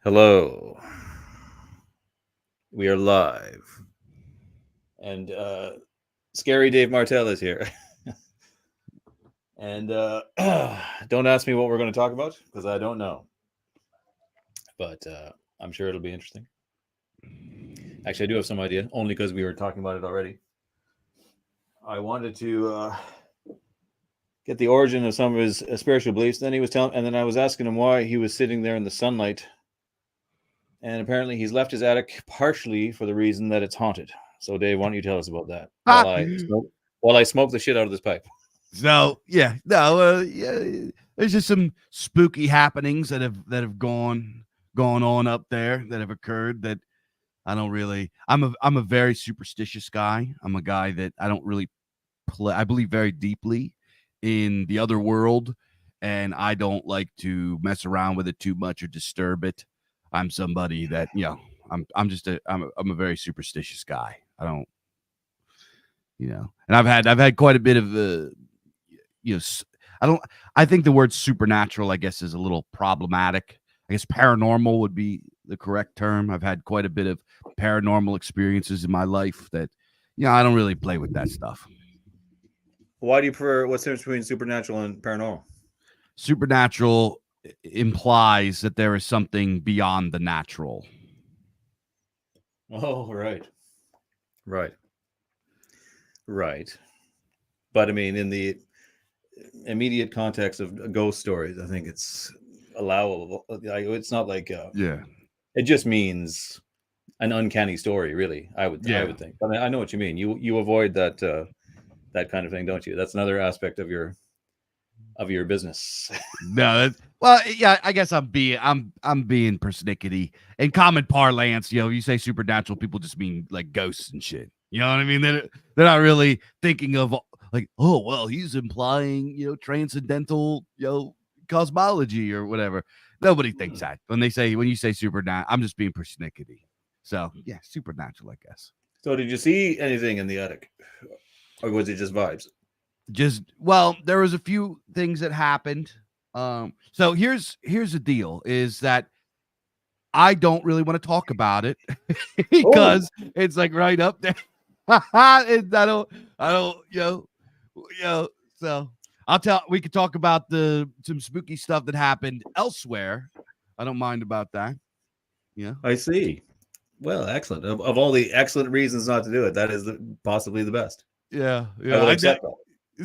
Hello. We are live. And scary Dave Martel is here. and don't ask me what we're going to talk about because I don't know. But I'm sure it'll be interesting. Actually, I do have some idea, only because we were talking about it already. I wanted to get the origin of some of his spiritual beliefs. And then I was asking him why he was sitting there in the sunlight. And apparently he's left his attic partially for the reason that it's haunted. So Dave, why don't you tell us about that while I smoke the shit out of this pipe? So there's just some spooky happenings that have gone on up there that have occurred that I don't really. I'm a very superstitious guy. I'm a guy that I don't really play. I believe very deeply in the other world, and I don't like to mess around with it too much or disturb it. I'm somebody that I'm a very superstitious guy. I don't, and I've had quite a bit of I think the word supernatural, I guess, is a little problematic. I guess paranormal would be the correct term. I've had quite a bit of paranormal experiences in my life that, I don't really play with that stuff. Why do you prefer, what's the difference between supernatural and paranormal? Supernatural implies that there is something beyond the natural. Oh, right. But I mean, in the immediate context of ghost stories, I think it's allowable. It's not like it just means an uncanny story, really. I would think. I mean, I know what you mean. You avoid that that kind of thing, don't you? That's another aspect of your business. No, I guess I'm being persnickety. In common parlance, you say supernatural, people just mean like ghosts and shit. You know what I mean? They're not really thinking of like, oh well, he's implying transcendental cosmology or whatever. Nobody thinks that when you say supernatural. I'm just being persnickety. So yeah, supernatural, I guess. So did you see anything in the attic, or was it just vibes? There was a few things that happened. So here's the deal: is that I don't really want to talk about it because it's like right up there. I don't, So we could talk about some spooky stuff that happened elsewhere. I don't mind about that. Yeah, I see. Well, excellent. Of all the excellent reasons not to do it, that is possibly the best. Yeah. I will accept that.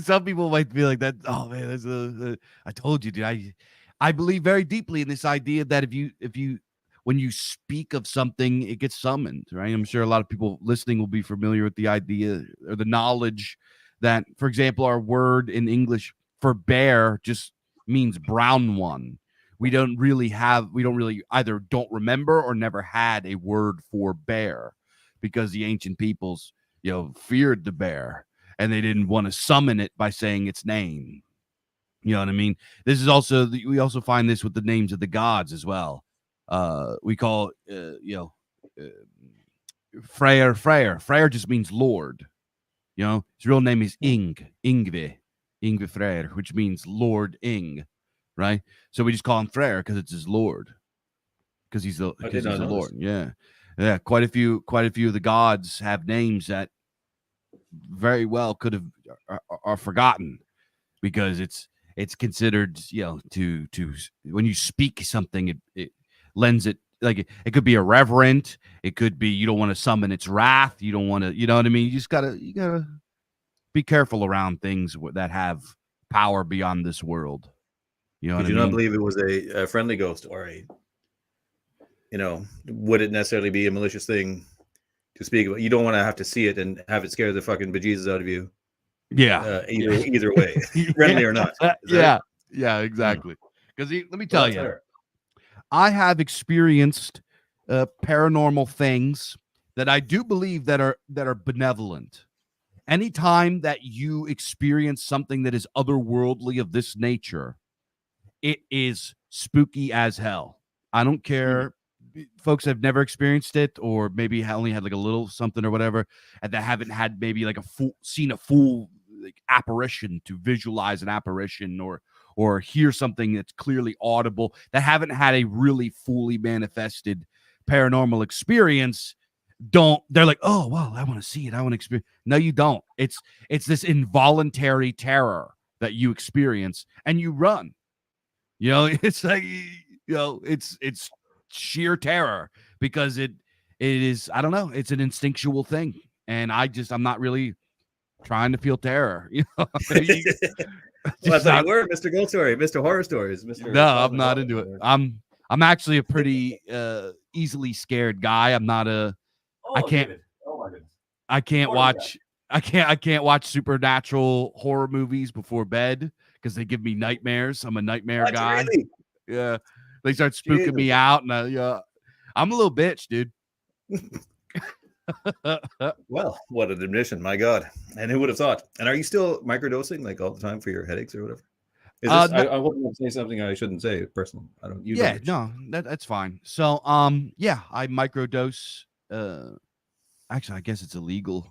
Some people might be like that. Oh man, I told you, dude. I believe very deeply in this idea that if you when you speak of something, it gets summoned, right? I'm sure a lot of people listening will be familiar with the idea or the knowledge that, for example, our word in English for bear just means brown one. We don't really either don't remember or never had a word for bear because the ancient peoples, feared the bear and they didn't want to summon it by saying its name. You know what I mean? We also find this with the names of the gods as well. We call Freyr. Freyr just means Lord. His real name is Yngve Freyr, which means Lord Ing, right? So we just call him Freyr because it's his Lord, because he's the Lord. Yeah. Quite a few of the gods have names that very well could have are forgotten because it's considered to when you speak something it lends it, like it could be irreverent, it could be you don't want to summon its wrath, you don't want to, you know what I mean, you gotta be careful around things that have power beyond this world. Did you not believe it was a friendly ghost, or would it necessarily be a malicious thing to speak about? You don't want to have to see it and have it scare the fucking bejesus out of you. Yeah. Either way, friendly or not. Yeah, exactly. Because let me tell you, I have experienced paranormal things that I do believe that are benevolent. Anytime that you experience something that is otherworldly of this nature, it is spooky as hell. I don't care. Folks have never experienced it, or maybe only had like a little something or whatever, and that haven't had maybe like seen a full like apparition, to visualize an apparition, or or hear something that's clearly audible, that haven't had a really fully manifested paranormal experience, they're like, oh wow, I want to see it, I want to experience. No, you don't. It's this involuntary terror that you experience and you run. It's like, it's sheer terror because it is, I don't know, it's an instinctual thing. And I'm not really trying to feel terror. Well, I thought you were Mr. Ghost Story, Mr. Horror Stories, Mr. No, I'm not into it. I'm actually a pretty easily scared guy. I'm not a. I can't. David. Oh my goodness. I can't watch. I can't watch supernatural horror movies before bed because they give me nightmares. I'm a nightmare guy. Really? Yeah, they start spooking me out, and I'm a little bitch, dude. Well, what an admission, my God! And who would have thought? And are you still microdosing like all the time for your headaches or whatever? Is this, I wouldn't say something I shouldn't say personally. I don't. You yeah, don't no, that's fine. So, yeah, I microdose. Actually, I guess it's illegal.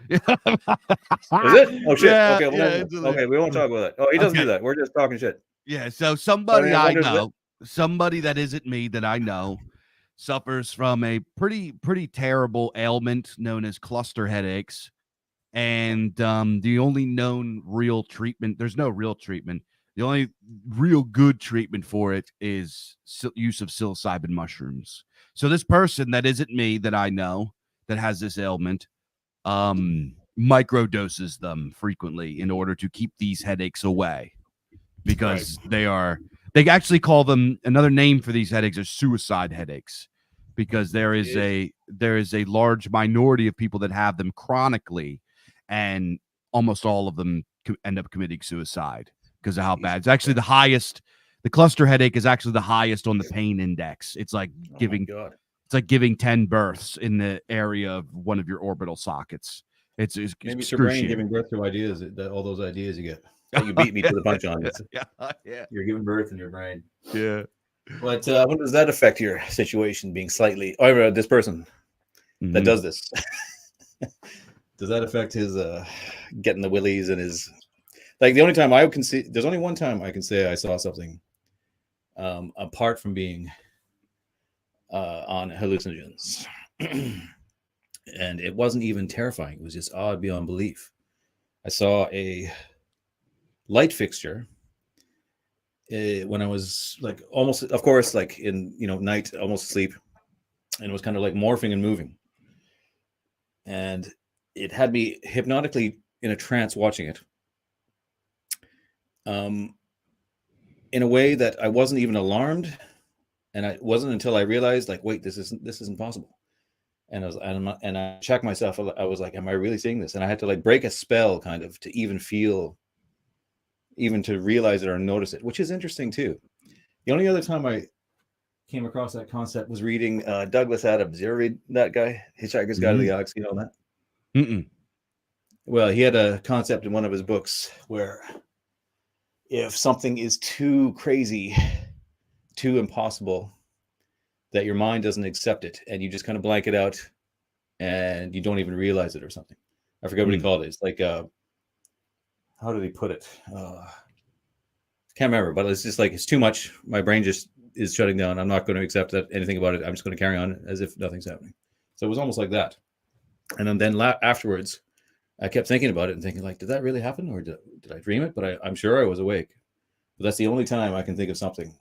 Is it? Oh shit! Yeah, okay, well, okay, we won't talk about that. Oh, he doesn't do that. We're just talking shit. Yeah. So somebody I know, somebody that isn't me that I know, suffers from a pretty terrible ailment known as cluster headaches, and the only known real treatment. There's no real treatment. The only real good treatment for it is use of psilocybin mushrooms. So this person that isn't me that I know that has this ailment, microdoses them frequently in order to keep these headaches away, because they actually call them, another name for these headaches are suicide headaches, because there is a large minority of people that have them chronically, and almost all of them end up committing suicide because of how bad. It's actually the highest. The cluster headache is actually the highest on the pain index. It's like giving 10 births in the area of one of your orbital sockets. It's maybe it's your brain giving birth to ideas. All those ideas you get. You beat me to the punch on it. Yeah. You're giving birth in your brain. Yeah. But when does that affect your situation being slightly? Oh, this person that does this. Does that affect his getting the willies and his? Like the only time I can see, there's only one time I can say I saw something apart from being on hallucinogens. And it wasn't even terrifying. It was just odd beyond belief. I saw a light fixture when I was like almost, of course, like in, night, almost asleep. And it was kind of like morphing and moving. And it had me hypnotically in a trance watching it. In a way that I wasn't even alarmed. And it wasn't until I realized, like, wait, this isn't possible. And I checked myself. I was like, am I really seeing this? And I had to like break a spell kind of to even to realize it or notice it, which is interesting too. The only other time I came across that concept was reading Douglas Adams. You ever read that guy? Hitchhiker's Guide to the Galaxy, you know that? Mm-mm. Well, he had a concept in one of his books where if something is too crazy, too impossible, that your mind doesn't accept it and you just kind of blank it out and you don't even realize it or something. I forget what he called it. It's like, how did he put it? Can't remember, but it's just like, it's too much. My brain just is shutting down. I'm not going to accept anything about it. I'm just going to carry on as if nothing's happening. So it was almost like that. And then afterwards, I kept thinking about it and thinking like, did that really happen? Or did I dream it? But I'm sure I was awake. But that's the only time I can think of something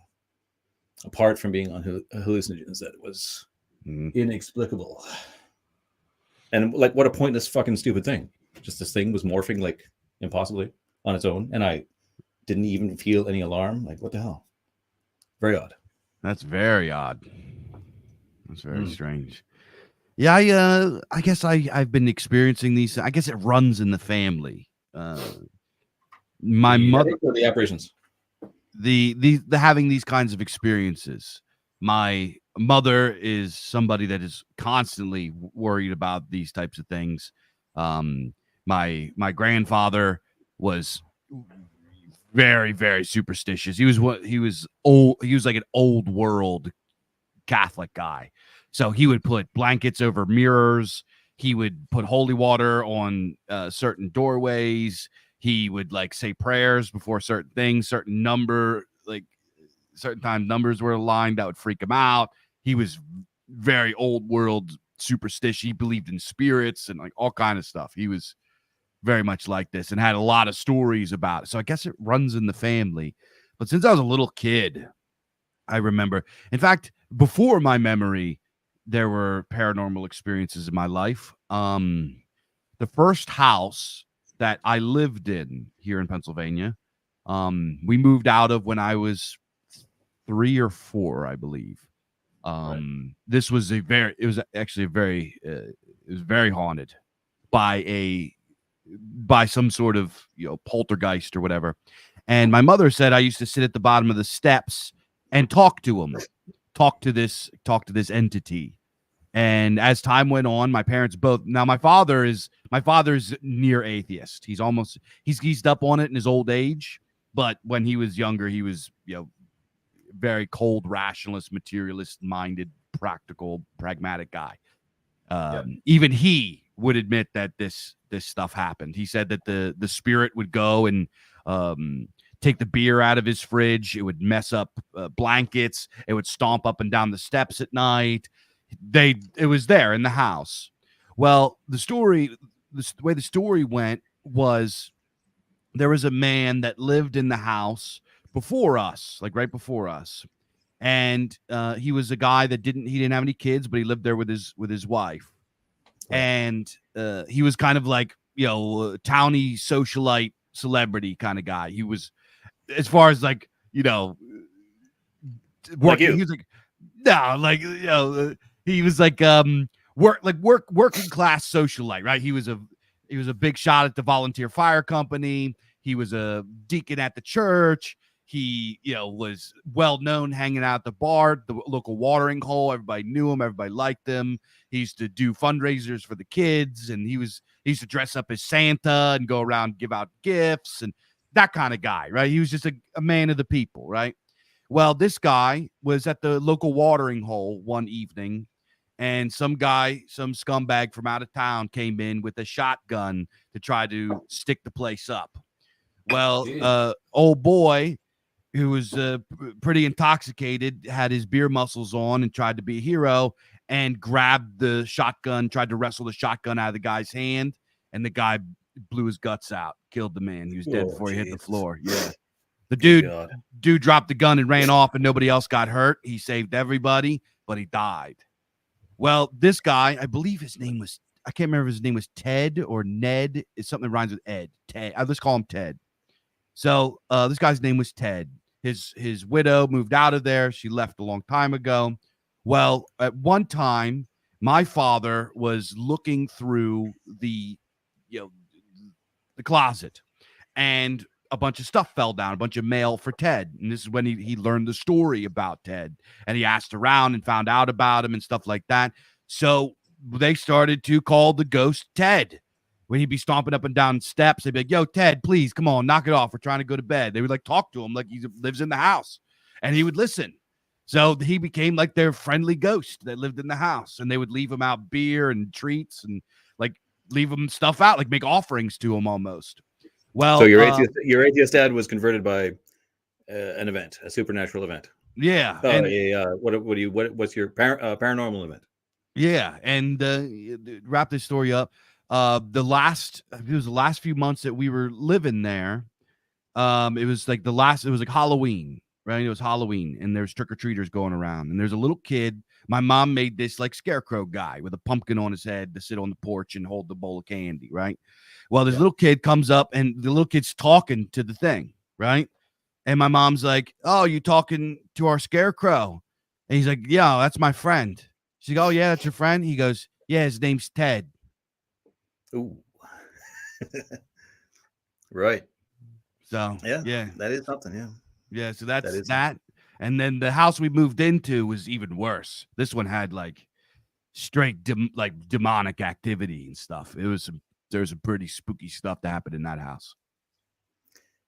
apart from being on hallucinogens that was inexplicable. And like, what a pointless fucking stupid thing. Just this thing was morphing like impossibly on its own. And I didn't even feel any alarm. Like, what the hell? Very odd. That's very odd. That's very strange. Yeah, I guess I've been experiencing these. I guess it runs in the family. My mother, or the apparitions. The having these kinds of experiences. My mother is somebody that is constantly worried about these types of things. My grandfather was very, very superstitious. He was old. He was like an old world Catholic guy. So he would put blankets over mirrors. He would put holy water on certain doorways. He would like say prayers before certain things, certain time numbers were aligned that would freak him out. He was very old world superstition. He believed in spirits and like all kind of stuff. He was very much like this and had a lot of stories about it. So I guess it runs in the family. But since I was a little kid, I remember, in fact, before my memory, there were paranormal experiences in my life. The first house that I lived in here in Pennsylvania, we moved out of when I was 3 or 4, I believe. This was it was very haunted by some sort of poltergeist or whatever. And my mother said I used to sit at the bottom of the steps and talk to this entity. And as time went on, my parents both. Now my father's near atheist. He's eased up on it in his old age, but when he was younger, he was very cold, rationalist, materialist minded, practical, pragmatic guy. Even he would admit that this stuff happened. He said that the spirit would go and take the beer out of his fridge. It would mess up blankets. It would stomp up and down the steps at night. It was there in the house. Well, the way the story went was there was a man that lived in the house before us, like right before us. And he was a guy that didn't have any kids, but he lived there with his wife. Right. And he was kind of like, towny socialite celebrity kind of guy. He was, as far as like, working, like he was like, no, like, he was like working class socialite, right? He was a big shot at the volunteer fire company. He was a deacon at the church. He, was well known hanging out at the bar, the local watering hole. Everybody knew him. Everybody liked him. He used to do fundraisers for the kids, and he used to dress up as Santa and go around and give out gifts and that kind of guy, right? He was just a man of the people, right? Well, this guy was at the local watering hole one evening, and some scumbag from out of town came in with a shotgun to try to stick the place up. Well, old boy, who was pretty intoxicated, had his beer muscles on and tried to be a hero and grabbed the shotgun, tried to wrestle the shotgun out of the guy's hand, and the guy blew his guts out, killed the man. He was dead before he hit the floor. Yeah. The dude dropped the gun and ran off, and nobody else got hurt. He saved everybody, but he died. Well, this guy, I believe his name was, I can't remember if his name was Ted or Ned. It's something that rhymes with Ed. Ted. Let's call him Ted. So this guy's name was Ted. His widow moved out of there. She left a long time ago. Well, at one time, my father was looking through the closet, and a bunch of stuff fell down, a bunch of mail for Ted. And this is when he learned the story about Ted, and he asked around and found out about him and stuff like that. So they started to call the ghost Ted. When he'd be stomping up and down steps, they'd be like, "Yo, Ted, please, come on, knock it off. We're trying to go to bed." They would like talk to him like he lives in the house, and he would listen. So he became like their friendly ghost that lived in the house, and they would leave him out beer and treats and like leave him stuff out, like make offerings to him almost. Well, so your atheist dad was converted by an event, a supernatural event. Yeah. What's your paranormal event? Yeah, and wrap this story up. It was the last few months that we were living there. It was like Halloween, right? It was Halloween, and there's trick-or-treaters going around, and there's a little kid. My mom made this like scarecrow guy with a pumpkin on his head to sit on the porch and hold the bowl of candy, right? Well, this little kid comes up, and the little kid's talking to the thing, right? And my mom's like, "Oh, you talking to our scarecrow?" And he's like, "Yeah, that's my friend." She's like, "Oh, yeah, that's your friend?" He goes, "Yeah, his name's Ted." Ooh. Right. So yeah, that is something. Yeah. So that's that. And then the house we moved into was even worse. This one had like straight demonic activity and stuff. There's some pretty spooky stuff that happened in that house.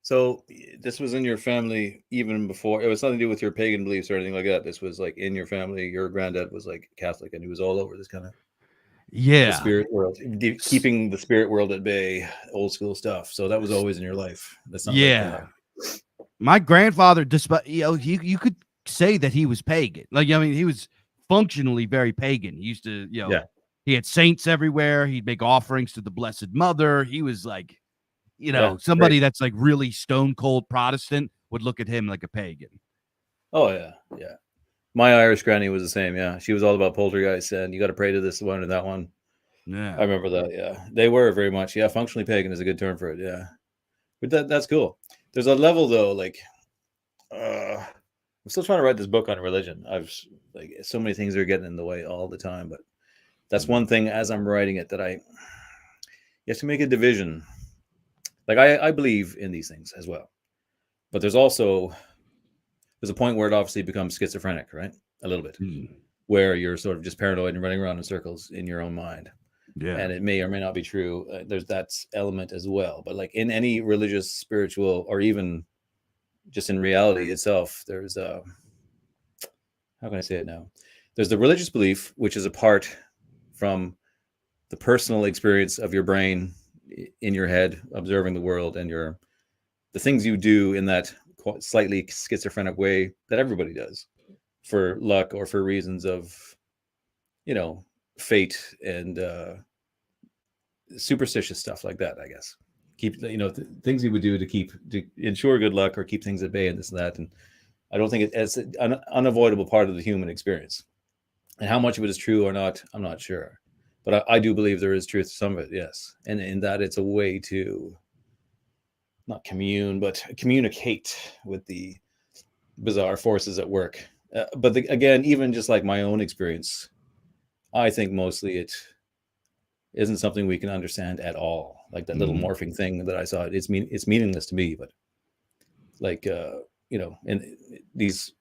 So this was in your family even before. It was something to do with your pagan beliefs or anything like that. This was like in your family. Your granddad was like Catholic, and he was all over this kind of. Yeah. the spirit world, keeping the spirit world at bay, old school stuff. So that was always in your life. That's not like My grandfather, despite you could say that he was pagan. Like, I mean, he was functionally very pagan. He used to, yeah, he had saints everywhere. He'd make offerings to the Blessed Mother. He was like, yeah, somebody great. that's like really stone cold Protestant would look at him like a pagan. Oh yeah, yeah. My Irish granny was the same. Yeah, she was all about poltergeists, and you got to pray to this one or that one. Yeah. I remember that. Yeah, they were very much. Yeah, functionally pagan is a good term for it. Yeah, but that's cool. There's a level though, like I'm still trying to write this book on religion. I've like so many things are getting in the way all the time, but that's one thing as I'm writing it that you have to make a division. Like I believe in these things as well, but there's a point where it obviously becomes schizophrenic, right? A little bit, where you're sort of just paranoid and running around in circles in your own mind. Yeah. And it may or may not be true. There's that element as well. But like in any religious, spiritual, or even just in reality itself, there's how can I say it now? There's the religious belief, which is apart from the personal experience of your brain in your head, observing the world, and the things you do in that slightly schizophrenic way that everybody does for luck or for reasons of, fate and superstitious stuff like that, I guess. Keep, things you would do to ensure good luck or keep things at bay and this and that. And I don't think it's an unavoidable part of the human experience. And how much of it is true or not, I'm not sure. But I do believe there is truth to some of it, yes. And in that it's a way to not commune, but communicate with the bizarre forces at work. But again, even just like my own experience, I think mostly it isn't something we can understand at all. Like that little morphing thing that I saw, it's meaningless to me. But like and these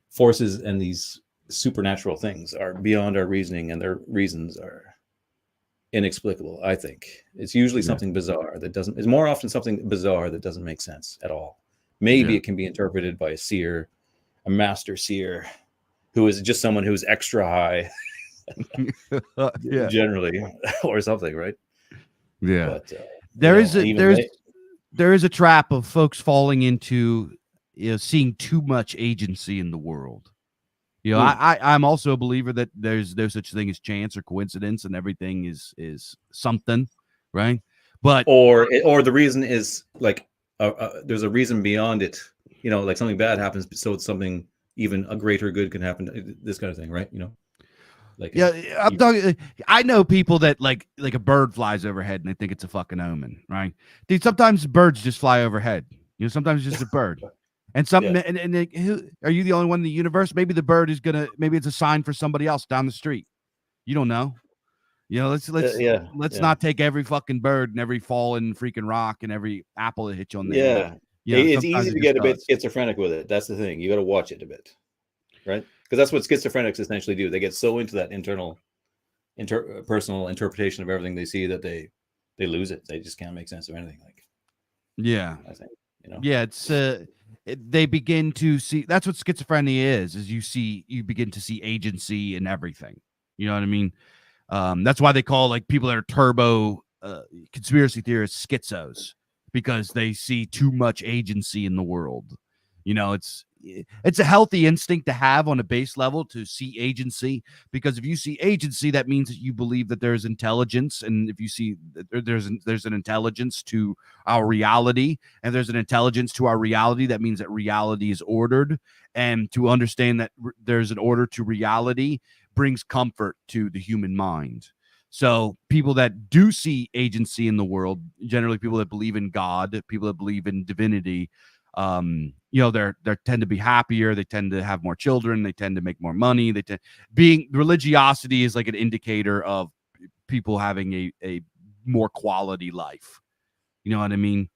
forces and these supernatural things are beyond our reasoning, and their reasons are inexplicable. I think it's usually something bizarre that doesn't. It's more often something bizarre that doesn't make sense at all. Maybe it can be interpreted by a seer, a master seer, who is just someone who's extra high. Generally, or something, right? Yeah. But there is a trap of folks falling into seeing too much agency in the world. I'm also a believer that there's no such thing as chance or coincidence, and everything is something, right? But or the reason is like there's a reason beyond it. Like something bad happens, so it's something even a greater good can happen. This kind of thing, right? Like I'm talking. I know people that like a bird flies overhead and they think it's a fucking omen, right? Dude, sometimes birds just fly overhead. Sometimes it's just a bird. And something, who, are you the only one in the universe? Maybe the bird is maybe it's a sign for somebody else down the street. You don't know. Let's not take every fucking bird and every fallen freaking rock and every apple that hits you on the head. It's easy to get a bit schizophrenic with it. That's the thing. You got to watch it a bit, right? Because that's what schizophrenics essentially do. They get so into that internal, personal interpretation of everything they see that they lose it. They just can't make sense of anything. Like, I think, it's they begin to see. That's what schizophrenia is you begin to see agency in everything. You know what I mean? That's why they call like people that are turbo conspiracy theorists schizos, because they see too much agency in the world. It's a healthy instinct to have on a base level to see agency, because if you see agency, that means that you believe that there's intelligence, and if you see that there's an intelligence to our reality, and there's an intelligence to our reality, that means that reality is ordered, and to understand that there's an order to reality brings comfort to the human mind. So people that do see agency in the world, generally people that believe in God, people that believe in divinity, they tend to be happier. They tend to have more children. They tend to make more money. Religiosity is like an indicator of people having a more quality life. You know what I mean?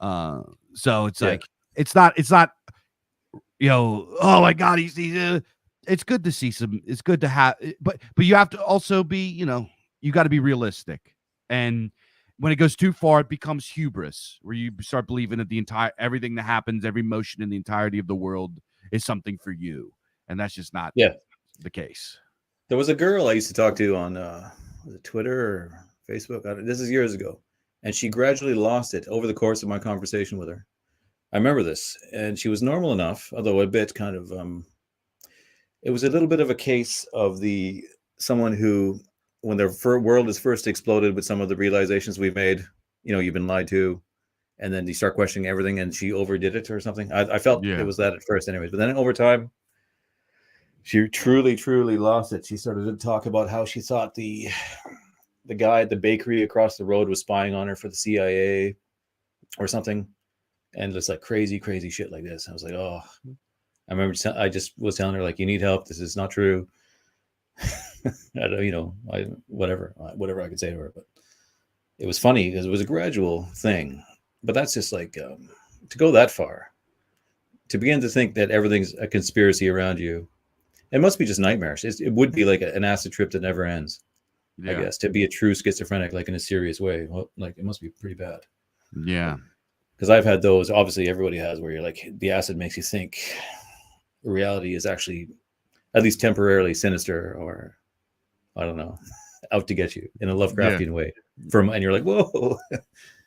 So it's like, it's not, oh my God, he's it's good to see it's good to have, but you have to also be, you got to be realistic. And when it goes too far, it becomes hubris, where you start believing that everything that happens, every motion in the entirety of the world is something for you. And that's just not the case. There was a girl I used to talk to on was it Twitter or Facebook? This is years ago. And she gradually lost it over the course of my conversation with her. I remember this. And she was normal enough, although a bit kind of, it was a little bit of a case of someone who, when their world is first exploded with some of the realizations we've made, you've been lied to, and then you start questioning everything, and she overdid it or something. I felt it was that at first anyways, but then over time, she truly, truly lost it. She started to talk about how she thought the guy at the bakery across the road was spying on her for the CIA or something. And it's like crazy, crazy shit like this. I was like, oh, I remember I just was telling her, like, you need help. This is not true. I don't, whatever I could say to her, but it was funny because it was a gradual thing. But that's just like, to go that far, to begin to think that everything's a conspiracy around you. It must be just nightmarish. It would be like an acid trip that never ends. I guess, to be a true schizophrenic, like in a serious way. Well, like, it must be pretty bad. Yeah. Because I've had those, obviously everybody has, where you're like, the acid makes you think reality is actually at least temporarily sinister, or I don't know, out to get you in a Lovecraftian way. And you're like, whoa,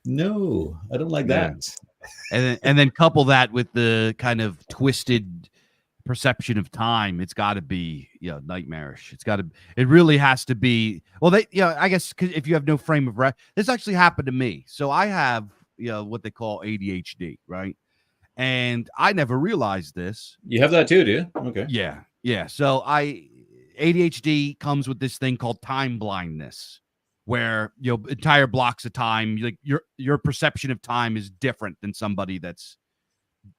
no, I don't like that. And then couple that with the kind of twisted perception of time. It's got to be nightmarish. It really has to be. Well, I guess, 'cause if you have no frame of reference, this actually happened to me. So I have what they call ADHD, right? And I never realized this. You have that too, do you? Okay. Yeah. So ADHD comes with this thing called time blindness, where entire blocks of time, like your perception of time is different than somebody that's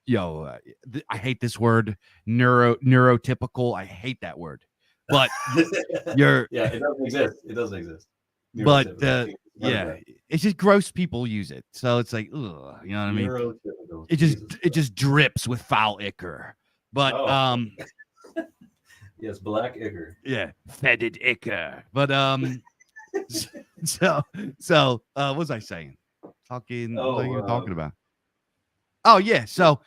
I hate this word, neurotypical. I hate that word, but it doesn't exist. But it's just gross. People use it, so it's like, ugh, you know what I mean? It just drips with foul ichor. But yes, black ichor. Yeah, fetid ichor. But so what was I saying? What are you talking about? Oh yeah, so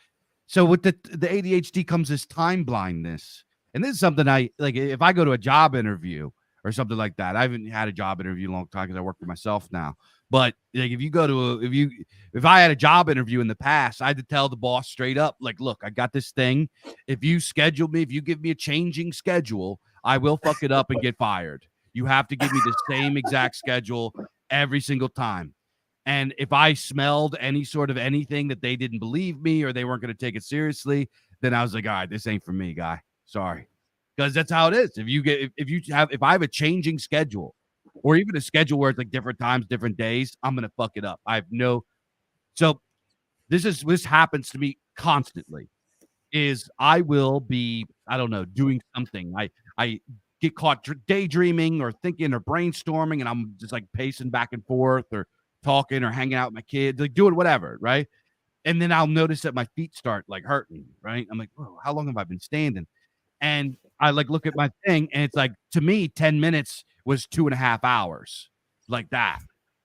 with the ADHD comes this time blindness, and this is something I like. If I go to a job interview or something like that, I haven't had a job interview in a long time because I work for myself now. But like, if I had a job interview in the past, I had to tell the boss straight up, like, look, I got this thing. If you schedule me, if you give me a changing schedule, I will fuck it up and get fired. You have to give me the same exact schedule every single time. And if I smelled any sort of anything that they didn't believe me or they weren't going to take it seriously, then I was like, all right, this ain't for me, guy. Sorry. Because that's how it is. If I have a changing schedule, or even a schedule where it's like different times, different days, I'm going to fuck it up. So this happens to me constantly. I will be, I don't know, doing something. I get caught daydreaming or thinking or brainstorming, and I'm just like pacing back and forth or talking or hanging out with my kids, like doing whatever, right? And then I'll notice that my feet start like hurting, right? I'm like, whoa, how long have I been standing? And I like look at my thing, and it's like, to me, 10 minutes was 2.5 hours, like that.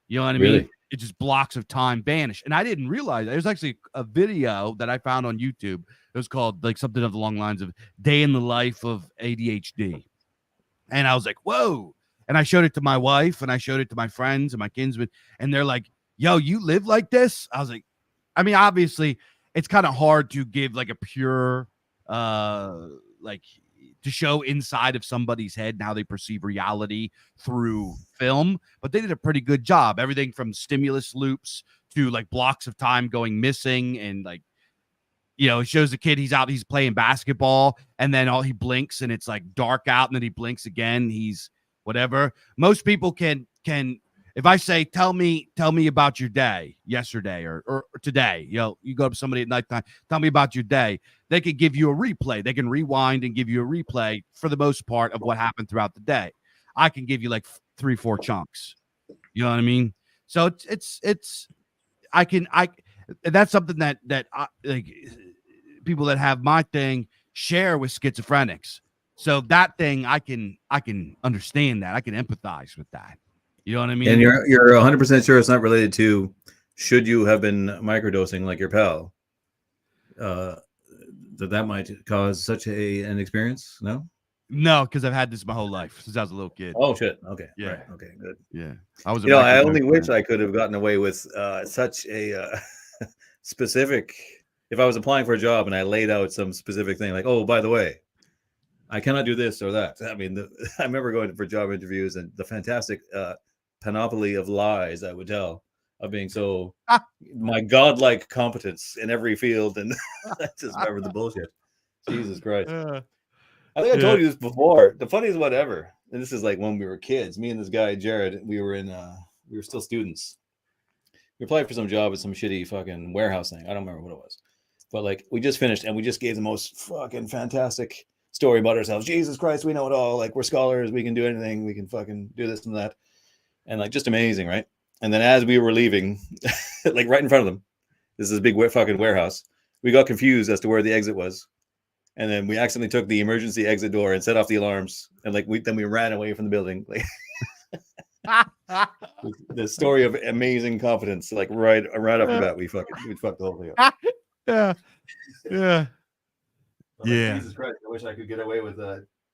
You know what I mean? It just blocks of time vanish. And I didn't realize there's actually a video that I found on YouTube. It was called like something of the long lines of Day in the Life of ADHD. And I was like, whoa. And I showed it to my wife, and I showed it to my friends and my kinsmen, and they're like, yo, you live like this? I was like, I mean, obviously it's kind of hard to give like a pure, like, to show inside of somebody's head and how they perceive reality through film, but they did a pretty good job. Everything from stimulus loops to like blocks of time going missing, and like, it shows the kid, he's playing basketball, and then he blinks and it's like dark out, and then he blinks again, he's whatever. Most people can if I say, tell me about your day yesterday or today, you go up to somebody at nighttime, tell me about your day. They could give you a replay. They can rewind and give you a replay for the most part of what happened throughout the day. I can give you like 3-4 chunks. You know what I mean? So that's something that like people that have my thing share with schizophrenics. So that thing, I can understand that. I can empathize with that. You know what I mean? And you're 100% sure it's not related to, should you have been microdosing like your pal, that might cause such an experience? No? No, because I've had this my whole life since I was a little kid. Oh shit. Okay. Yeah. Right. Okay. Good. Yeah. I was a You know, I Michael only Jordan wish fan. I could have gotten away with such a specific. If I was applying for a job and I laid out some specific thing, like, oh, by the way, I cannot do this or that. I mean, I remember going for job interviews and the fantastic panoply of lies I would tell of being so my godlike competence in every field, and I just remember the bullshit. Jesus Christ. I think I told you this before. The funniest one ever, and this is like when we were kids. Me and this guy Jared, we were still students. We applied for some job at some shitty fucking warehouse thing. I don't remember what it was, but like we just finished and we just gave the most fucking fantastic story about ourselves. Jesus Christ, we know it all. Like we're scholars, we can do anything. We can fucking do this and that, and like just amazing, right? And then as we were leaving, like right in front of them, this is a big fucking warehouse. We got confused as to where the exit was. And then we accidentally took the emergency exit door and set off the alarms. And like we ran away from the building. Like the story of amazing confidence, like right off the bat, we fucked the whole thing up. Yeah. Like, Jesus Christ, I wish I could get away with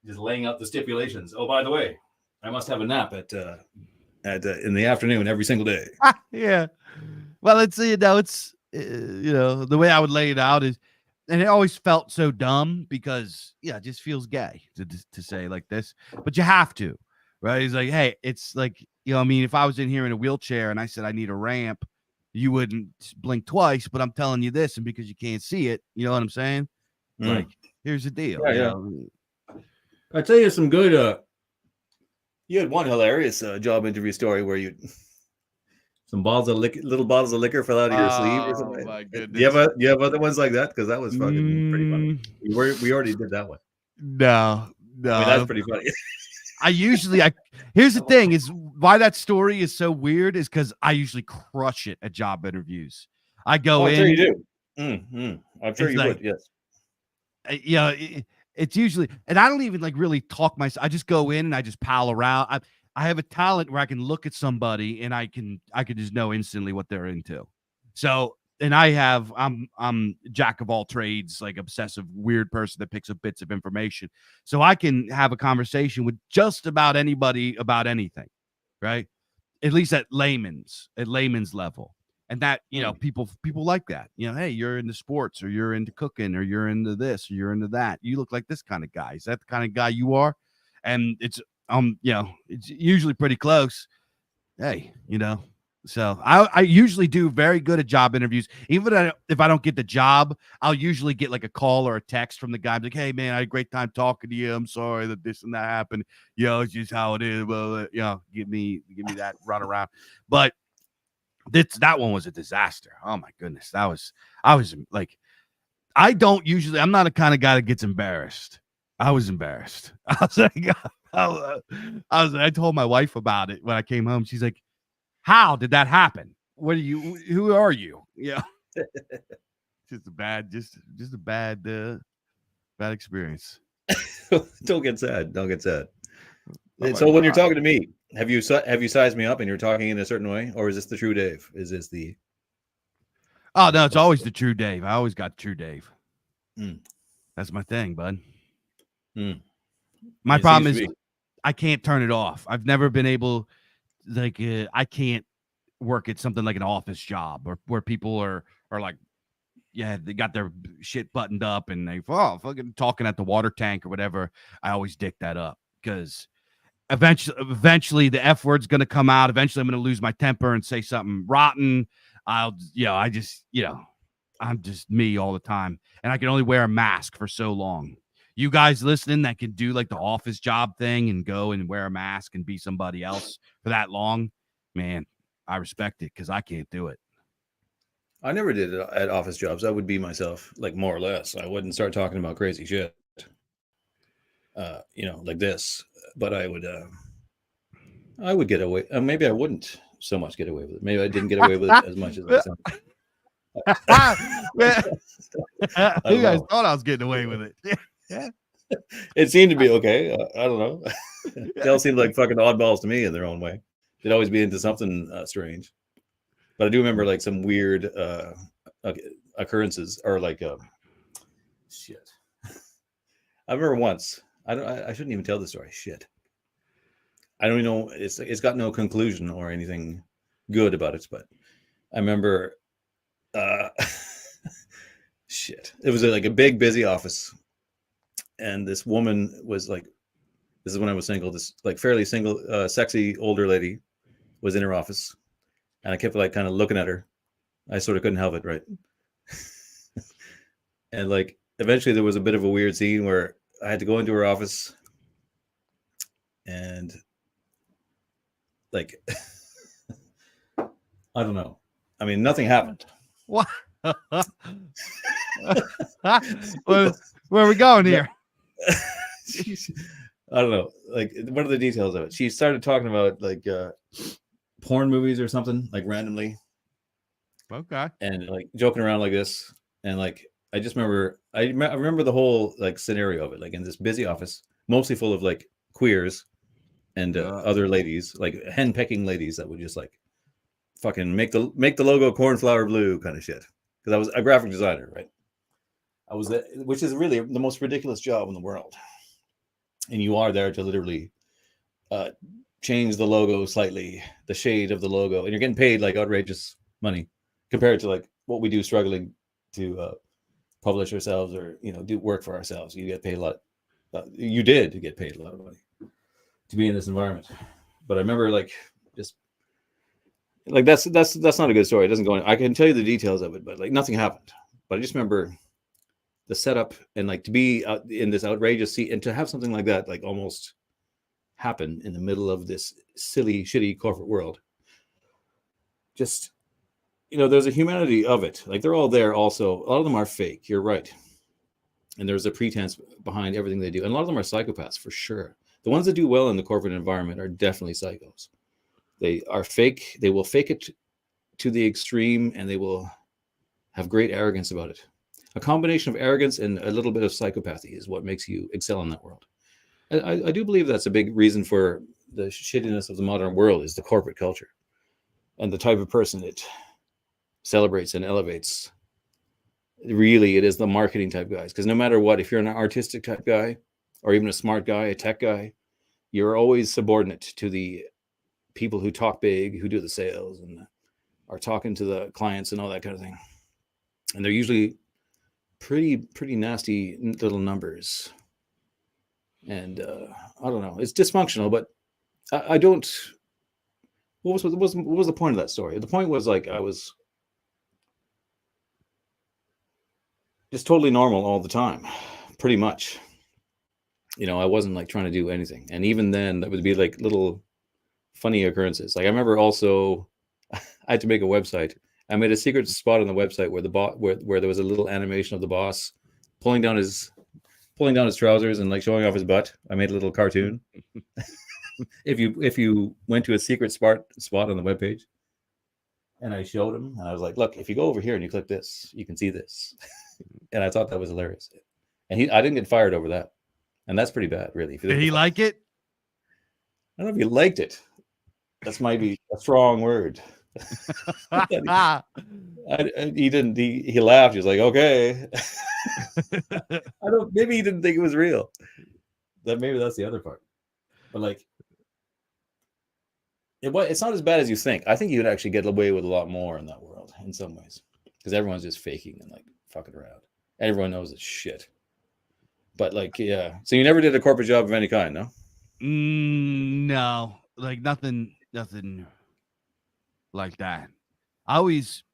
just laying out the stipulations. Oh, by the way, I must have a nap at in the afternoon every single day. Yeah. Well, it's the way I would lay it out is, and it always felt so dumb because it just feels gay to say like this, but you have to, right? It's like, hey, it's like, I mean, if I was in here in a wheelchair and I said I need a ramp, you wouldn't blink twice, but I'm telling you this, and because you can't see it, you know what I'm saying? Like, here's the deal. Yeah. I'll tell you some good. You had one hilarious job interview story where some little bottles of liquor fell out of your sleeve or something. Oh my goodness! You have other ones like that? Because that was fucking pretty funny. We already did that one. No. I mean, that's pretty funny. Here's the thing is why that story is so weird is because I usually crush it at job interviews. I go in. I'm sure you do. I'm sure you would. Yes. It's usually, and I don't even like really talk myself. I just go in and I just pal around. I have a talent where I can look at somebody and I can just know instantly what they're into. So, and I'm jack of all trades, like obsessive, weird person that picks up bits of information. So I can have a conversation with just about anybody about anything, right? At least at layman's level. And that, people like that, hey, you're into sports or you're into cooking or you're into this or you're into that. You look like this kind of guy. Is that the kind of guy you are? And it's usually pretty close. Hey, so I usually do very good at job interviews. Even if I don't get the job, I'll usually get like a call or a text from the guy. I'm like, hey man, I had a great time talking to you. I'm sorry that this and that happened. It's just how it is. Well, give me that run around. But that one was a disaster. Oh my goodness. I was like, I'm not the kind of guy that gets embarrassed. I was embarrassed. I told my wife about it when I came home. She's like, how did that happen? Who are you? Yeah. just a bad experience. Don't get sad. And so when you're talking to me, have you sized me up and you're talking in a certain way, or is this the true Dave? Is this the? Oh no, it's always the true Dave. I always got true Dave. That's my thing, bud. My problem is I can't turn it off. I've never been able, like, I can't work at something like an office job or where people are like, they got their shit buttoned up and they fucking talking at the water tank or whatever. I always dick that up because eventually the F word's going to come out. Eventually I'm going to lose my temper and say something rotten. I'm just me all the time. And I can only wear a mask for so long. You guys listening that can do like the office job thing and go and wear a mask and be somebody else for that long, man, I respect it because I can't do it. I never did it at office jobs. I would be myself, like more or less. I wouldn't start talking about crazy shit, like this. But I would get away. Maybe I wouldn't so much get away with it. Maybe I didn't get away with it as much as I sound. You guys thought I was getting away with it. Yeah. It seemed to be okay. I don't know. They all seemed like fucking oddballs to me in their own way. They'd always be into something strange. But I do remember like some weird occurrences or like shit. I remember once I shouldn't even tell the story. Shit. I don't even know. It's got no conclusion or anything good about it. But I remember, uh, shit. It was like a big, busy office, and this woman was like, this is when I was single. This like fairly single, sexy older lady was in her office, and I kept like kind of looking at her. I sort of couldn't help it, right? And like eventually there was a bit of a weird scene where I had to go into her office and like I don't know. I mean, nothing happened. What? where are we going here? I don't know. Like, what are the details of it? She started talking about like porn movies or something, like randomly, Okay. and like joking around like this. And like, I just remember, I remember the whole like scenario of it, like in this busy office, mostly full of like queers and other ladies, like hen-pecking ladies that would just like fucking make the logo cornflower blue kind of shit. Because I was a graphic designer, right? I was, which is really the most ridiculous job in the world. And you are there to literally change the logo slightly, the shade of the logo, and you're getting paid like outrageous money compared to like what we do struggling to publish ourselves or do work for ourselves. You get paid a lot. You did get paid a lot of money to be in this environment. But I remember like just like that's not a good story. It doesn't go in. I can tell you the details of it, but like nothing happened. But I just remember the setup and like to be out in this outrageous seat and to have something like that like almost happen in the middle of this silly, shitty corporate world. Just there's a humanity of it. Like they're all there. Also, a lot of them are fake. You're right, and there's a pretense behind everything they do, and a lot of them are psychopaths for sure. The ones that do well in the corporate environment are definitely psychos. They are fake. They will fake it to the extreme, and they will have great arrogance about it. A combination of arrogance and a little bit of psychopathy is what makes you excel in that world. I do believe that's a big reason for the shittiness of the modern world is the corporate culture and the type of person it celebrates and elevates. Really, it is the marketing type guys. Because no matter what, if you're an artistic type guy or even a smart guy, a tech guy, you're always subordinate to the people who talk big, who do the sales and are talking to the clients and all that kind of thing. And they're usually pretty nasty little numbers. And I don't know. It's dysfunctional, but I don't. What was the point of that story? The point was like I was just totally normal all the time, pretty much. I wasn't like trying to do anything, and even then, that would be like little funny occurrences. Like I remember also, I had to make a website. I made a secret spot on the website where where there was a little animation of the boss pulling down his trousers and like showing off his butt. I made a little cartoon. if you went to a secret spot on the webpage, and I showed him, and I was like, "Look, if you go over here and you click this, you can see this." And I thought that was hilarious. And I didn't get fired over that, and that's pretty bad, really. Did he like it? I don't know if he liked it. That's might be a strong word. He didn't. He laughed. He was like, "Okay." Maybe he didn't think it was real. Maybe that's the other part. But like, it's not as bad as you think. I think you would actually get away with a lot more in that world in some ways because everyone's just faking and like fucking around. Everyone knows it's shit. But like, yeah. So you never did a corporate job of any kind, no? No, like nothing like that. I always,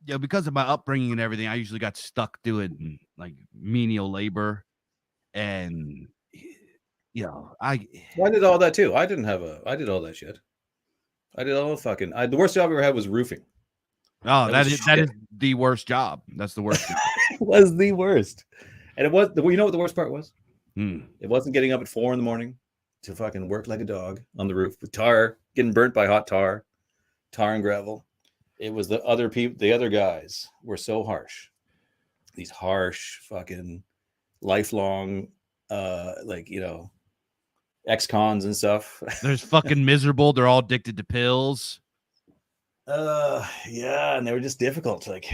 because of my upbringing and everything, I usually got stuck doing like menial labor, and I did all that too. I did all that shit. I did all the fucking. The worst job I ever had was roofing. Oh, that is the worst job. That's the worst job. It was the worst, and it was. You know what the worst part was? It wasn't getting up at 4 a.m. to fucking work like a dog on the roof with tar, getting burnt by hot tar and gravel. It was the other people. The other guys were so harsh. These harsh fucking lifelong, ex-cons and stuff. They're fucking miserable. They're all addicted to pills. Yeah, and they were just difficult. Like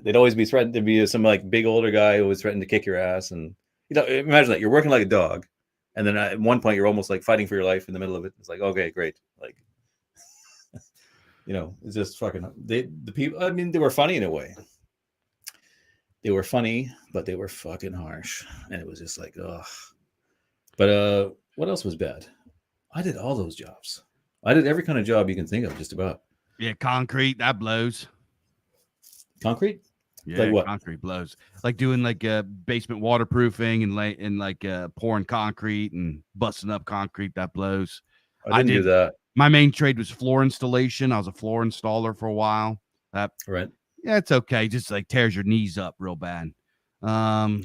they'd always be threatened to be some like big older guy who was threatened to kick your ass. And imagine that you're working like a dog. And then at one point, you're almost like fighting for your life in the middle of it. It's like, okay, great. Like, it's just fucking, the people, I mean, they were funny in a way. They were funny, but they were fucking harsh. And it was just like, ugh. But what else was bad? I did all those jobs. I did every kind of job you can think of, just about. Yeah, concrete, that blows. Concrete? Yeah, Like what? concrete blows. Like doing like basement waterproofing and pouring concrete and busting up concrete, that blows. I didn't do that. My main trade was floor installation. I was a floor installer for a while. Right. Yeah, it's okay. Just like tears your knees up real bad. Oh.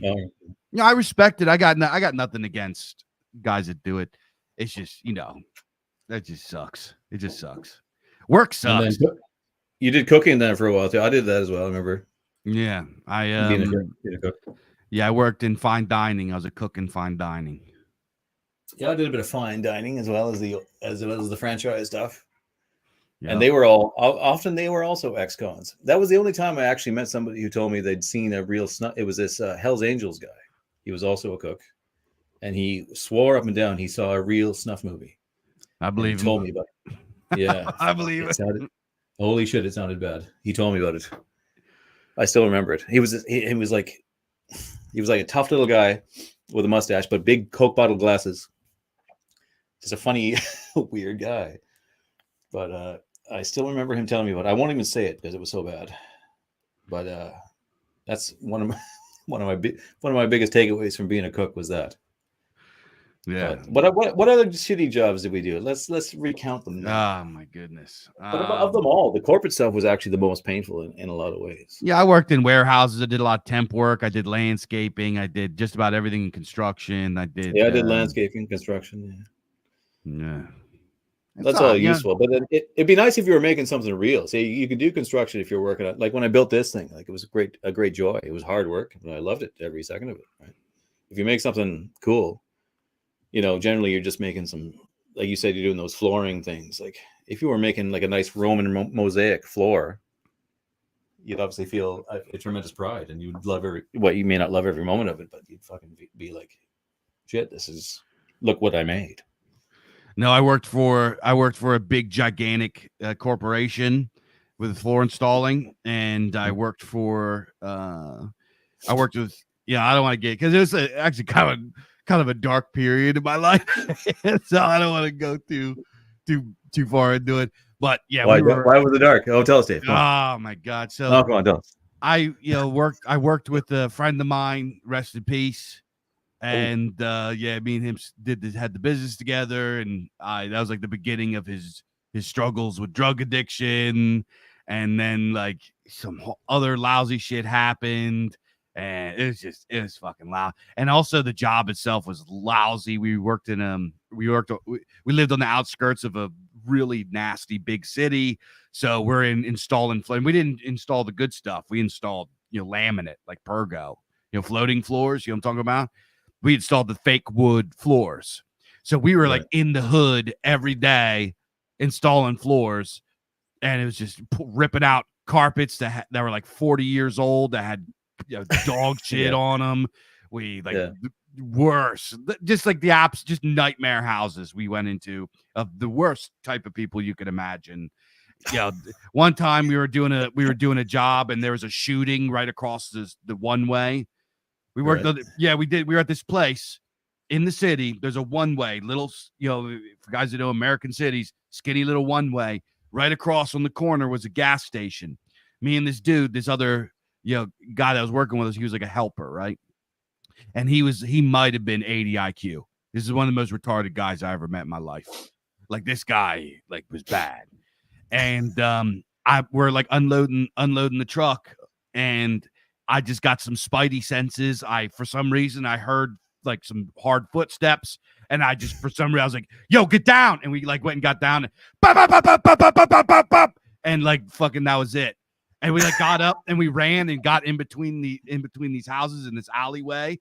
Yeah, I respect it. I got nothing against guys that do it. It's just, that just sucks. It just sucks. Work sucks. And then you did cooking then for a while too. I did that as well. I remember. Yeah, Being a cook. Yeah, I worked in fine dining. I was a cook in fine dining. Yeah, I did a bit of fine dining as well as the franchise stuff. Yeah. And they were also ex-cons. That was the only time I actually met somebody who told me they'd seen a real snuff. It was this Hell's Angels guy. He was also a cook, and he swore up and down he saw a real snuff movie. I believe he told me about it. Yeah, I believe it. Holy shit, it sounded bad. He told me about it. I still remember it. He was like a tough little guy with a mustache, but big Coke bottle glasses. Just a funny, weird guy. But I still remember him telling me about it. I won't even say it because it was so bad. But that's one of my biggest takeaways from being a cook was that. Yeah. But what other shitty jobs did we do? Let's recount them now. Oh my goodness. But of them all, the corporate stuff was actually the most painful in a lot of ways. Yeah, I worked in warehouses. I did a lot of temp work. I did landscaping. I did just about everything in construction. I did landscaping, construction. Yeah. That's all useful. But it'd be nice if you were making something real. See, you could do construction if you're working on, like when I built this thing, like it was a great joy. It was hard work, and I loved it every second of it. Right? If you make something cool, generally you're just making some, like you said, you're doing those flooring things. Like if you were making like a nice Roman mosaic floor, you'd obviously feel a tremendous pride, and you'd love you may not love every moment of it, but you'd fucking be like, shit, look what I made. No, I worked for a big, gigantic corporation with floor installing, and I worked with, I don't want to get, because it was actually kind of a dark period in my life, so I don't want to go too far into it. But yeah, why was it dark? Oh, tell us, Dave. Oh my God! So come on, tell us. I worked with a friend of mine, rest in peace. And me and him had the business together, and that was like the beginning of his struggles with drug addiction, and then like some other lousy shit happened, and it was fucking loud. And also the job itself was lousy. We lived on the outskirts of a really nasty big city, so we're installing flame. We didn't install the good stuff. We installed laminate, like Pergo, floating floors. You know what I'm talking about? We installed the fake wood floors. So we were like in the hood every day installing floors, and it was just ripping out carpets that were like 40 years old that had dog shit on them. We worse, just like the apps, just nightmare houses we went into of the worst type of people you could imagine. One time we were doing a job, and there was a shooting right across the one way. We worked we did. We were at this place in the city. There's a one-way, little, for guys that know American cities, skinny little one-way. Right across on the corner was a gas station. Me and this other, guy that was working with us, he was like a helper, right? And he might have been 80 IQ. This is one of the most retarded guys I ever met in my life. Like this guy, like was bad. And we're like unloading the truck, and I just got some spidey senses. For some reason, I heard like some hard footsteps, and for some reason, I was like, yo, get down. And we like went and got down, and bop, bop, bop, bop, bop, bop, bop, bop, bop, and like fucking that was it. And we like got up and we ran and got in between these houses in this alleyway,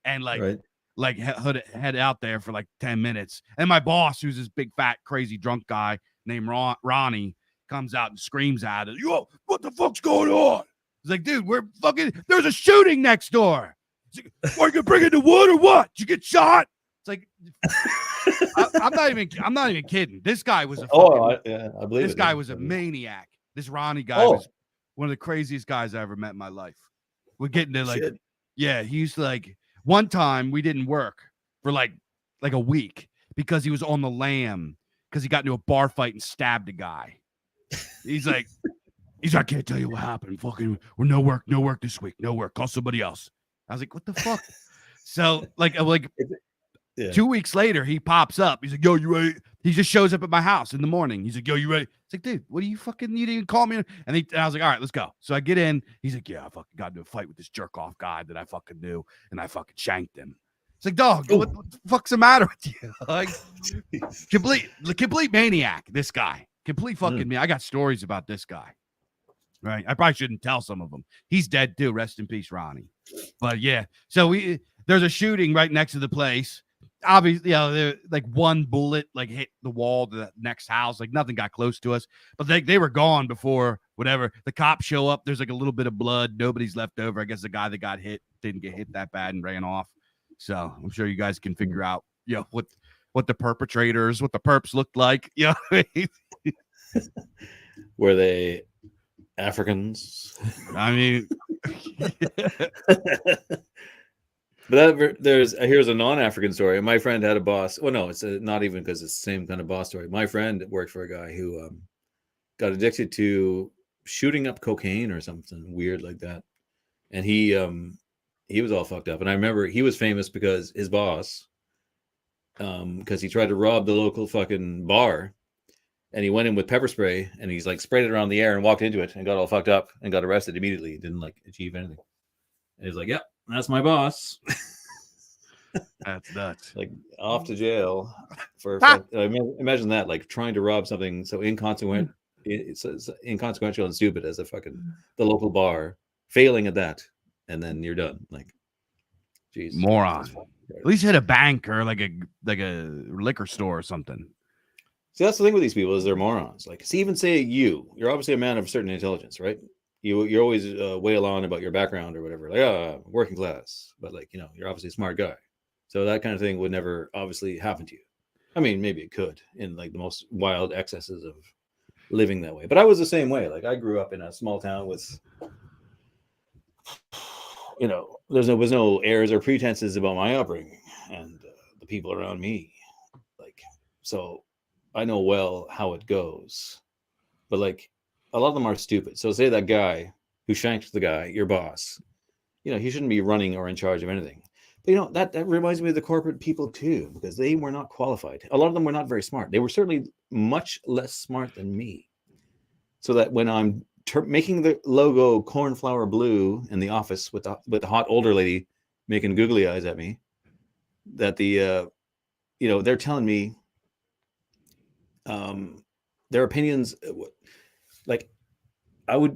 and head out there for like 10 minutes. And my boss, who's this big fat crazy drunk guy named Ronnie, comes out and screams at us, yo, what the fuck's going on? He's like, dude, there's a shooting next door. He's like, are you gonna bring in the wood or what? Did you get shot? It's like I'm not even kidding. This guy was a fucking, I believe this it. guy was a maniac. This Ronnie guy was one of the craziest guys I ever met in my life. We're getting to like, yeah, he used to like, one time we didn't work for like a week because he was on the lam because he got into a bar fight and stabbed a guy. He's like, I can't tell you what happened. Fucking, we're no work this week. No work. Call somebody else. I was like, what the fuck? So like 2 weeks later, he pops up. He's like, yo, you ready? He just shows up at my house in the morning. He's like, yo, you ready? It's like, dude, what are you fucking, you didn't even call me? And I was like, all right, let's go. So I get in. He's like, yeah, I fucking got into a fight with this jerk off guy that I fucking knew. And I fucking shanked him. It's like, dog, what the fuck's the matter with you? Like, complete maniac, this guy. Complete fucking me. I got stories about this guy. Right. I probably shouldn't tell some of them. He's dead too. Rest in peace, Ronnie. But yeah. So there's a shooting right next to the place. Obviously, you know, like one bullet like hit the wall to the next house. Like nothing got close to us, but they were gone before whatever. The cops show up. There's like a little bit of blood. Nobody's left over. I guess the guy that got hit didn't get hit that bad and ran off. So I'm sure you guys can figure out, you know, what the perpetrators, what the perps looked like. Yeah. You know? Were they Africans? I mean, but here's a non-African story. My friend had a boss. Well, no, it's not even because it's the same kind of boss story. My friend worked for a guy who got addicted to shooting up cocaine or something weird like that, and he was all fucked up. And I remember he was famous because his boss, because he tried to rob the local fucking bar. And he went in with pepper spray and he's like sprayed it around the air and walked into it and got all fucked up and got arrested immediately. He didn't like achieve anything. And he's like, yep, that's my boss. That's nuts. Like off to jail for imagine that, like trying to rob something so inconsequential and stupid as the local bar, failing at that, and then you're done. Like, geez, moron. At least hit a bank or like a liquor store or something. See, that's the thing with these people is they're morons. Like, see, even say you're obviously a man of certain intelligence, right? You're always wail on about your background or whatever, like, working class, but like, you know, you're obviously a smart guy. So that kind of thing would never obviously happen to you. I mean, maybe it could in like the most wild excesses of living that way. But I was the same way. Like I grew up in a small town with, you know, there was no airs or pretenses about my upbringing and the people around me. Like, so I know well how it goes, but like a lot of them are stupid. So say that guy who shanked the guy, your boss, you know, he shouldn't be running or in charge of anything. But you know, that reminds me of the corporate people too, because they were not qualified. A lot of them were not very smart. They were certainly much less smart than me. So that when I'm making the logo cornflower blue in the office with the hot older lady making googly eyes at me, that the you know, they're telling me their opinions, like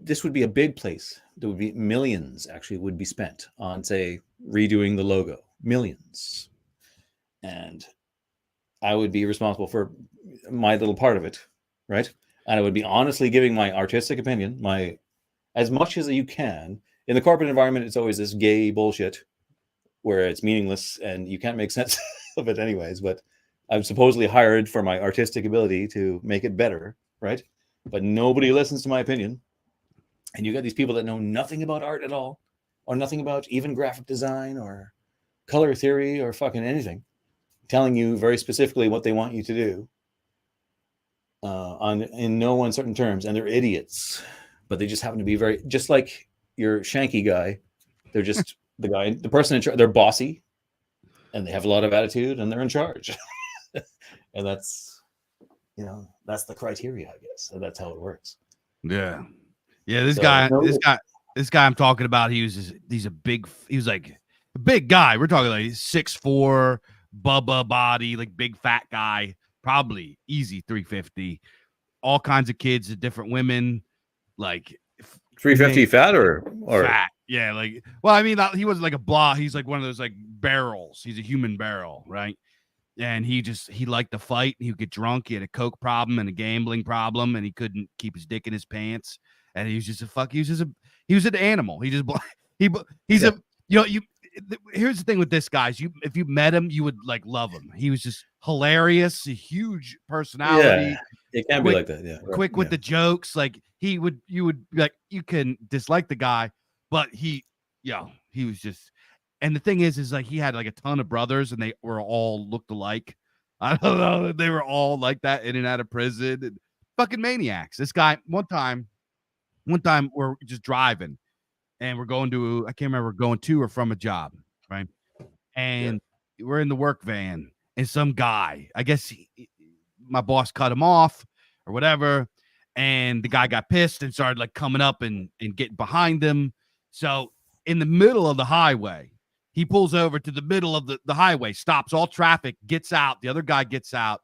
this would be a big place. There would be millions actually would be spent on, say, redoing the logo, millions. And I would be responsible for my little part of it, right? And I would be honestly giving my artistic opinion, as much as you can. In the corporate environment, it's always this gay bullshit where it's meaningless and you can't make sense of it anyways, but I'm supposedly hired for my artistic ability to make it better, right? But nobody listens to my opinion. And you got these people that know nothing about art at all, or nothing about even graphic design or color theory or fucking anything, telling you very specifically what they want you to do in no uncertain terms. And they're idiots, but they just happen to be just like your shanky guy. They're just the person in charge. They're bossy and they have a lot of attitude and they're in charge. And that's, you know, that's the criteria, I guess. And that's how it works. Yeah. Yeah. This guy I'm talking about, he was like a big guy. We're talking like 6'4", Bubba body, like big fat guy, probably easy 350, all kinds of kids, different women, like 350 fat or fat. Yeah. Like, well, I mean, he wasn't like a blah. He's like one of those like barrels. He's a human barrel. Right. And he liked to fight. He would get drunk. He had a coke problem and a gambling problem, and he couldn't keep his dick in his pants. And he was just an animal. He's here's the thing with this guy: if you met him, you would like love him. He was just hilarious, a huge personality. Yeah, it can be like that. Yeah, quick with the jokes. Like you would like, you can dislike the guy, but he was just. And the thing is like he had like a ton of brothers, and they were all looked alike. I don't know, they were all like that in and out of prison, and fucking maniacs. This guy one time we're just driving, and we're going to, I can't remember, going to or from a job, right? And we're in the work van, and some guy, I guess my boss cut him off or whatever, and the guy got pissed and started like coming up and getting behind him. So in the middle of the highway, he pulls over to the middle of the highway, stops all traffic, gets out. The other guy gets out.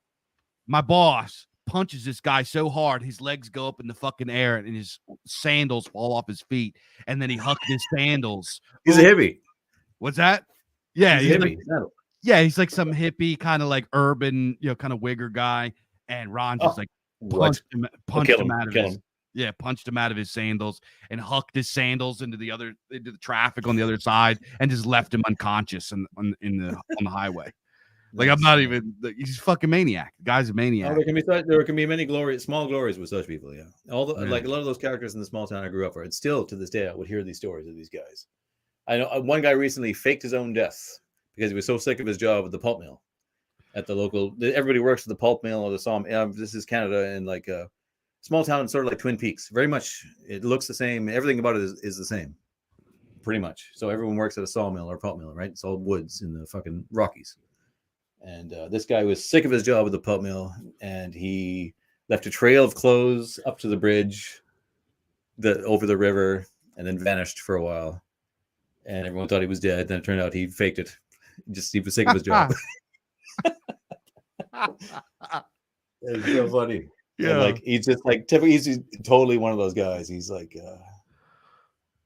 My boss punches this guy so hard, his legs go up in the fucking air, and his sandals fall off his feet. And then he hucked his sandals. He's a hippie. What's that? Yeah, he's a hippie. He's like some hippie kind of like urban, kind of wigger guy. And Ron just punched him out of his. Yeah, punched him out of his sandals and hucked his sandals into the traffic on the other side, and just left him unconscious on the highway. Like, I'm not even. He's a fucking maniac. The guy's a maniac. Oh, there can be many small glories with such people. Yeah, like a lot of those characters in the small town I grew up in. Still to this day, I would hear these stories of these guys. I know one guy recently faked his own death because he was so sick of his job at the pulp mill at the local. Everybody works at the pulp mill or the sawmill. This is Canada, and like small town, sort of like Twin Peaks. Very much, it looks the same. Everything about it is the same, pretty much. So everyone works at a sawmill or pulp mill, right? It's all woods in the fucking Rockies. And this guy was sick of his job at the pulp mill, and he left a trail of clothes up to the bridge, over the river, and then vanished for a while. And everyone thought he was dead. Then it turned out he faked it. He was sick of his job. It's so funny. Yeah, and like he's just like he's totally one of those guys. He's like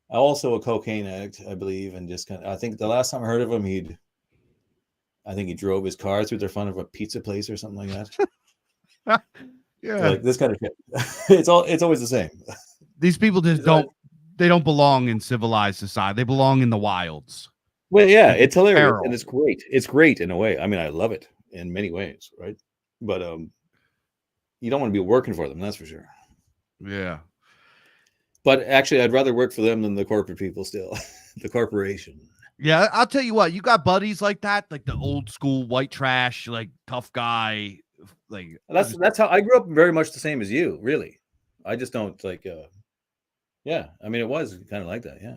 also a cocaine addict, I believe, and just kind of. I think the last time I heard of him, I think he drove his car through the front of a pizza place or something like that. Yeah, like this kind of shit. It's always the same. These people just don't belong in civilized society. They belong in the wilds. Well, yeah, it's hilarious feral. And it's great. It's great in a way. I mean, I love it in many ways, right? But you don't want to be working for them, that's for sure. Yeah. But actually, I'd rather work for them than the corporate people still. The corporation. Yeah, I'll tell you what, you got buddies like that, like the old school white trash, like tough guy. Like that's how I grew up, very much the same as you, really. I just don't like yeah, I mean it was kind of like that, yeah.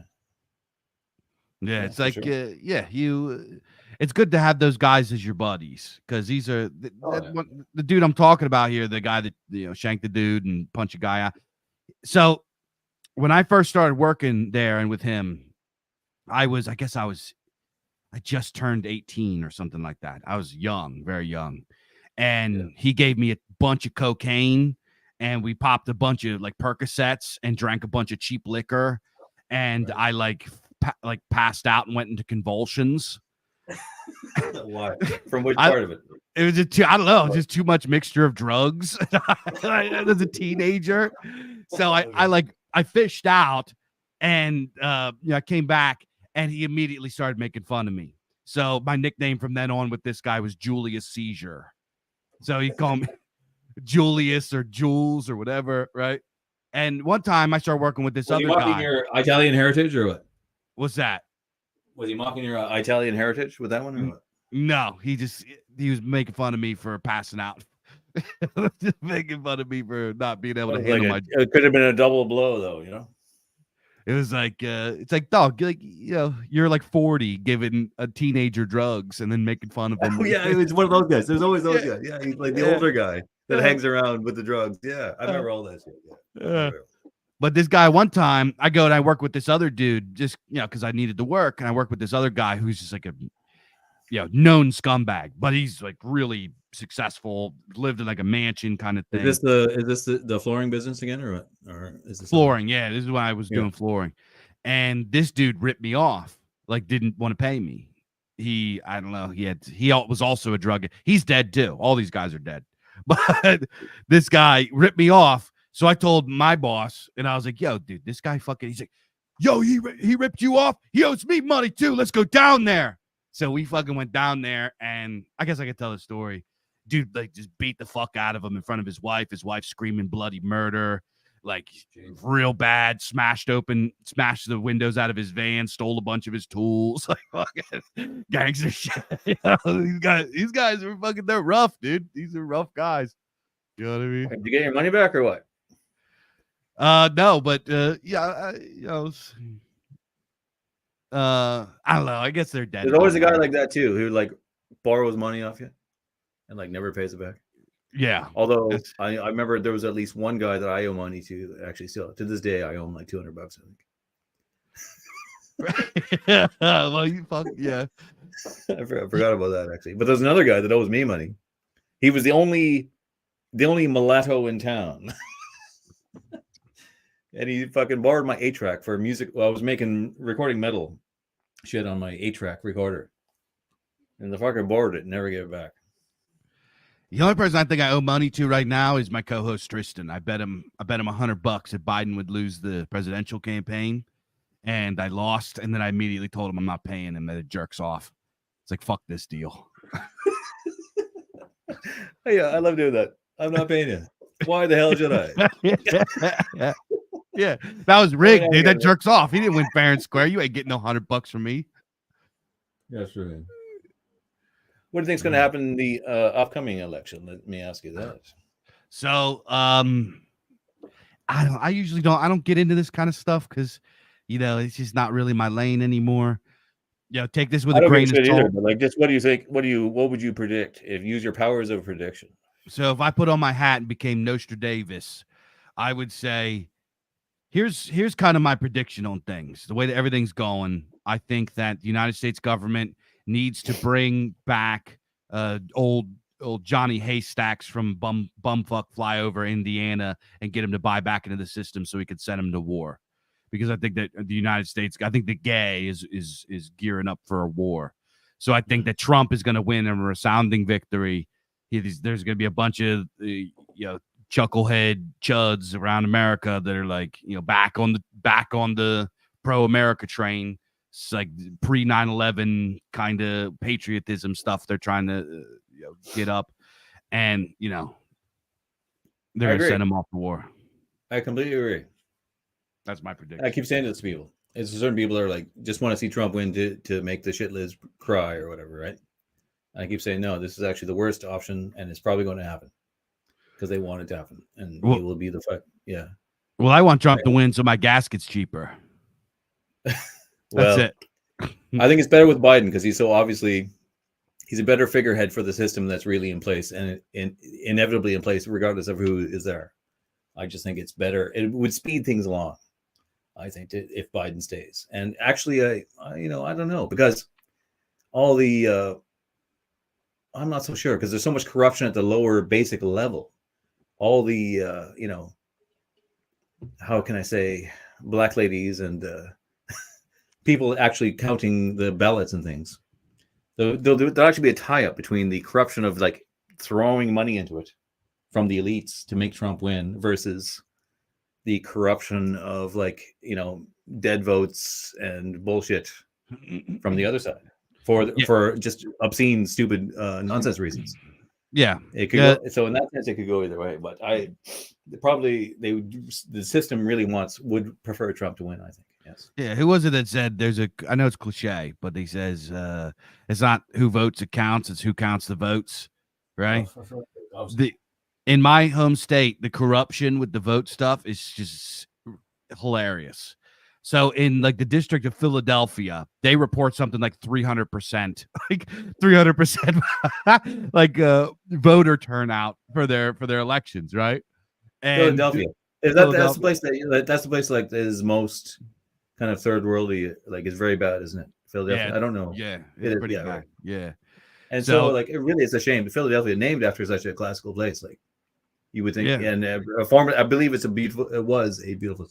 Yeah, it's like sure. It's good to have those guys as your buddies, because these are the dude I'm talking about here, the guy that shanked the dude and punched a guy out. So when I first started working there and with him, I just turned 18 or something like that. I was young, very young. And he gave me a bunch of cocaine, and we popped a bunch of like Percocets and drank a bunch of cheap liquor. And I like passed out and went into convulsions. Why? From which part of it? It was I don't know, just too much mixture of drugs. As a teenager. So I fished out, and I came back, and he immediately started making fun of me. So my nickname from then on with this guy was Julius Seizure. So he called me Julius or Jules or whatever, right? And one time I started working with this other guy. Was he mocking your Italian heritage or what? What's that? Was he mocking your Italian heritage with that one or what? No, he was making fun of me for passing out. Just making fun of me for not being able to handle my. It could have been a double blow, though, It was like, it's like, dog, like, you're like 40 giving a teenager drugs and then making fun of him. Oh, yeah, it's one of those guys. There's always those guys. Yeah, he's like the older guy that hangs around with the drugs. Yeah, I remember all that shit. Yeah. But this guy, one time, I go and I work with this other dude, just because I needed to work, and I work with this other guy who's just like a known scumbag, but he's like really successful, lived in like a mansion kind of thing. Is this the flooring business again, or what? Or is this flooring? Yeah, this is when I was doing flooring, and this dude ripped me off, like didn't want to pay me. I don't know. He was also a drug. He's dead too. All these guys are dead, but this guy ripped me off. So I told my boss, and I was like, "Yo, dude, this guy fucking." He's like, yo, he ripped you off. He owes me money too. Let's go down there. So we fucking went down there, and I guess I could tell the story. Dude, like, just beat the fuck out of him in front of his wife screaming bloody murder, like, real bad, smashed the windows out of his van, stole a bunch of his tools, like, fucking gangster shit. You know, these guys are fucking, they're rough, dude. These are rough guys. You know what I mean? Did you get your money back or what? No, but yeah, you know, I don't know. I guess they're dead. There's always a guy like that too, who like borrows money off you and like never pays it back. Yeah. Although I remember there was at least one guy that I owe money to. Actually, still to this day, I owe him like $200, I think. Well, you fuck yeah. I forgot about that actually. But there's another guy that owes me money. He was the only mulatto in town. And he fucking borrowed my 8-track for music. Well, I was recording metal shit on my 8-track recorder. And the fucker borrowed it and never gave it back. The only person I think I owe money to right now is my co-host Tristan. I bet him $100 if Biden would lose the presidential campaign, and I lost, and then I immediately told him I'm not paying him, that it jerks off. It's like, fuck this deal. Yeah, I love doing that. I'm not paying you. Why the hell should I? Yeah, that was rigged, dude. That jerks off. He didn't win fair and square. You ain't getting no $100 from me. That's right. What do you think's going to happen in the upcoming election? Let me ask you that. So, I don't get into this kind of stuff because, you know, it's just not really my lane anymore. You know, take this with a grain of salt. But like, just what do you think? What would you predict if use your powers of prediction? So if I put on my hat and became Nostradamus, I would say, here's kind of my prediction on things. The way that everything's going, I think that the United States government needs to bring back old Johnny Haystacks from bumfuck flyover Indiana and get him to buy back into the system so we could send him to war. Because I think that the United States, I think the gay is gearing up for a war. So I think that Trump is going to win a resounding victory. There's going to be a bunch of chucklehead chuds around America that are like, you know, back on the pro-America train. It's like pre 9/11 kind of patriotism stuff they're trying to get up, and you know they're going to send them off to war. I completely agree. That's my prediction. I keep saying this to people. It's certain people that are like just want to see Trump win to make the shitless cry or whatever, right? I keep saying no. This is actually the worst option, and it's probably going to happen because they want it to happen, and he will be the fight. Yeah. Well, I want Trump to win, so my gasket's cheaper. That's it. I think it's better with Biden because he's a better figurehead for the system that's really in place and inevitably in place, regardless of who is there. I just think it's better. It would speed things along, I think, if Biden stays. And actually, I don't know, because all the I'm not so sure because there's so much corruption at the lower basic level. All the how can I say, black ladies and people actually counting the ballots and things. There'll actually be a tie-up between the corruption of like throwing money into it from the elites to make Trump win versus the corruption of like, you know, dead votes and bullshit from the other side for just obscene, stupid, nonsense reasons. Yeah, it could go, so in that sense it could go either way. But the system really would prefer Trump to win, I think. Yes. Yeah, who was it that said I know it's cliche, but he says it's not who votes that counts, it's who counts the votes, right? In my home state, the corruption with the vote stuff is just hilarious. So in like the District of Philadelphia, they report something like 300%, like 300%, like voter turnout for their elections, right? And Philadelphia, that's the place that is most kind of third worldy, like it's very bad, isn't it? Philadelphia. Yeah, I don't know. Yeah, it's pretty bad. Right. Yeah. And so like it really is a shame. Philadelphia, named after such a classical place, like you would think, and I believe it was a beautiful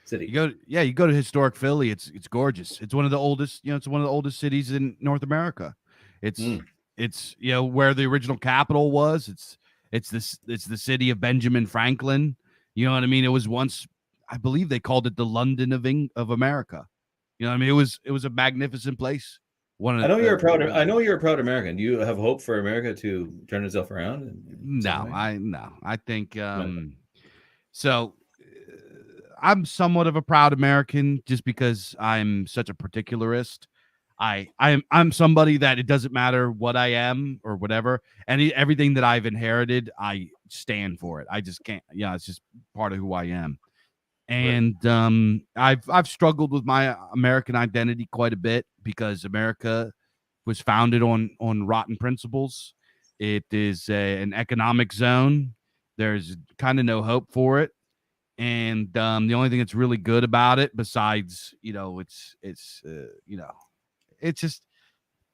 city. You go to historic Philly. It's gorgeous. It's one of the oldest. It's one of the oldest cities in North America. It's where the original capital was. It's the city of Benjamin Franklin. You know what I mean? It was once I believe they called it the London of America. You know what I mean? It was a magnificent place. I know you're a proud. I know you're a proud American. Do you have hope for America to turn itself around? In some way? I think so. I'm somewhat of a proud American just because I'm such a particularist. I'm somebody that it doesn't matter what I am or whatever, and everything that I've inherited, I stand for it. I just can't. Yeah, it's just part of who I am. And I've struggled with my American identity quite a bit because America was founded on rotten principles. It is an economic zone. There's kind of no hope for it. And the only thing that's really good about it, besides, it's just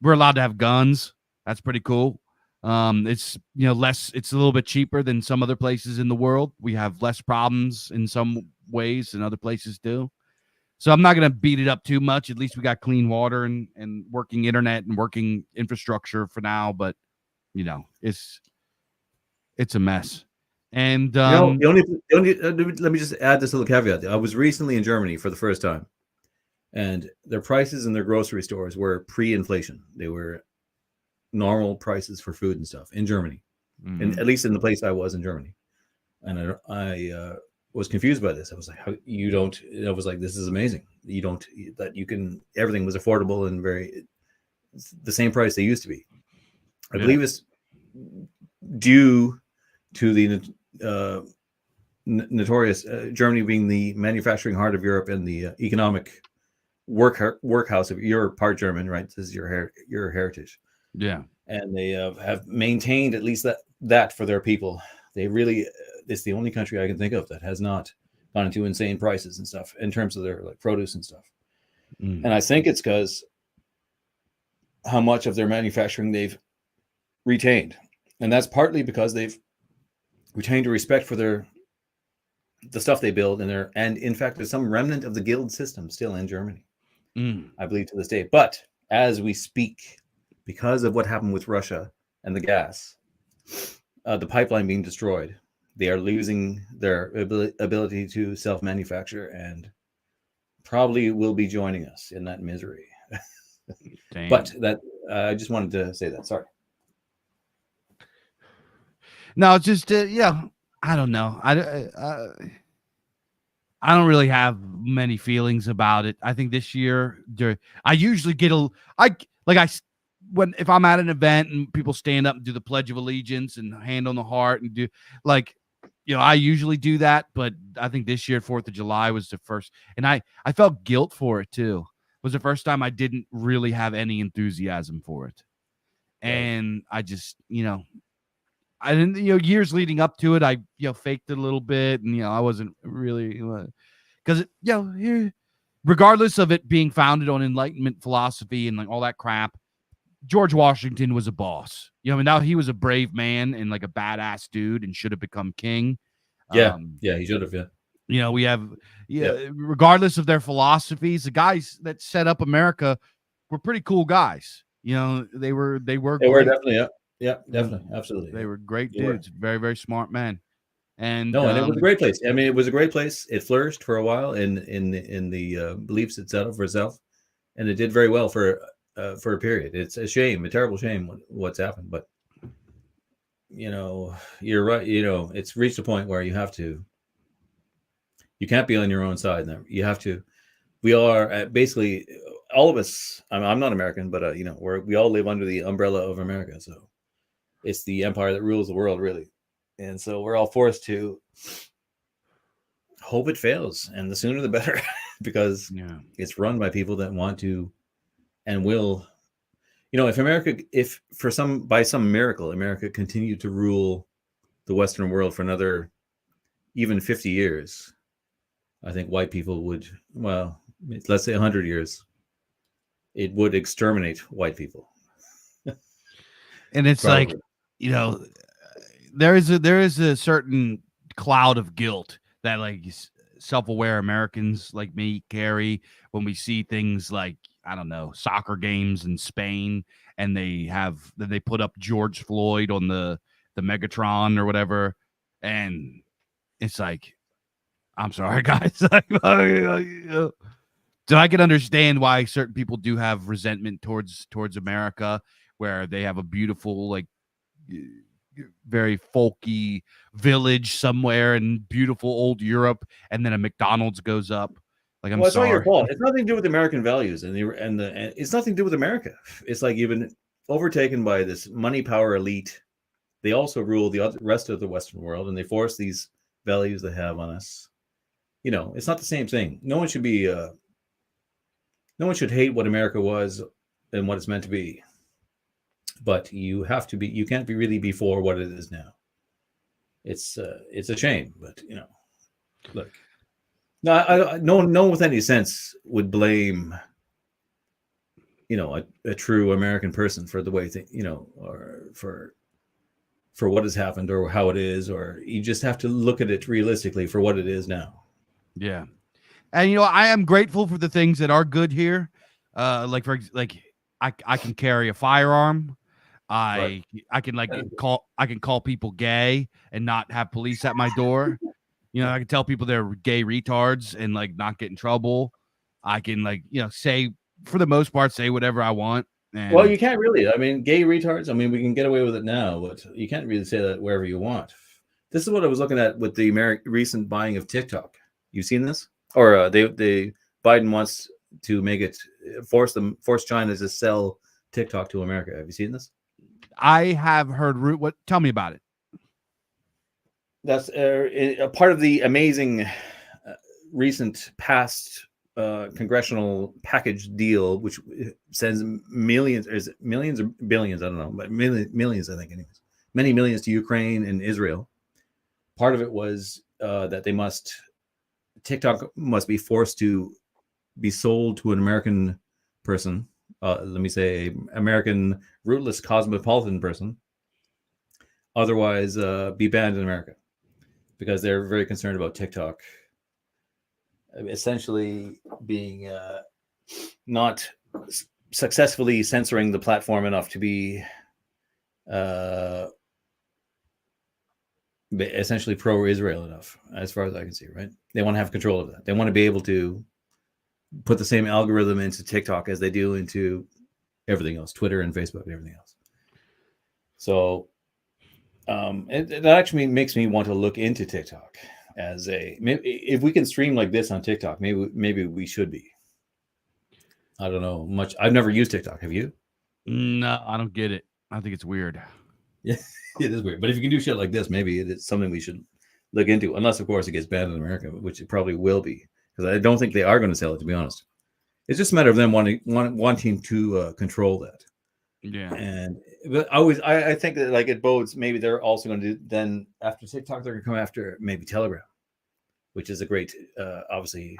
we're allowed to have guns. That's pretty cool. It's less. It's a little bit cheaper than some other places in the world. We have less problems in some ways than other places do. So I'm not going to beat it up too much. At least we got clean water and working internet and working infrastructure for now. But it's a mess. And the only let me just add this little caveat. I was recently in Germany for the first time, and their prices in their grocery stores were pre-inflation. They were normal prices for food and stuff in Germany, and at least in the place I was in Germany. And I was confused by this. I was like, "How you don't?" I was like, "This is amazing. You don't that you can. Everything was affordable and the same price they used to be." I believe it's due to the notorious Germany being the manufacturing heart of Europe and the economic workhouse of your part German, right? This is your heritage. Yeah, and they have maintained at least that for their people. They really, it's the only country I can think of that has not gone into insane prices and stuff in terms of their produce and stuff. And I think it's because how much of their manufacturing they've retained, and that's partly because they've retained a respect for the stuff they build and in fact there's some remnant of the guild system still in Germany, I believe, to this day. But as we speak, because of what happened with Russia and the gas, the pipeline being destroyed, they are losing their ability to self-manufacture and probably will be joining us in that misery. But that I just wanted to say that. Sorry. No, it's just I don't know. I don't really have many feelings about it. I think this year I usually get if I'm at an event and people stand up and do the Pledge of Allegiance and hand on the heart and do I usually do that, but I think this year 4th of July was the first, and I felt guilt for it too. It was the first time I didn't really have any enthusiasm for it. And I just, I didn't, years leading up to it, I, faked it a little bit, and, I wasn't really, because, here, regardless of it being founded on Enlightenment philosophy and all that crap, George Washington was a boss. Now he was a brave man and a badass dude and should have become king. Yeah, he should have. Yeah. We have, regardless of their philosophies, the guys that set up America were pretty cool guys. They were definitely. Yeah, definitely. Absolutely. They were great dudes. Very, very smart men. And and it was a great place. I mean, it was a great place. It flourished for a while in the beliefs it set up for itself, and it did very well for a period. It's a shame, a terrible shame what's happened. But you're right. It's reached a point where you can't be on your own side. You have to. We are basically all of us. I'm not American, but we all live under the umbrella of America. So it's the empire that rules the world, really. And so we're all forced to hope it fails, and the sooner the better, because it's run by people that want to and will. If by some miracle, America continued to rule the Western world for another even 50 years, I think white people would, let's say 100 years, it would exterminate white people. And it's probably. There is a certain cloud of guilt that self-aware Americans like me carry when we see things like, I don't know, soccer games in Spain, and they put up George Floyd on the Megatron or whatever, and it's I'm sorry, guys. So I can understand why certain people do have resentment towards America, where they have a beautiful, like, very folky village somewhere in beautiful old Europe, and then a McDonald's goes up. Like, I'm Well, it's not your sorry. fault. It's nothing to do with American values, and it's nothing to do with America. It's like you've been overtaken by this money power elite. They also rule the rest of the Western world, and they force these values they have on us. You know, it's not the same thing. No one should be. No one should hate what America was and what it's meant to be. But you have to be. You can't be really be for what it is now. It's a shame, but you know, look. No, no one with any sense would blame, you know, a true American person for the way you know, or for what has happened or how it is, or you just have to look at it realistically for what it is now. Yeah. And, you know, I am grateful for the things that are good here. Like I can carry a firearm. I can call people gay and not have police at my door. You know, I can tell people they're gay retards and, like, not get in trouble. I can, like, you know, say, for the most part, say whatever I want. And Well, you can't really. I mean, gay retards. I mean, we can get away with it now, but you can't really say that wherever you want. This is what I was looking at with the recent buying of TikTok. You've seen this, or they Biden wants to make it force China to sell TikTok to America. Have you seen this? I have heard what. Tell me about it. That's a part of the amazing recent past congressional package deal, which sends millions or billions, I don't know, but millions, I think, anyways, many millions to Ukraine and Israel. Part of it was that TikTok must be forced to be sold to an American person. Let me say, American rootless cosmopolitan person. Otherwise, be banned in America, because they're very concerned about TikTok essentially being not successfully censoring the platform enough to be essentially pro-Israel enough, as far as I can see, right? They want to have control of that. They want to be able to put the same algorithm into TikTok as they do into everything else, Twitter and Facebook and everything else. So it actually makes me want to look into TikTok as if we can stream like this on TikTok, maybe we should be. I don't know much. I've never used TikTok. Have you? No, I don't get it. I think it's weird. Yeah, it is weird. But if you can do shit like this, maybe it's something we should look into. Unless, of course, it gets banned in America, which it probably will be, because I don't think they are going to sell it. To be honest, it's just a matter of them wanting to control that. Yeah. And but I think that, like, it bodes. Maybe they're also going to do, then after TikTok, they're going to come after maybe Telegram, which is a great, obviously,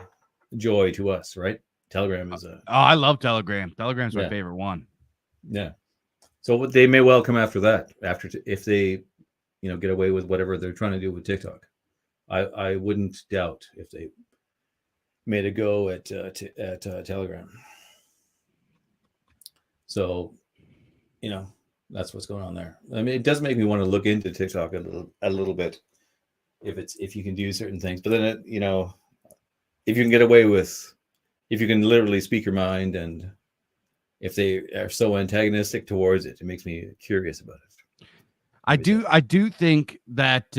joy to us, right? Telegram is I love Telegram. Telegram's my favorite one. Yeah. So they may well come after that, if they, you know, get away with whatever they're trying to do with TikTok. I wouldn't doubt if they made a go at Telegram. So, you know, that's what's going on there. I mean, it does make me want to look into TikTok a little bit, if you can do certain things. But then, you know, if you can get away with, if you can literally speak your mind, and if they are so antagonistic towards it, it makes me curious about it. I do think that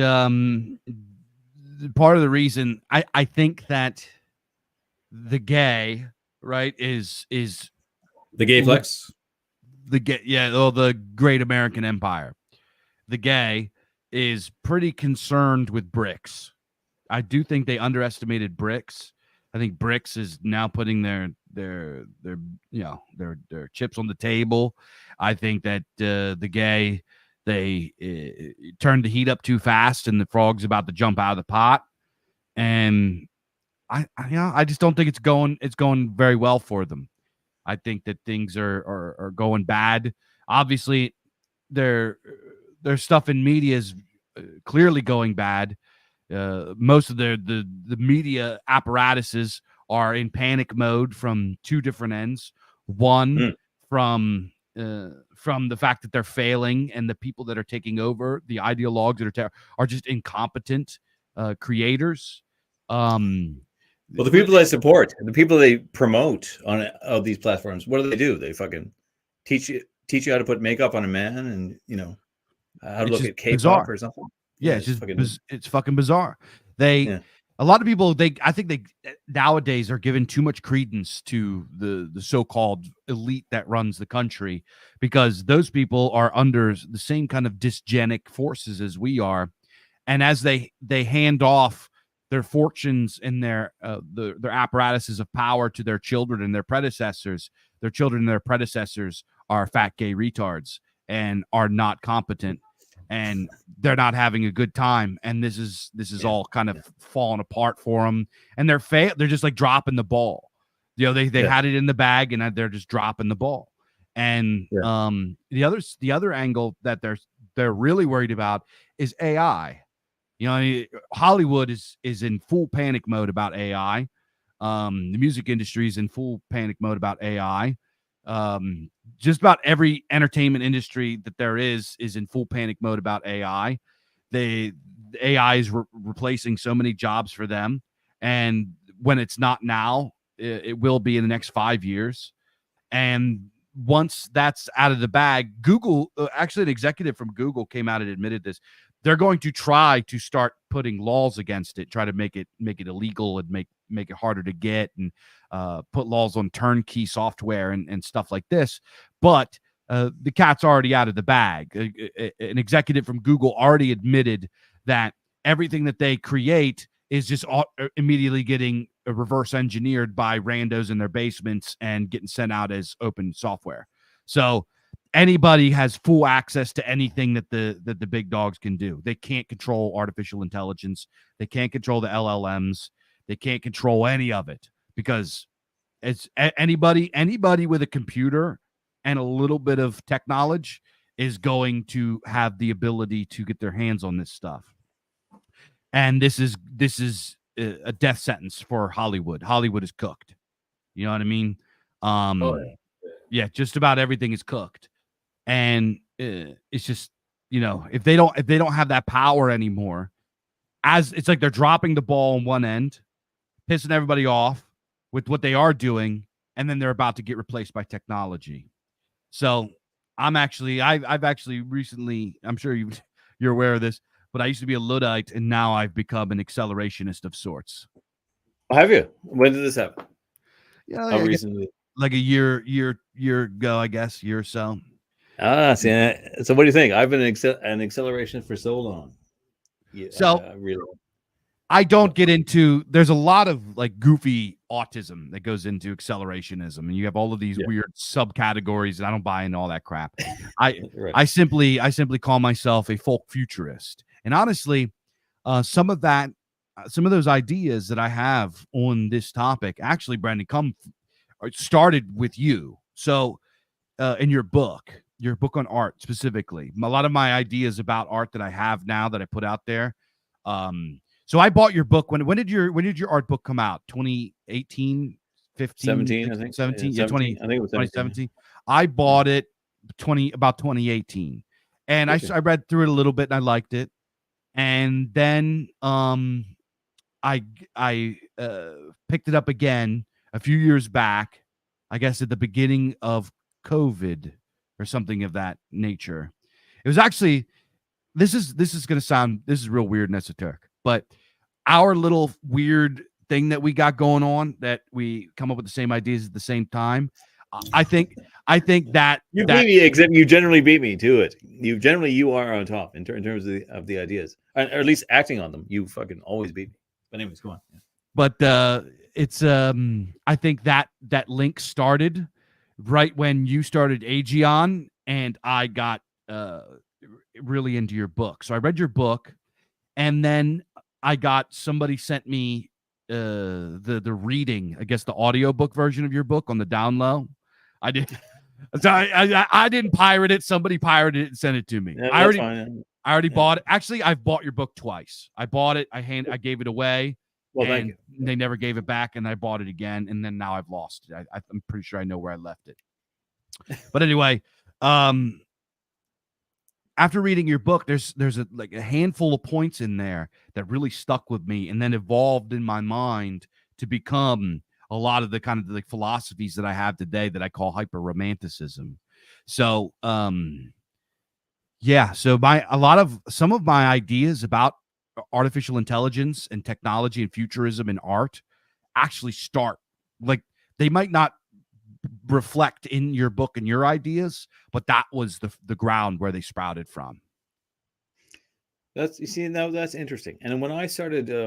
part of the reason I think that the gay, right, is the gay flex, the great American empire. The gay is pretty concerned with BRICS. I do think they underestimated BRICS. I think BRICS is now putting their chips on the table. I think that the gay, they turned the heat up too fast, and the frog's about to jump out of the pot. And I just don't think it's going very well for them. I think that things are going bad. Obviously, their stuff in media is clearly going bad. Most of the media apparatuses are in panic mode from two different ends. One, from the fact that they're failing, and the people that are taking over, the ideologues that are just incompetent creators. Well, the people they support, the people they promote on these platforms, what do? They fucking teach you how to put makeup on a man, and how to look at K-pop bizarre. or something. Yeah, it's just it's fucking bizarre. A lot of people, I think they nowadays are giving too much credence to the so-called elite that runs the country, because those people are under the same kind of dysgenic forces as we are, and as they hand off their fortunes and their apparatuses of power to their children and their predecessors, are fat gay retards and are not competent, and they're not having a good time, and this is all kind of falling apart for them, and they're just like dropping the ball. They had it in the bag, and they're just dropping the ball. And the other angle that they're really worried about is AI. Hollywood is in full panic mode about AI. The music industry is in full panic mode about AI. Just about every entertainment industry that there is in full panic mode about AI. The AI is replacing so many jobs for them, and when it's not now, it will be in the next 5 years. And once that's out of the bag, Google, actually an executive from Google came out and admitted this. They're going to try to start putting laws against it, try to make it illegal and make it harder to get, and put laws on turnkey software and stuff like this. But the cat's already out of the bag. An executive from Google already admitted that everything that they create is just immediately getting reverse engineered by randos in their basements and getting sent out as open software. So anybody has full access to anything that the big dogs can do. They can't control artificial intelligence. They can't control the LLMs. They can't control any of it, because it's anybody with a computer and a little bit of tech knowledge is going to have the ability to get their hands on this stuff. And this is a death sentence for Hollywood. Hollywood is cooked. You know what I mean? Yeah, just about everything is cooked. And it's just, if they don't have that power anymore, as it's like they're dropping the ball on one end, pissing everybody off with what they are doing, and then they're about to get replaced by technology. So I've actually recently, I'm sure you're aware of this, but I used to be a Luddite, and now I've become an accelerationist of sorts. Have you? When did this happen? Yeah, how recently? Like a year ago, I guess, year or so. See, so what do you think? I've been an acceleration for so long. Yeah, so really, I don't get into. There's a lot of like goofy autism that goes into accelerationism, and you have all of these weird subcategories, and I don't buy into all that crap. I simply call myself a folk futurist, and honestly, some of those ideas that I have on this topic, actually, Brandon, started with you. So, in your book on art specifically, a lot of my ideas about art that I have now that I put out there. So I bought your book. When did your art book come out? 2018, 15, 17, I think. 17, yeah, 17. I think it was 2017. I bought it about 2018, and I read through it a little bit and I liked it. And then I picked it up again a few years back, I guess at the beginning of COVID or something of that nature. It was actually, this is real weird and esoteric, but our little weird thing that we got going on, that we come up with the same ideas at the same time. I think that you beat me, except you generally beat me to it. You are on top in terms of the ideas, or at least acting on them. You fucking always beat me. But anyways, go on. Yeah. But it's I think that link started right when you started Aegeon, and I got really into your book. So I read your book, and then I got somebody sent me the reading, I guess the audiobook version of your book on the down low. I did. So I didn't pirate it. Somebody pirated it and sent it to me. Yeah, I already bought it. Actually, I've bought your book twice. I bought it. I gave it away. Well, thank you. They never gave it back, and I bought it again, and then now I've lost it. I'm pretty sure I know where I left it. But anyway, after reading your book, there's a handful of points in there that really stuck with me and then evolved in my mind to become a lot of the kind of like philosophies that I have today that I call hyper romanticism. So, yeah, so some of my ideas about artificial intelligence and technology and futurism and art actually start like they might not reflect in your book and your ideas, but that was the ground where they sprouted from. That's, you see, now that's interesting. And when I decided I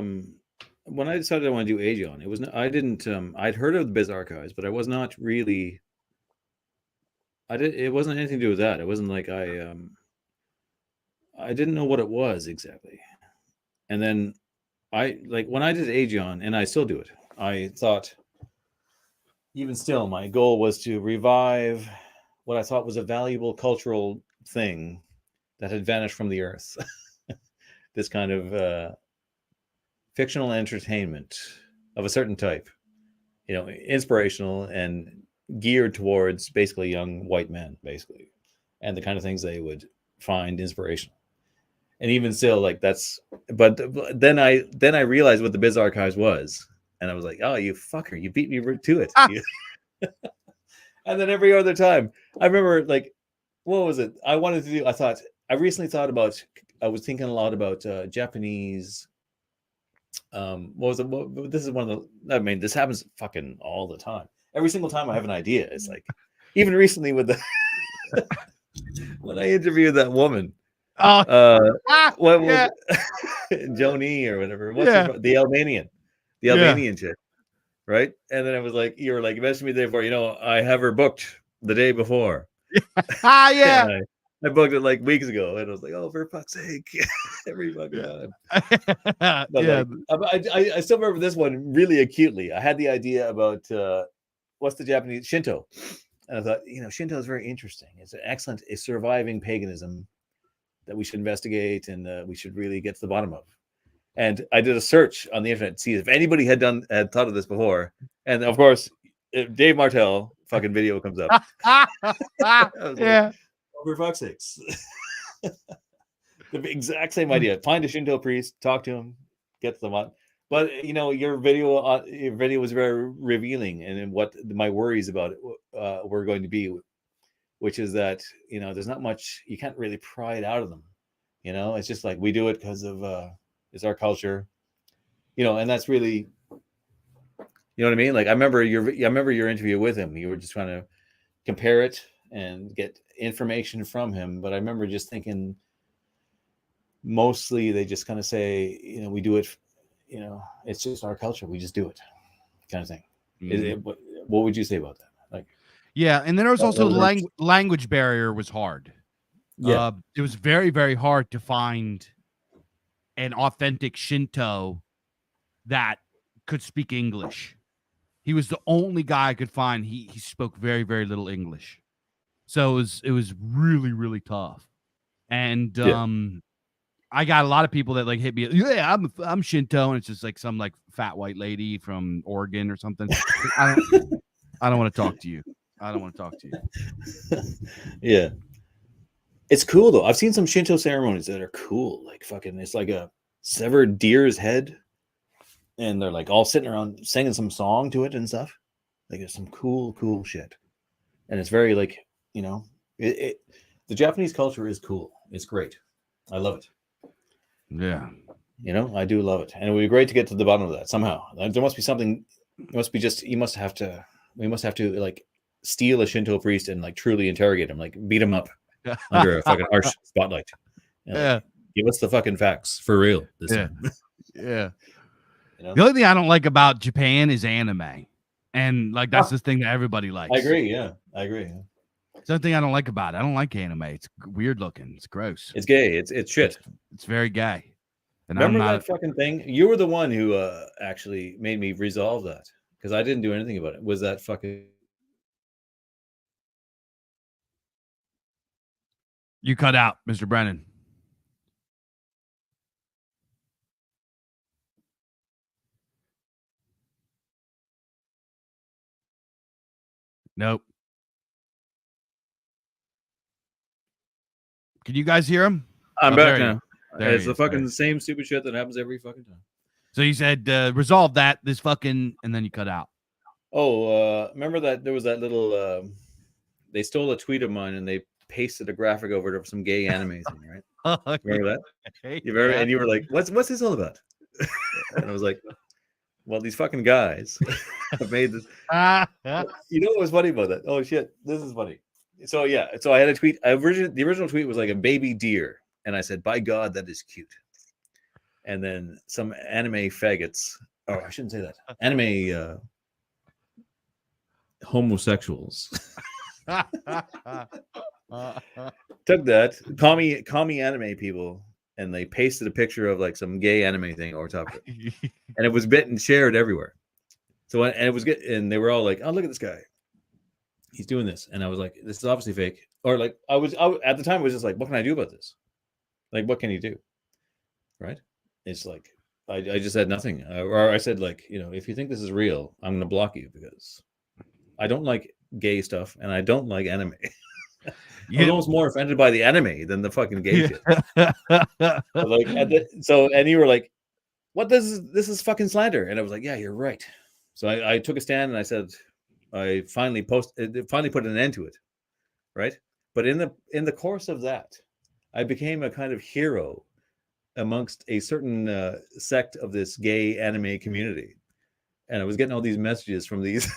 want to do Aegon, it was not, I didn't I'd heard of the Biz Archives, but I was not really, it wasn't anything to do with that. It wasn't like I didn't know what it was exactly. And then I, like, when I did Aegon, and I still do it, I thought, even still, my goal was to revive what I thought was a valuable cultural thing that had vanished from the earth. This kind of fictional entertainment of a certain type, inspirational and geared towards basically young white men, basically, and the kind of things they would find inspirational. And even still, like, but then I realized what the Biz Archives was, and I was like, oh, you fucker, you beat me to it. And then every other time, I remember, like, what was it I wanted to do? I recently thought about, I was thinking a lot about Japanese. What was it? This is one of the, I mean, this happens fucking all the time. Every single time I have an idea, it's like, even recently with the, when I interviewed that woman, what was it? Joni or whatever. The Albanian chick, right? And then I was like, you were like, messaged me the day before, I have her booked the day before. Yeah. And I booked it like weeks ago, and I was like, oh, for fuck's sake, every fucking time. But yeah. like, I still remember this one really acutely. I had the idea about what's the Japanese Shinto, and I thought, Shinto is very interesting. It's an excellent, a surviving paganism that we should investigate, and we should really get to the bottom of. And I did a search on the internet to see if anybody had thought of this before, and of course, Dave Martel fucking video comes up. I was like, oh, for fuck's sakes. The exact same idea. Find a Shinto priest, talk to him, get to the bottom. But your video was very revealing, and what my worries about it were going to be, which is that there's not much, you can't really pry it out of them. It's just like, we do it because of it's our culture, and that's really, you know what I mean. Like, I remember your interview with him. You were just trying to compare it and get information from him, but I remember just thinking, mostly they just kind of say, we do it, it's just our culture, we just do it, kind of thing. Mm-hmm. What would you say about that? Like, yeah, and then there was also the language barrier was hard. Yeah, it was very, very hard to find an authentic Shinto that could speak English. He was the only guy I could find. He spoke very, very little English, so it was really, really tough. And I got a lot of people that like hit me. Yeah, I'm Shinto, and it's just like some like fat white lady from Oregon or something. I don't want to talk to you. I don't want to talk to you. Yeah, it's cool though. I've seen some Shinto ceremonies that are cool. Like, fucking, it's like a severed deer's head, and they're like all sitting around singing some song to it and stuff. Like, there's some cool shit, and it's very like, the Japanese culture is cool. It's great. I love it. Yeah. I do love it. And it would be great to get to the bottom of that somehow. There must be something, it must be just, we must have to like steal a Shinto priest and like truly interrogate him, like beat him up under a fucking harsh spotlight. Like, give us the fucking facts for real this time. Yeah. The only thing I don't like about Japan is anime. And like, that's the thing that everybody likes. I agree. Yeah. I agree. Yeah. It's the thing I don't like about it. I don't like anime. It's weird looking. It's gross. It's gay. It's shit. It's very gay. And remember that fucking thing? You were the one who actually made me resolve that, because I didn't do anything about it. Was that fucking... You cut out, Mr. Brennan. Nope. Can you guys hear him? I'm Oh, back there he- now. there It's he the is, there fucking he is. same stupid shit that happens every fucking time. So you said resolve that. This fucking, and then you cut out. Oh, remember that there was that little. They stole a tweet of mine and they pasted a graphic over it of some gay anime thing, right? Oh, Remember that? yeah. You remember? And you were like, "What's this all about?" And I was like, "Well, these fucking guys have made this." You know what was funny about that? Oh shit, this is funny. So yeah, so I had a tweet. The original tweet was like a baby deer, and I said, "By God, that is cute." And then some anime faggots, or I shouldn't say that, anime homosexuals took that, call me anime people, and they pasted a picture of like some gay anime thing over top of it, and it was bitten shared everywhere. So and it was good, and they were all like, "Oh, look at this guy, he's doing this," and I was like, "This is obviously fake." Or like I at the time I was just like, "What can I do about this? Like, what can you do?" Right? It's like I just said nothing, or I said like, if you think this is real, I'm going to block you because I don't like gay stuff and I don't like anime. I was almost more offended by the anime than the fucking gay shit. Like, and you were like, "What? This is fucking slander," and I was like, "Yeah, you're right." So I took a stand and I said, I finally put an end to it, right? But in the course of that, I became a kind of hero amongst a certain sect of this gay anime community, and I was getting all these messages from these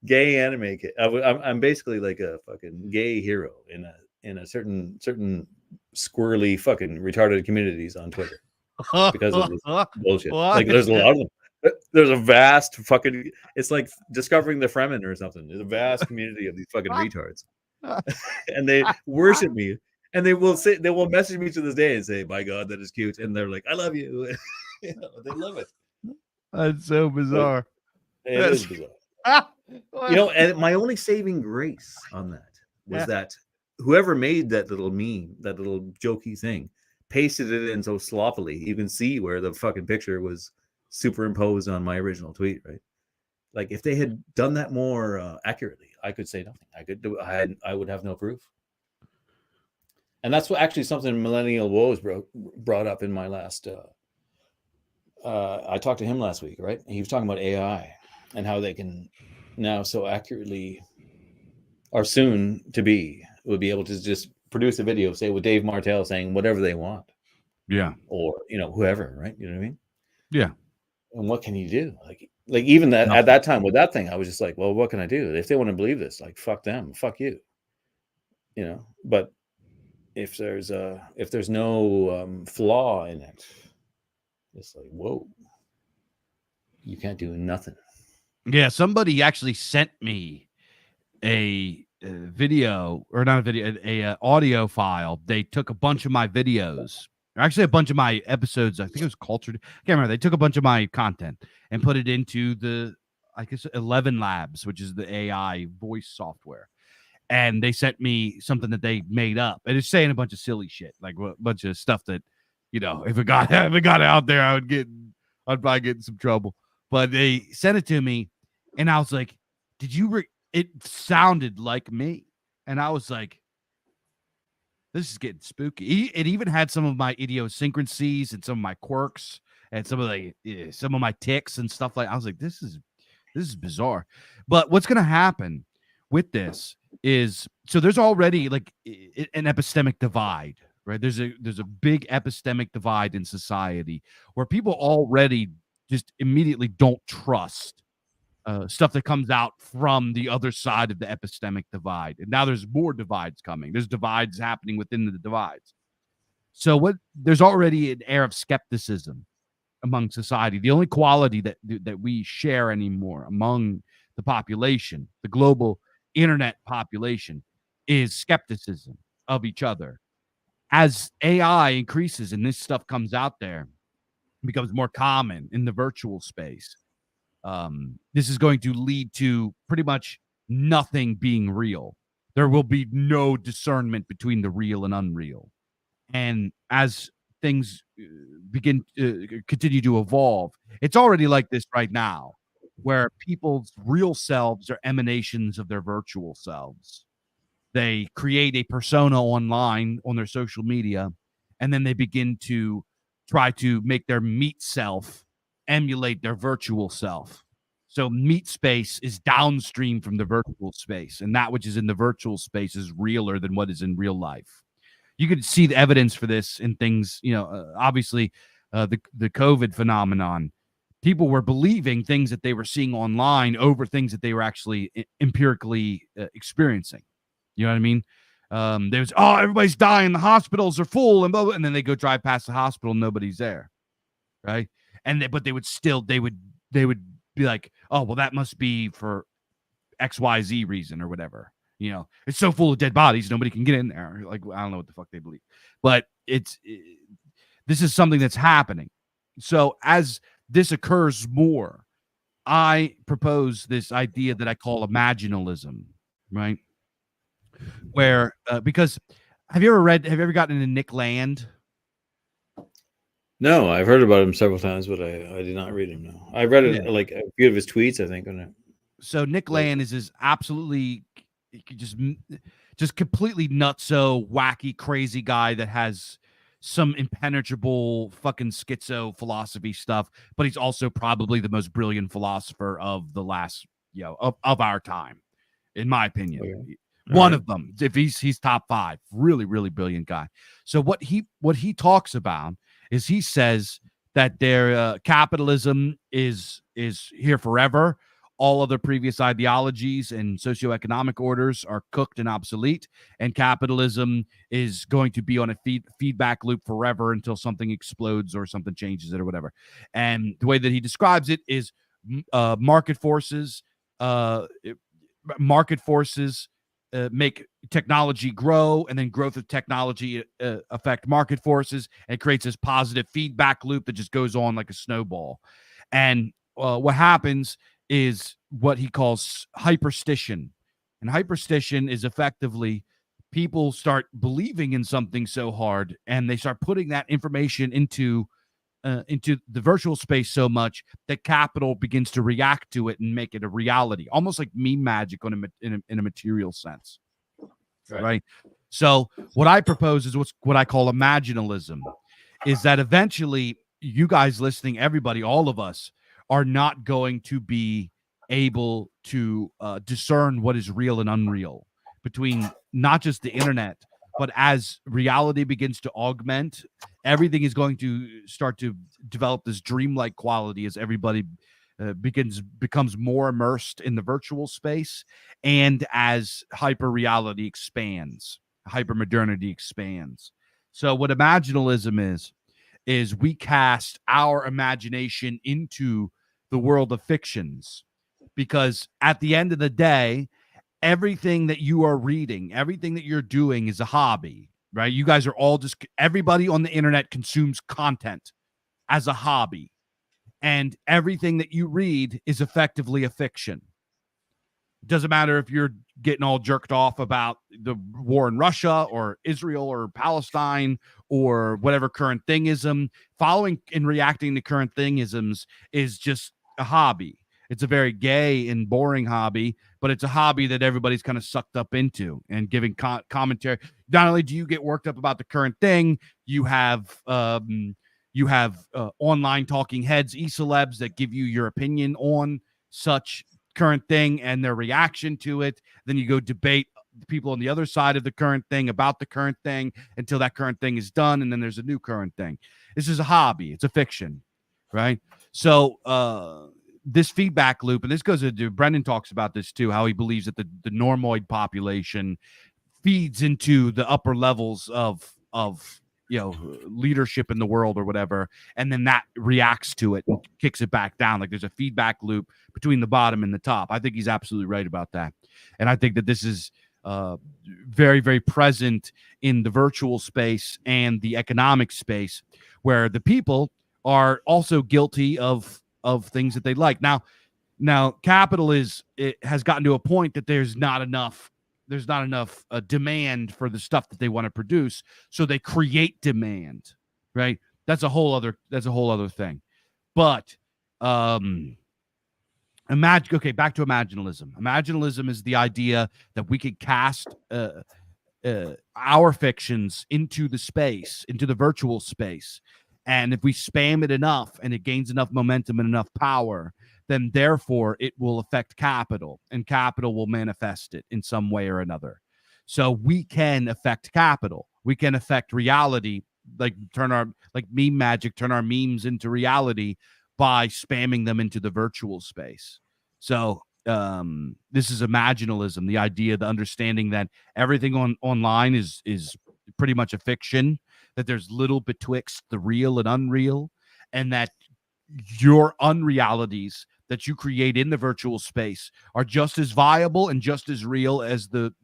gay anime kids. I'm basically like a fucking gay hero in a certain squirrely fucking retarded communities on Twitter because of this bullshit. Like there's a lot of them. There's a vast fucking. It's like discovering the Fremen or something. There's a vast community of these fucking retards, and they worship me. And they will message me to this day and say, "By God, that is cute," and they're like, "I love you." They love it. That's so bizarre. It is bizarre. And my only saving grace on that was that whoever made that little meme, that little jokey thing, pasted it in so sloppily, you can see where the fucking picture was superimposed on my original tweet, right? Like if they had done that more accurately, I could say nothing. I would have no proof. And that's actually something Millennial Woes brought up in my last. I talked to him last week, right? He was talking about AI and how they can now so accurately, or soon to be, would be able to just produce a video, say with Dave Martel saying whatever they want. Yeah. Or whoever, right? You know what I mean? Yeah. And what can you do? Like even that at that time with that thing, I was just like, well, what can I do? If they want to believe this, like fuck them, fuck you. But if there's no flaw in it, it's like, whoa, you can't do nothing. Yeah, somebody actually sent me a video, or not a video, a audio file. They took a bunch of my videos, actually a bunch of my episodes. I think it was Cultured. I can't remember. They took a bunch of my content and put it into the, I guess, 11 Labs, which is the AI voice software. And they sent me something that they made up, and it's saying a bunch of silly shit, like a bunch of stuff that, if it got out there, I'd probably get in some trouble. But they sent it to me, and I was like, "Did you?" It sounded like me, and I was like, "This is getting spooky." It even had some of my idiosyncrasies and some of my quirks and some of my tics and stuff like. I was like, "This is bizarre." But what's gonna happen with this is, so there's already like an epistemic divide, right? There's a big epistemic divide in society where people already just immediately don't trust stuff that comes out from the other side of the epistemic divide. And now there's more divides coming. There's divides happening within the divides. So there's already an air of skepticism among society. The only quality that we share anymore among the population, the global internet population, is skepticism of each other. As AI increases and this stuff comes out there, it becomes more common in the virtual space. This is going to lead to pretty much nothing being real. There will be no discernment between the real and unreal. And as things continue to evolve, it's already like this right now, where people's real selves are emanations of their virtual selves. They create a persona online on their social media, and then they begin to try to make their meat self emulate their virtual self. So meat space is downstream from the virtual space, and that which is in the virtual space is realer than what is in real life. You could see the evidence for this in things, obviously, the COVID phenomenon. People were believing things that they were seeing online over things that they were actually empirically experiencing. You know what I mean? There's everybody's dying, the hospitals are full, and blah, blah, and then they go drive past the hospital, nobody's there, right? But they would be like, oh well, that must be for XYZ reason or whatever. It's so full of dead bodies, nobody can get in there. Like, I don't know what the fuck they believe, but this is something that's happening. So as this occurs more, I propose this idea that I call imaginalism, right? Where because have you ever gotten into Nick Land? No, I've heard about him several times, but I did not read him. No, I read it like a few of his tweets, I think. So Nick Land is this absolutely just completely nutso, wacky, crazy guy that has some impenetrable fucking schizo philosophy stuff, but he's also probably the most brilliant philosopher of the last, of our time, in my opinion. Okay. One of them, if he's top 5, really, really brilliant guy. So what he talks about is he says that their capitalism is here forever. All other previous ideologies and socioeconomic orders are cooked and obsolete, and capitalism is going to be on a feedback loop forever until something explodes or something changes it or whatever. And the way that he describes it is market forces make technology grow, and then growth of technology affect market forces, and creates this positive feedback loop that just goes on like a snowball. And what happens is what he calls hyperstition. And hyperstition is effectively people start believing in something so hard, and they start putting that information into the virtual space so much that capital begins to react to it and make it a reality, almost like meme magic in a material sense. Right? So what I propose is what I call imaginalism, is that eventually you guys listening, everybody, all of us, are not going to be able to discern what is real and unreal between not just the internet, but as reality begins to augment, everything is going to start to develop this dreamlike quality as everybody becomes more immersed in the virtual space, and as hyper reality expands, hyper modernity expands. So what imaginalism is we cast our imagination into the world of fictions, because at the end of the day, everything that you are reading, everything that you're doing is a hobby, right? You guys are all everybody on the internet consumes content as a hobby, and everything that you read is effectively a fiction. It doesn't matter if you're getting all jerked off about the war in Russia or Israel or Palestine or whatever current thingism. Following and reacting to current thingisms is just a hobby. It's a very gay and boring hobby, but it's a hobby that everybody's kind of sucked up into and giving commentary. Not only do you get worked up about the current thing, you have online talking heads, e-celebs, that give you your opinion on such current thing and their reaction to it. Then you go debate the people on the other side of the current thing about the current thing until that current thing is done, and then there's a new current thing. This is a hobby. It's a fiction, right? So this feedback loop, and this goes into, Brendan talks about this too, how he believes that the normoid population feeds into the upper levels of leadership in the world or whatever, and then that reacts to it and kicks it back down. Like there's a feedback loop between the bottom and the top. I think he's absolutely right about that, and I think that this is very, very present in the virtual space and the economic space, where the people are also guilty of things that they like. Now capital has gotten to a point that there's not enough demand for the stuff that they want to produce, so they create demand, right? That's a whole other thing. But Imagine. Okay, back to imaginalism. Imaginalism is the idea that we could cast our fictions into the space, into the virtual space. And if we spam it enough and it gains enough momentum and enough power, then therefore it will affect capital, and capital will manifest it in some way or another. So we can affect capital. We can affect reality, like meme magic, turn our memes into reality by spamming them into the virtual space. So this is imaginalism, the idea, the understanding that everything online is pretty much a fiction, that there's little betwixt the real and unreal, and that your unrealities that you create in the virtual space are just as viable and just as real as the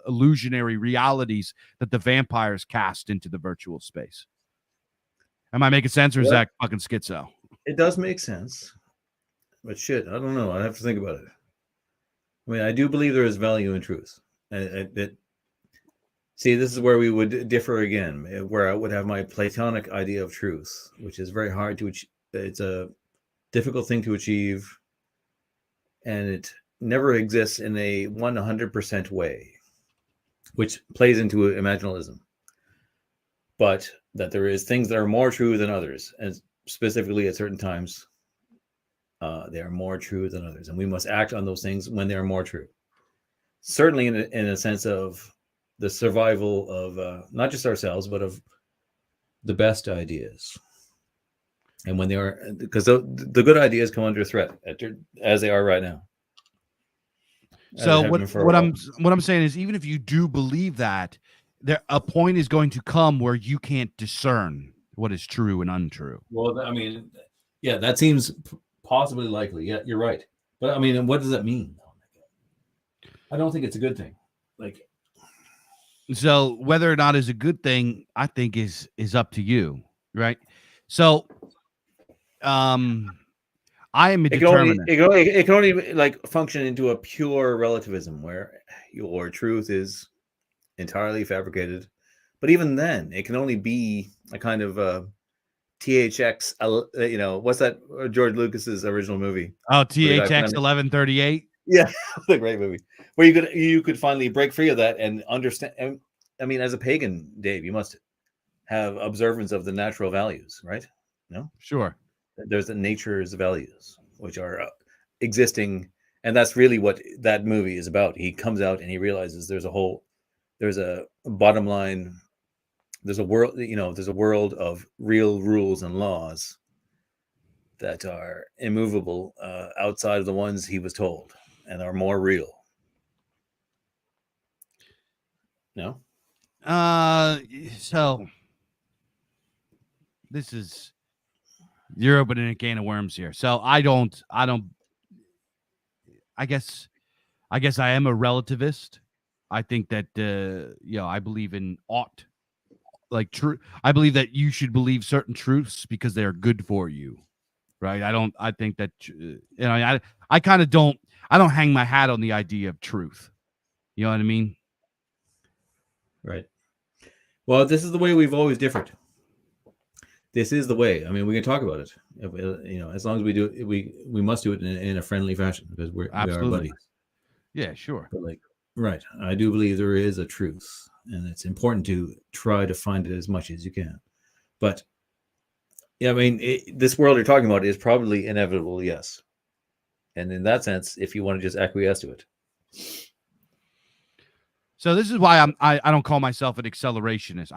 illusionary realities that the vampires cast into the virtual space. Am I making sense, or is that fucking schizo? It does make sense, but shit, I don't know. I have to think about it. I mean, I do believe there is value in truth. See, this is where we would differ again, where I would have my Platonic idea of truth, which is very hard to achieve. It's a difficult thing to achieve, and it never exists in a 100% way, which plays into imaginalism. But that there is things that are more true than others, and specifically at certain times, they are more true than others, and we must act on those things when they are more true. Certainly, in a sense of the survival of not just ourselves, but of the best ideas. And when they are, because the good ideas come under threat as they are right now. So what I'm saying is, even if you do believe that, a point is going to come where you can't discern what is true and untrue. Well, I mean, yeah, that seems possibly likely. Yeah, you're right. But I mean, what does that mean? I don't think it's a good thing. Like, so whether or not is a good thing, I think is up to you, right? So, I am a determinant. It can only like function into a pure relativism where your truth is entirely fabricated. But even then, it can only be a kind of THX. What's that? George Lucas's original movie? Oh, THX 1138. Yeah, a great movie where you could finally break free of that and understand. I mean, as a pagan, Dave, you must have observance of the natural values, right? No, sure. There's the nature's values, which are existing, and that's really what that movie is about. He comes out and he realizes there's a bottom line. There's a world, there's a world of real rules and laws that are immovable outside of the ones he was told, and are more real. No? So this is, you're opening a can of worms here. So I guess I am a relativist. I think that I believe in true. I believe that you should believe certain truths because they are good for you, right? I think that I kind of don't. I don't hang my hat on the idea of truth. You know what I mean? Right. Well, this is the way we've always differed. This is the way. I mean, we can talk about it. As long as we do it, we must do it in a friendly fashion because we are buddies. Yeah, sure. But right. I do believe there is a truth, and it's important to try to find it as much as you can. But yeah, I mean, this world you're talking about is probably inevitable, yes. And in that sense, if you want to just acquiesce to it. So this is why I don't call myself an accelerationist.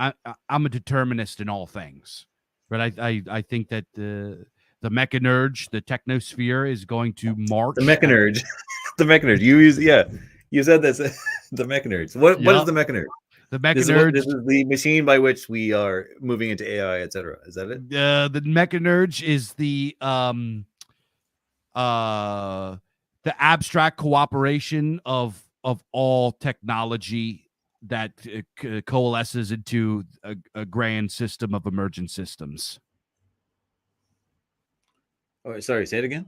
I'm a determinist in all things. But I think that the mechanurge, the technosphere, is going to march. The mechanurge. The mechanurge. You said that's the mechanurge. What is the mechanurge? The mechanurge. This is the machine by which we are moving into AI, etc. Is that it? The mechanurge is the abstract cooperation of all technology that coalesces into a grand system of emergent systems. Oh, sorry, say it again.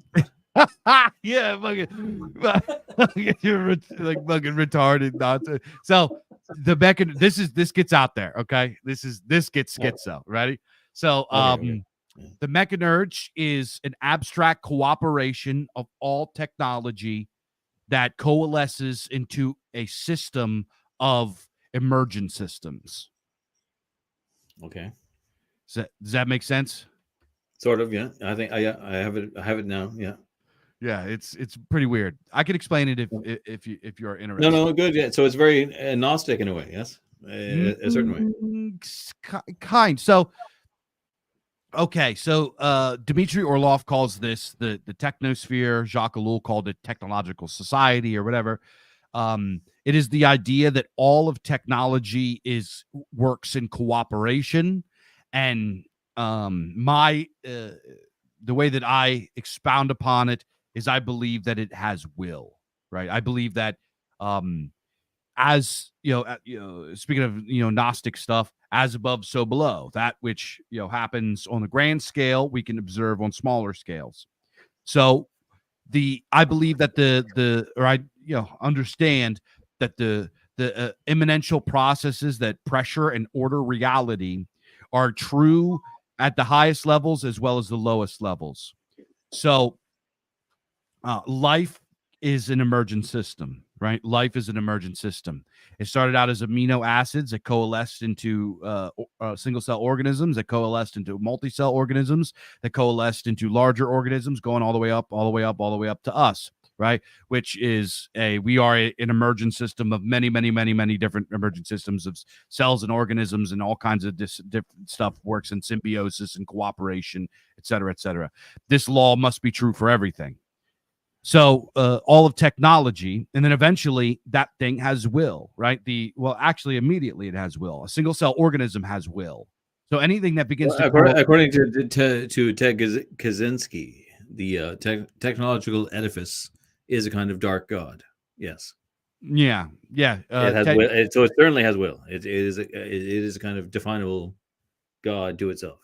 Yeah, you're like fucking retarded nonsense. So this gets out there, okay? This gets schizo, ready? So Okay. The Mechanerge is an abstract cooperation of all technology that coalesces into a system of emergent systems. Okay. Does that make sense? Sort of, yeah. I think I have it. I have it now. Yeah. Yeah, it's pretty weird. I can explain it if you're interested. No, good. Yeah. So it's very Gnostic in a way. Yes, a certain way. Kind. So, okay. So, Dmitry Orlov calls this the technosphere. Jacques Ellul called it technological society or whatever. It is the idea that all of technology works in cooperation, and the way that I expound upon it is I believe that it has will, right? I believe that, as speaking of Gnostic stuff, as above, so below. That which happens on the grand scale, we can observe on smaller scales. So I believe that I understand that the immanential processes that pressure and order reality are true at the highest levels as well as the lowest levels. So life is an emergent system, right? Life is an emergent system. It started out as amino acids that coalesced into single cell organisms, that coalesced into multi-cell organisms, that coalesced into larger organisms, going all the way up to us, right? Which is we are an emergent system of many different emergent systems of cells and organisms, and all kinds of different stuff works in symbiosis and cooperation, et cetera, et cetera. This law must be true for everything. So all of technology, and then eventually that thing has will, right? Actually, immediately it has will. A single cell organism has will. So anything that begins according to Ted Kaczynski, the technological edifice is a kind of dark god. Yes. Yeah. It has will. So it certainly has will. It is a kind of definable god to itself.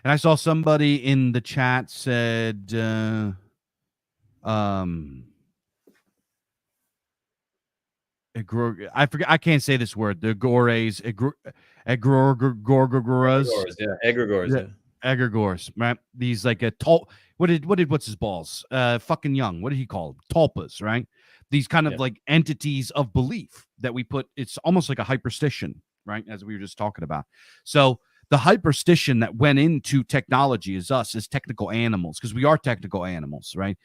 And I saw somebody in the chat said, I forget. I can't say this word. The Gores, egregores. Yeah, egregores. Yeah. Egregores, right? These like what's his balls? Fucking Young. What did he call them? Tulpas, right? These kind of like entities of belief that we put. It's almost like a hyperstition, right? As we were just talking about. So the hyperstition that went into technology is us as technical animals, because we are technical animals, right?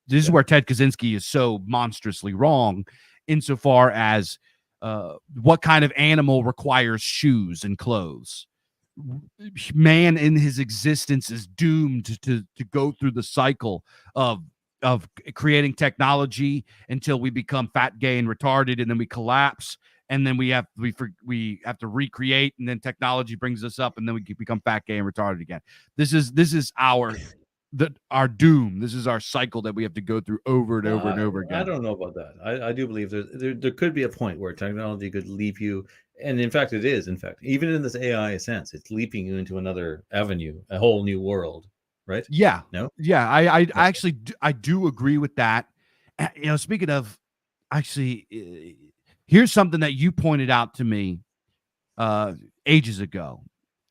This is where Ted Kaczynski is so monstrously wrong, insofar as what kind of animal requires shoes and clothes. Man in his existence is doomed to go through the cycle of creating technology until we become fat, gay, and retarded, and then we collapse, and then we have to recreate, and then technology brings us up, and then we become fat, gay, and retarded again. This is our doom. This is our cycle that we have to go through over and over and over again. I don't know about that. I do believe there could be a point where technology could leap you, and in fact it is. In fact, even in this AI sense, it's leaping you into another avenue, a whole new world, right? Yeah. No. Yeah. I actually I do agree with that. Speaking of, actually, here's something that you pointed out to me ages ago.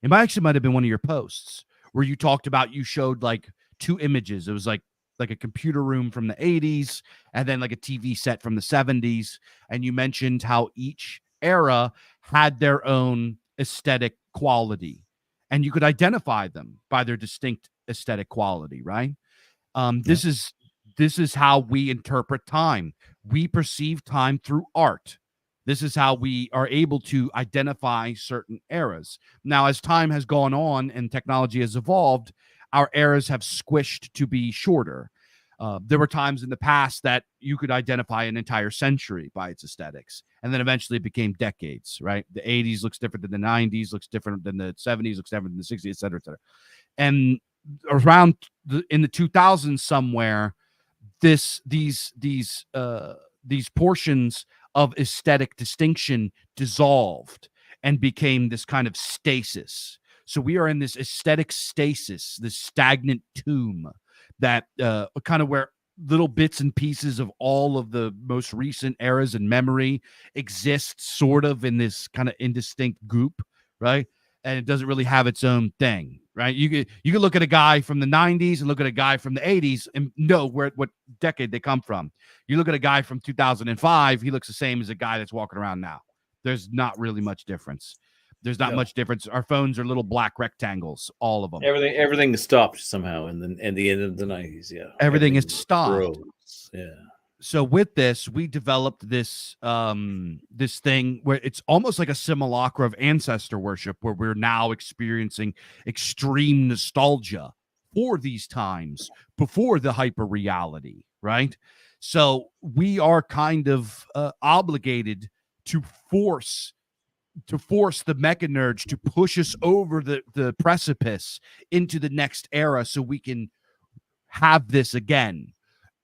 It might have been one of your posts where you talked about, you showed like two images. It was like a computer room from the 80s and then like a TV set from the 70s. And you mentioned how each era had their own aesthetic quality, and you could identify them by their distinct aesthetic quality, right? This is how we interpret time. We perceive time through art. This is how we are able to identify certain eras. Now, as time has gone on and technology has evolved, our eras have squished to be shorter. There were times in the past that you could identify an entire century by its aesthetics, and then eventually it became decades, right? The 80s looks different than the 90s, looks different than the 70s, looks different than the 60s, et cetera, et cetera. And around in the 2000s somewhere, these portions of aesthetic distinction dissolved and became this kind of stasis. So we are in this aesthetic stasis, this stagnant tomb that kind of where little bits and pieces of all of the most recent eras and memory exist sort of in this kind of indistinct goop, right? And it doesn't really have its own thing. right? You could look at a guy from the 90s and look at a guy from the 80s and know what decade they come from. You look at a guy from 2005, he looks the same as a guy that's walking around now. There's not really much difference. There's not No. much difference. Our phones are little black rectangles, all of them. Everything stopped somehow in the end of the 90s. Yeah, Everything is stopped. froze. Yeah. So with this, we developed this this thing where it's almost like a simulacra of ancestor worship, where we're now experiencing extreme nostalgia for these times before the hyper reality, right? So we are kind of obligated to force the mechanurge to push us over the precipice into the next era so we can have this again.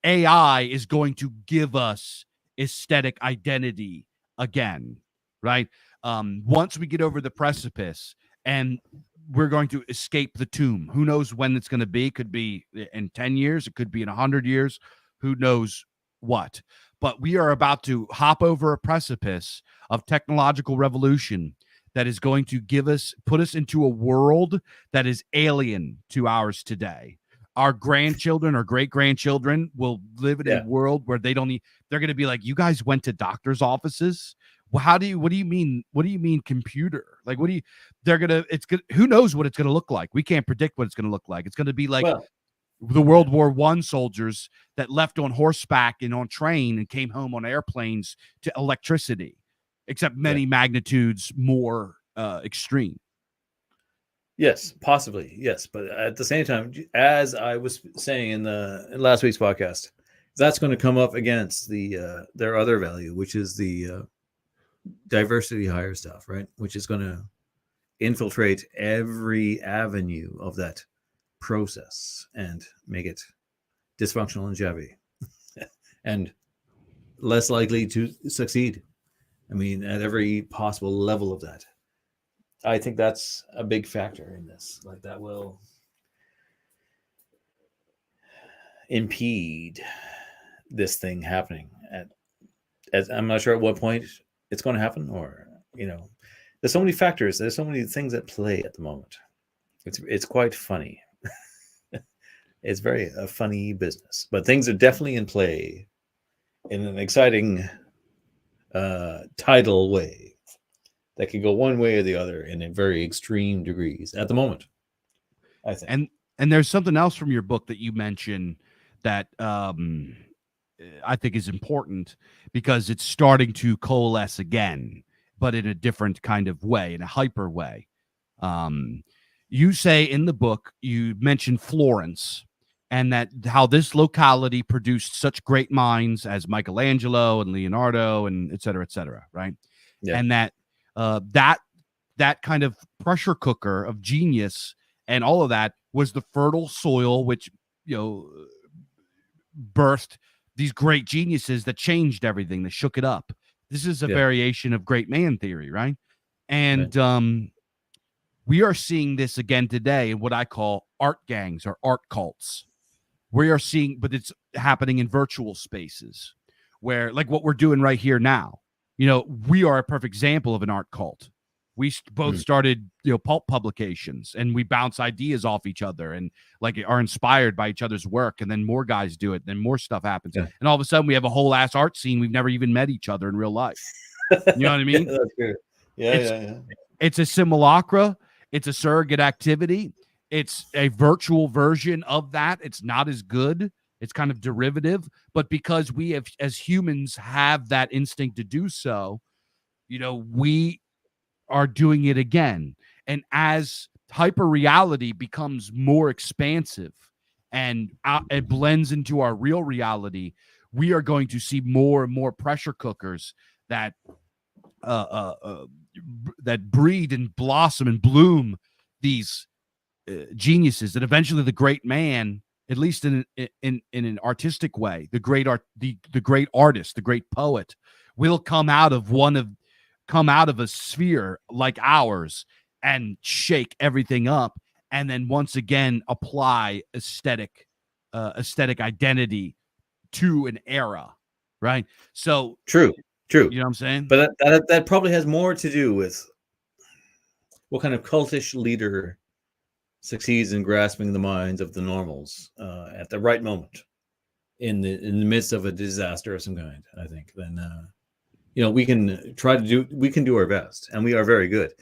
AI is going to give us aesthetic identity again, right? Once we get over the precipice and we're going to escape the tomb. Who knows when it's going to be? Could be in 10 years. It could be in 100 years. Who knows what? But we are about to hop over a precipice of technological revolution that is going to put us into a world that is alien to ours today. Our grandchildren or great grandchildren will live in a world where they're going to be like, you guys went to doctor's offices. Well, what do you mean computer? Like, who knows what it's going to look like? We can't predict what it's going to look like. It's going to be like the World War I soldiers that left on horseback and on train and came home on airplanes to electricity, except many magnitudes more extreme. Yes, possibly. Yes. But at the same time, as I was saying in last week's podcast, that's going to come up against their other value, which is the diversity hire stuff, right? Which is going to infiltrate every avenue of that process and make it dysfunctional and shabby and less likely to succeed. I mean, at every possible level of that. I think that's a big factor in this. Like, that will impede this thing happening. I'm not sure at what point it's going to happen, or there's so many factors. There's so many things at play at the moment. It's quite funny. It's very a funny business, but things are definitely in play in an exciting, tidal way that can go one way or the other in very extreme degrees at the moment, I think. And there's something else from your book that you mentioned that I think is important, because it's starting to coalesce again, but in a different kind of way, in a hyper way. You say in the book, you mentioned Florence, and that how this locality produced such great minds as Michelangelo and Leonardo and et cetera, right? Yeah. And that that kind of pressure cooker of genius and all of that was the fertile soil which birthed these great geniuses that changed everything, that shook it up. This is a variation of great man theory, right? And we are seeing this again today in what I call art gangs or art cults. We are seeing, but it's happening in virtual spaces where, like what we're doing right here now, we are a perfect example of an art cult. We both started, pulp publications, and we bounce ideas off each other and like are inspired by each other's work. And then more guys do it. Then more stuff happens. Yeah. And all of a sudden we have a whole ass art scene. We've never even met each other in real life. You know what I mean? Yeah, that's good. Yeah. It's a simulacra. It's a surrogate activity. It's a virtual version of that. It's not as good. It's kind of derivative, but because we have, as humans, have that instinct to do so, we are doing it again. And as hyper reality becomes more expansive and it blends into our real reality, we are going to see more and more pressure cookers that that breed and blossom and bloom these geniuses, that eventually the great man, at least in an artistic way, the great artist, the great poet, will come out of a sphere like ours and shake everything up, and then once again apply aesthetic identity to an era, right? So true. You know what I'm saying? But that probably has more to do with what kind of cultish leader succeeds in grasping the minds of the normals at the right moment in the midst of a disaster of some kind, I think, then we can we can do our best, and we are very good.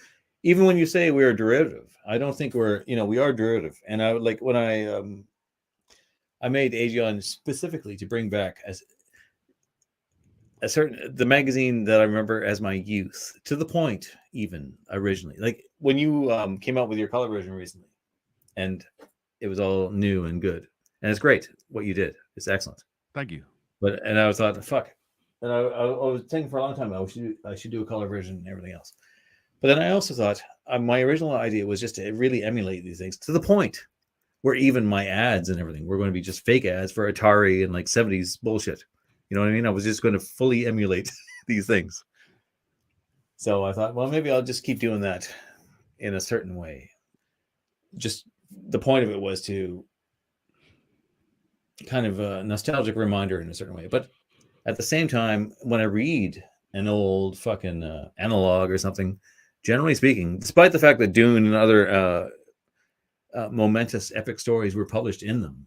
Even when you say we are derivative, I don't think we are derivative. And I would like when I made Aegon specifically to bring back as the magazine that I remember as my youth, to the point, even originally, like when you came out with your color version recently, and it was all new and good, and it's great what you did. It's excellent. Thank you. And I thought, fuck, and I was thinking for a long time I should do a color version and everything else. But then I also thought my original idea was just to really emulate these things to the point where even my ads and everything were going to be just fake ads for Atari and like 70s bullshit. You know what I mean? I was just going to fully emulate these things. So I thought, well, maybe I'll just keep doing that in a certain way. Just the point of it was to kind of a nostalgic reminder in a certain way. But at the same time, when I read an old fucking analog or something, generally speaking, despite the fact that Dune and other momentous epic stories were published in them,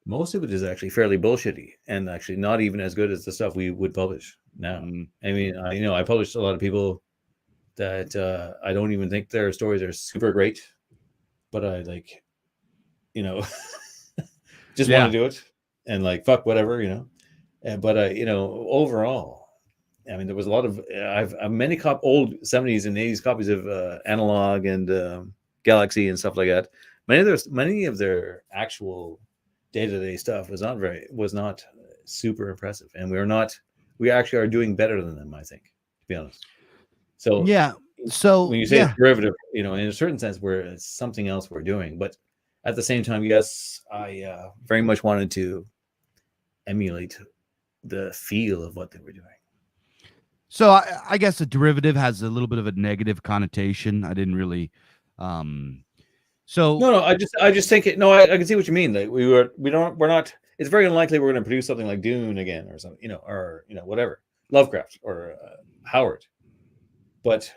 most of it is actually fairly bullshitty and actually not even as good as the stuff we would publish now. I mean, I published a lot of people that I don't even think their stories are super great, but I like, just want to do it and like, fuck whatever, but overall, I mean, there was a lot of, I've many old 70s and 80s copies of Analog and Galaxy and stuff like that. Many of their actual day-to-day stuff was not super impressive, and we actually are doing better than them, I think, to be honest. So yeah, so when you say it's derivative, in a certain sense, it's something else we're doing, but at the same time, yes, I very much wanted to emulate the feel of what they were doing. So I guess a derivative has a little bit of a negative connotation. I didn't really so no, I just think it. No, I can see what you mean. Like we're not. It's very unlikely we're going to produce something like Dune again, or something, or whatever, Lovecraft or Howard. But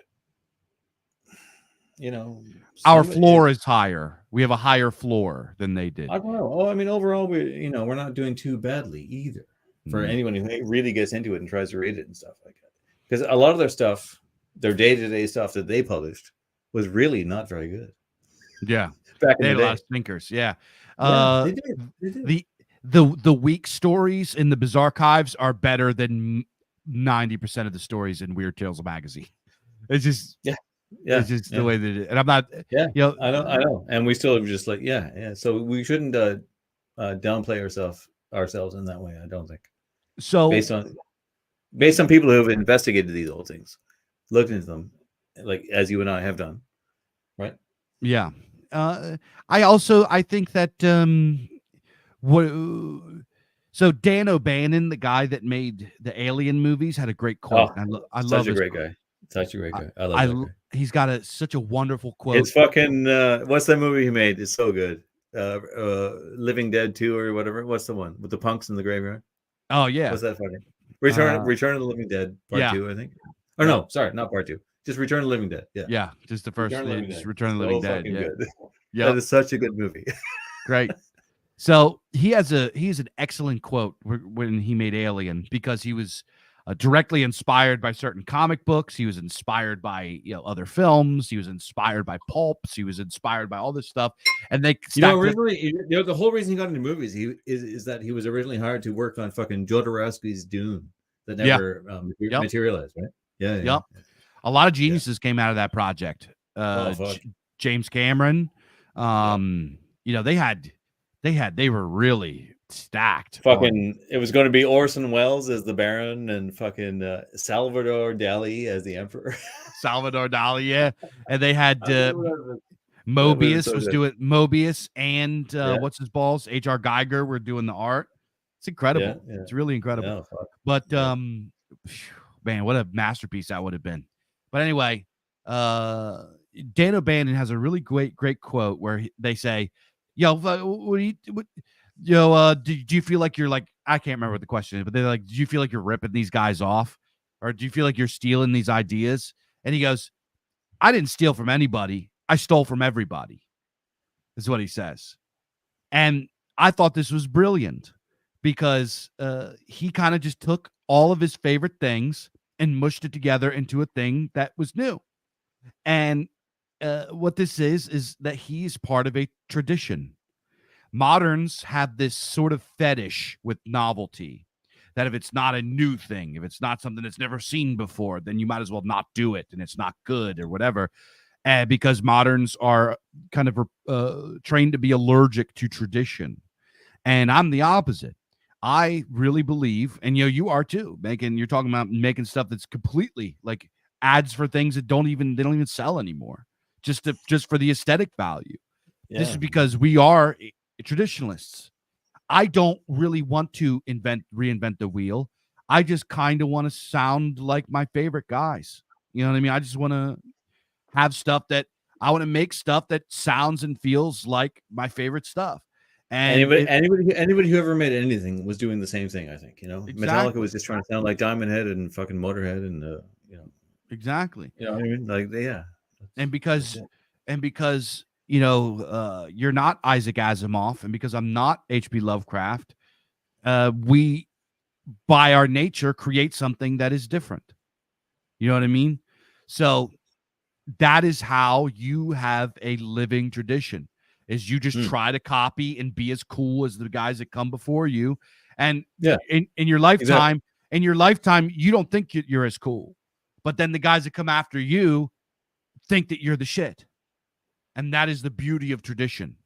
our floor is higher. We have a higher floor than they did. I don't know. Oh, I mean, overall, we're not doing too badly either. For anyone who really gets into it and tries to read it and stuff like that, because a lot of their stuff, their day-to-day stuff that they published, was really not very good. Yeah, back they in had the a day. lot of stinkers. Yeah, They did. The weak stories in the Bizarre Archives are better than 90% of the stories in Weird Tales magazine. It's just it's just the way that it is. And I'm not I know, and we still just like so we shouldn't downplay ourselves in that way, I don't think. So based on people who have investigated these old things, looked into them, like as you and I have done, right? Yeah. I think that so Dan O'Bannon, the guy that made the Alien movies, had a great quote. I love such a great guy. Such a great guy. I love that guy. He's got such a wonderful quote. It's fucking what's that movie he made? It's so good. Living Dead 2 or whatever. What's the one with the punks in the graveyard? Oh yeah. What's that funny? Return of the Living Dead Part 2, I think. Or no, sorry, not Part 2. Just Return of the Living Dead. Yeah. Yeah, just the first Return of the Living Dead. Yeah. Good. That is such a good movie. Great. So he has an excellent quote when he made Alien, because he was directly inspired by certain comic books. He was inspired by other films. He was inspired by pulps. He was inspired by all this stuff. And they originally the whole reason he got into movies is that he was originally hired to work on fucking Jodorowsky's Dune that never materialized, right? Yeah. A lot of geniuses came out of that project. James Cameron. They were really stacked. Fucking, it was going to be Orson Welles as the Baron and fucking Salvador Dali as the Emperor. Salvador Dali, yeah. And they had Mobius was doing Mobius and what's his balls? H.R. Geiger were doing the art. It's incredible. Yeah. It's really incredible. But man, what a masterpiece that would have been. But anyway, Dan O'Bannon has a really great quote where they say, do you feel like you're like, I can't remember what the question is, but they're like, do you feel like you're ripping these guys off? Or do you feel like you're stealing these ideas? And he goes, I didn't steal from anybody. I stole from everybody. is what he says. And I thought this was brilliant because he kind of just took all of his favorite things and mushed it together into a thing that was new. And what this is that he's part of a tradition. Moderns have this sort of fetish with novelty, that if it's not a new thing, if it's not something that's never seen before, then you might as well not do it and it's not good or whatever. Because moderns are kind of trained to be allergic to tradition. And I'm the opposite. I really believe, and you are too, you're talking about making stuff that's completely like ads for things that don't even sell anymore, just for the aesthetic value. Yeah. This is because we are traditionalists. I don't really want to reinvent the wheel. I just kind of want to sound like my favorite guys. You know what I mean? I just want to have stuff that I want to make stuff that sounds and feels like my favorite stuff. And anybody who ever made anything was doing the same thing, I think. Exactly. Metallica was just trying to sound like Diamond Head and fucking Motorhead, and exactly. You know what I mean? Like, yeah. And because you're not Isaac Asimov, and because I'm not H.P. Lovecraft, we, by our nature, create something that is different. You know what I mean? So that is how you have a living tradition. Is you just try to copy and be as cool as the guys that come before you. And in your lifetime, you don't think you're as cool. But then the guys that come after you think that you're the shit. And that is the beauty of tradition.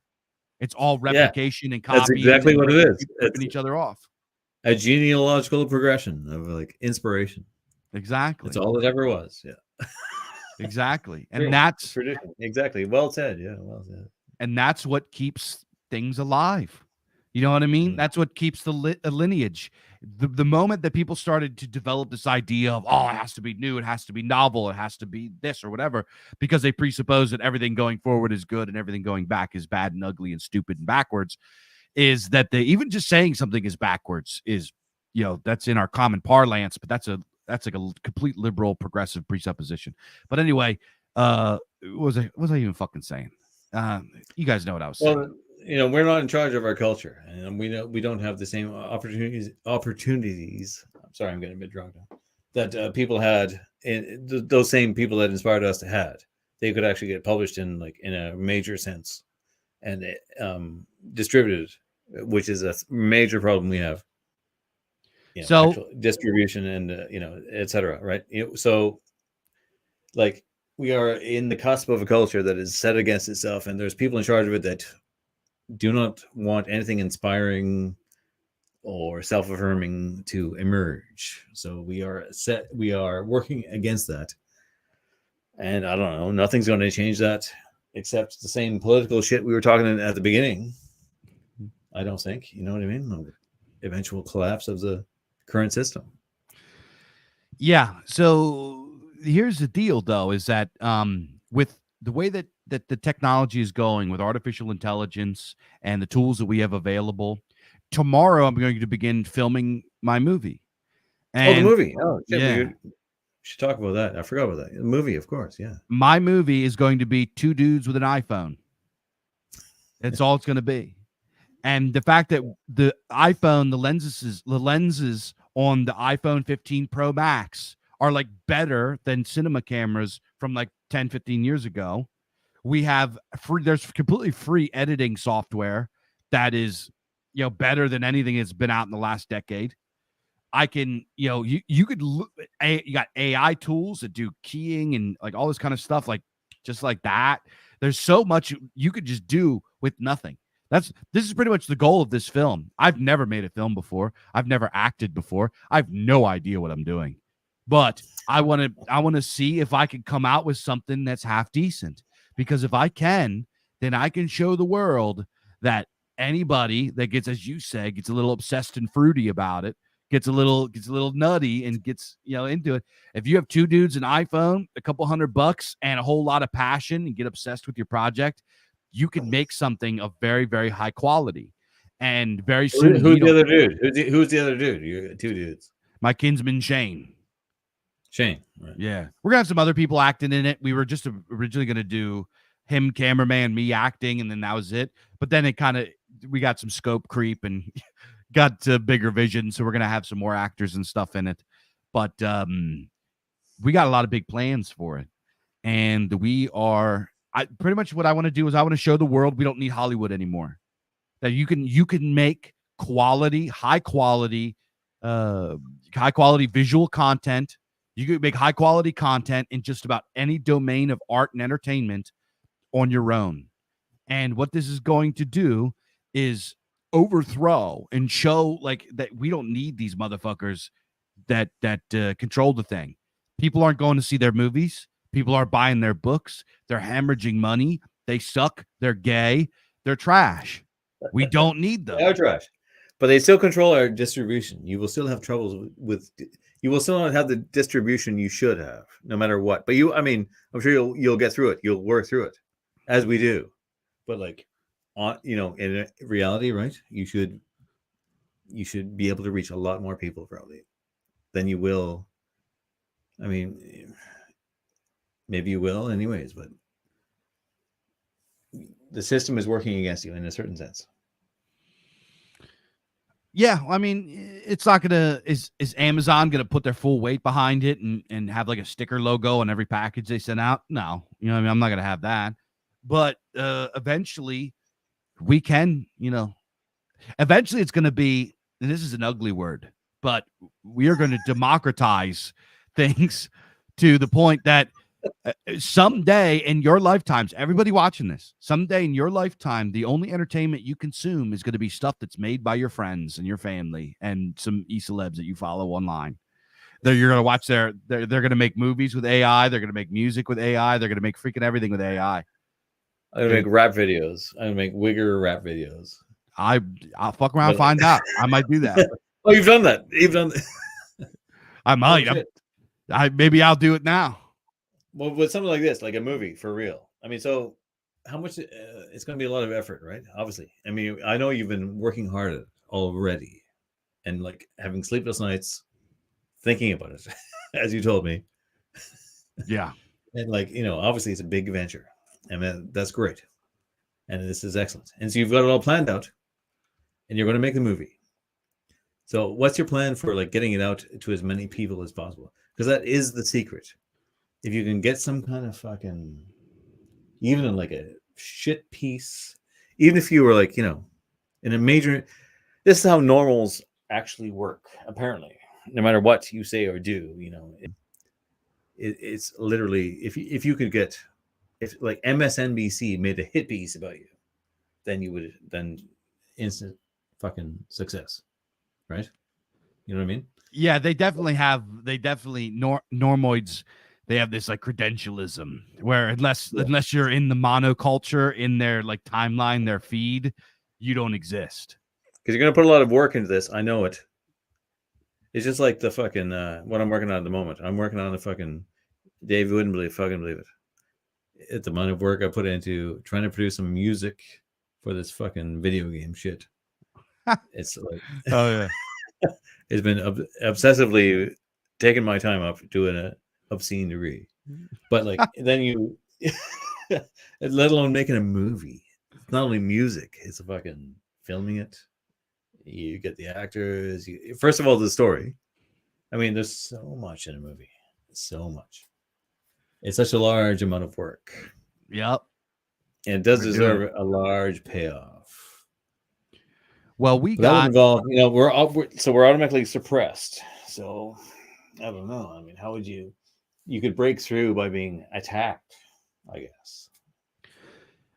It's all replication and copy. That's exactly what it is. Ripping each other off. A genealogical progression of like inspiration. Exactly. That's all it ever was. Yeah. Exactly. And that's tradition. Exactly. Well said. Yeah. Well said. And that's what keeps things alive. You know what I mean? That's what keeps the lineage. The moment that people started to develop this idea of, it has to be new, it has to be novel, it has to be this or whatever, because they presuppose that everything going forward is good and everything going back is bad and ugly and stupid and backwards, is that even just saying something is backwards is, that's in our common parlance, but that's like a complete liberal progressive presupposition. But anyway, what was I even fucking saying? You guys know what I was saying. Well, we're not in charge of our culture, and we don't have the same opportunities. I'm sorry, I'm getting a bit drunk now. That people had, those same people that inspired us to had. They could actually get published in a major sense, and distributed, which is a major problem we have. So distribution and etc. Right? So, like, we are in the cusp of a culture that is set against itself, and there's people in charge of it that do not want anything inspiring or self-affirming to emerge. So we are working against that. And I don't know, nothing's going to change that except the same political shit we were talking at the beginning. I don't think, you know what I mean? Eventual collapse of the current system. Yeah. So here's the deal, though, is that with the way that the technology is going with artificial intelligence and the tools that we have available, tomorrow I'm going to begin filming my movie. And the movie. Oh, shit, yeah. We should talk about that. I forgot about that. The movie, of course. Yeah. My movie is going to be two dudes with an iPhone. That's all it's going to be. And the fact that the iPhone, the lenses on the iPhone 15 Pro Max are like better than cinema cameras from like 10, 15 years ago. We have there's completely free editing software that is, better than anything that's been out in the last decade. I can, you got AI tools that do keying and like all this kind of stuff, like just like that. There's so much you could just do with nothing. This is pretty much the goal of this film. I've never made a film before. I've never acted before. I have no idea what I'm doing, but I want to see if I can come out with something that's half decent, because if I can, then I can show the world that anybody that gets, as you say, gets a little obsessed and fruity about it, gets a little nutty and gets, into it. If you have two dudes, an iPhone, a couple $100 and a whole lot of passion and get obsessed with your project, you can make something of very, very high quality. And very soon. Who's the other dude? Who's the other dude? You two dudes. My kinsman, Shane. Right. Yeah. We're going to have some other people acting in it. We were just originally going to do him cameraman, me acting, and then that was it. But then we got some scope creep and got to bigger vision, so we're gonna have some more actors and stuff in it. But we got a lot of big plans for it, and pretty much what I want to do is I want to show the world we don't need Hollywood anymore. That you can make high quality visual content. You can make high quality content in just about any domain of art and entertainment on your own. And what this is going to do is overthrow and show like that we don't need these motherfuckers that control the thing. People aren't going to see their movies. People are buying their books. They're hemorrhaging money. They suck. They're gay. They're trash. We don't need them. They're trash. But they still control our distribution. You will still have troubles with you will still not have the distribution you should have, no matter what. But I'm sure you'll get through it. You'll work through it, as we do. But like, in reality, right? You should be able to reach a lot more people probably than you will. I mean, maybe you will, anyways. But the system is working against you in a certain sense. Yeah, I mean, it's not gonna is Amazon gonna put their full weight behind it and have like a sticker logo on every package they send out? No, I'm not gonna have that. But eventually, we can, eventually it's gonna be, and this is an ugly word, but we are going to democratize things to the point that someday in your lifetimes, everybody watching this, someday in your lifetime, the only entertainment you consume is going to be stuff that's made by your friends and your family and some e-celebs that you follow online. You're going to watch they're going to make movies with AI. They're going to make music with AI. They're going to make freaking everything with AI. I'm going to make rap videos. I'm going to make wigger rap videos. I'll fuck around and find out. I might do that. Oh, you've done that. I might. Maybe I'll do it now. Well, with something like this, like a movie for real. I mean, so how much? It's going to be a lot of effort, right? Obviously. I mean, I know you've been working hard at it already, and like having sleepless nights thinking about it, as you told me. Yeah. And like, obviously it's a big venture, and that's great, and this is excellent. And so you've got it all planned out, and you're going to make the movie. So what's your plan for like getting it out to as many people as possible? Because that is the secret. If you can get some kind of fucking, even in like a shit piece, even if you were like, in a major, this is how normals actually work, apparently. No matter what you say or do, it's literally, if you could get, if like MSNBC made a hit piece about you, then instant fucking success, right? You know what I mean? Yeah, they definitely normoids. They have this like credentialism where unless you're in the monoculture in their like timeline, their feed, you don't exist. Because you're gonna put a lot of work into this. I know it. It's just like the fucking what I'm working on at the moment. I'm working on the fucking Dave wouldn't fucking believe it. It's the amount of work I put into trying to produce some music for this fucking video game shit. It's like, oh yeah, it's been obsessively taking my time up to an obscene degree. But like then you, let alone making a movie. It's not only music; it's fucking filming it. You get the actors. First of all, the story. I mean, there's so much in a movie. So much. It's such a large amount of work. Yep. And it does deserve a large payoff. Well, that would involve, we're automatically suppressed. So I don't know. I mean, how would you could break through by being attacked, I guess.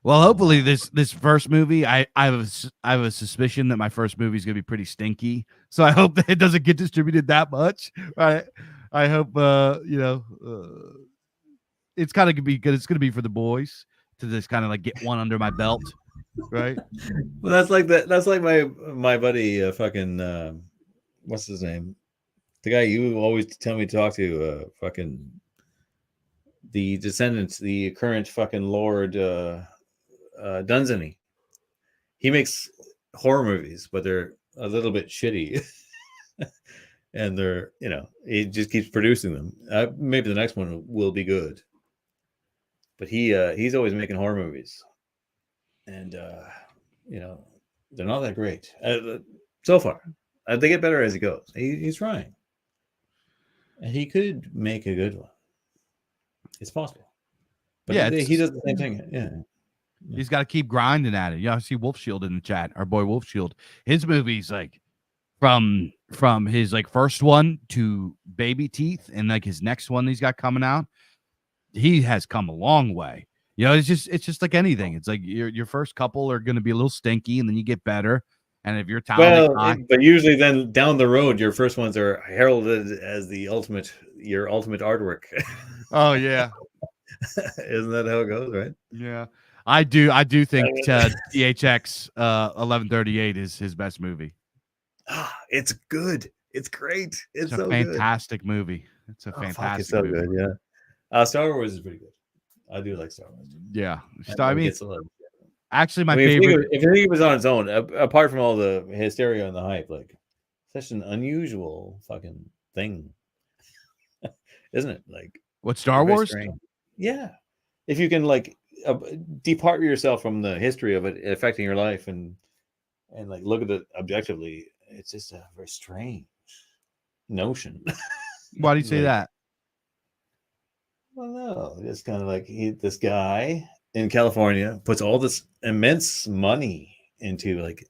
Well, hopefully this first movie, I have a suspicion that my first movie is gonna be pretty stinky. So I hope that it doesn't get distributed that much. Right. I hope it's kind of gonna be good. It's gonna be for the boys to just kind of like get one under my belt. Right. Well, that's like my buddy fucking what's his name? The guy you always tell me to talk to, fucking the descendants, the current fucking Lord Dunsany. He makes horror movies, but they're a little bit shitty. And they're, he just keeps producing them. Maybe the next one will be good. but he's always making horror movies, and they're not that great so far. They get better as he goes. He's trying, and he could make a good one. It's possible, but Yeah, he does the same thing. Yeah. He's got to keep grinding at it. Yeah, I see Wolf Shield in the chat. Our boy Wolf Shield. His movies, like from his like first one to Baby Teeth, and like his next one he's got coming out, he has come a long way. It's just like anything. It's like your first couple are going to be a little stinky, and then you get better. And if you're talented, but usually then down the road, your first ones are heralded as your ultimate artwork. Oh yeah, isn't that how it goes, right? Yeah. I do think THX 1138 is his best movie. It's good. It's great. It's a so fantastic movie. It's a fantastic it's so movie. Good, yeah. Star Wars is pretty good. I do like Star Wars. Yeah. Actually, my favorite. If you think it was on its own, apart from all the hysteria and the hype, like such an unusual fucking thing, isn't it? Like what, Star Wars? Strange. Yeah. If you can like depart yourself from the history of it affecting your life and like look at it objectively, it's just a very strange notion. Why do you say that? Well, no, it's kind of like this guy in California puts all this immense money into like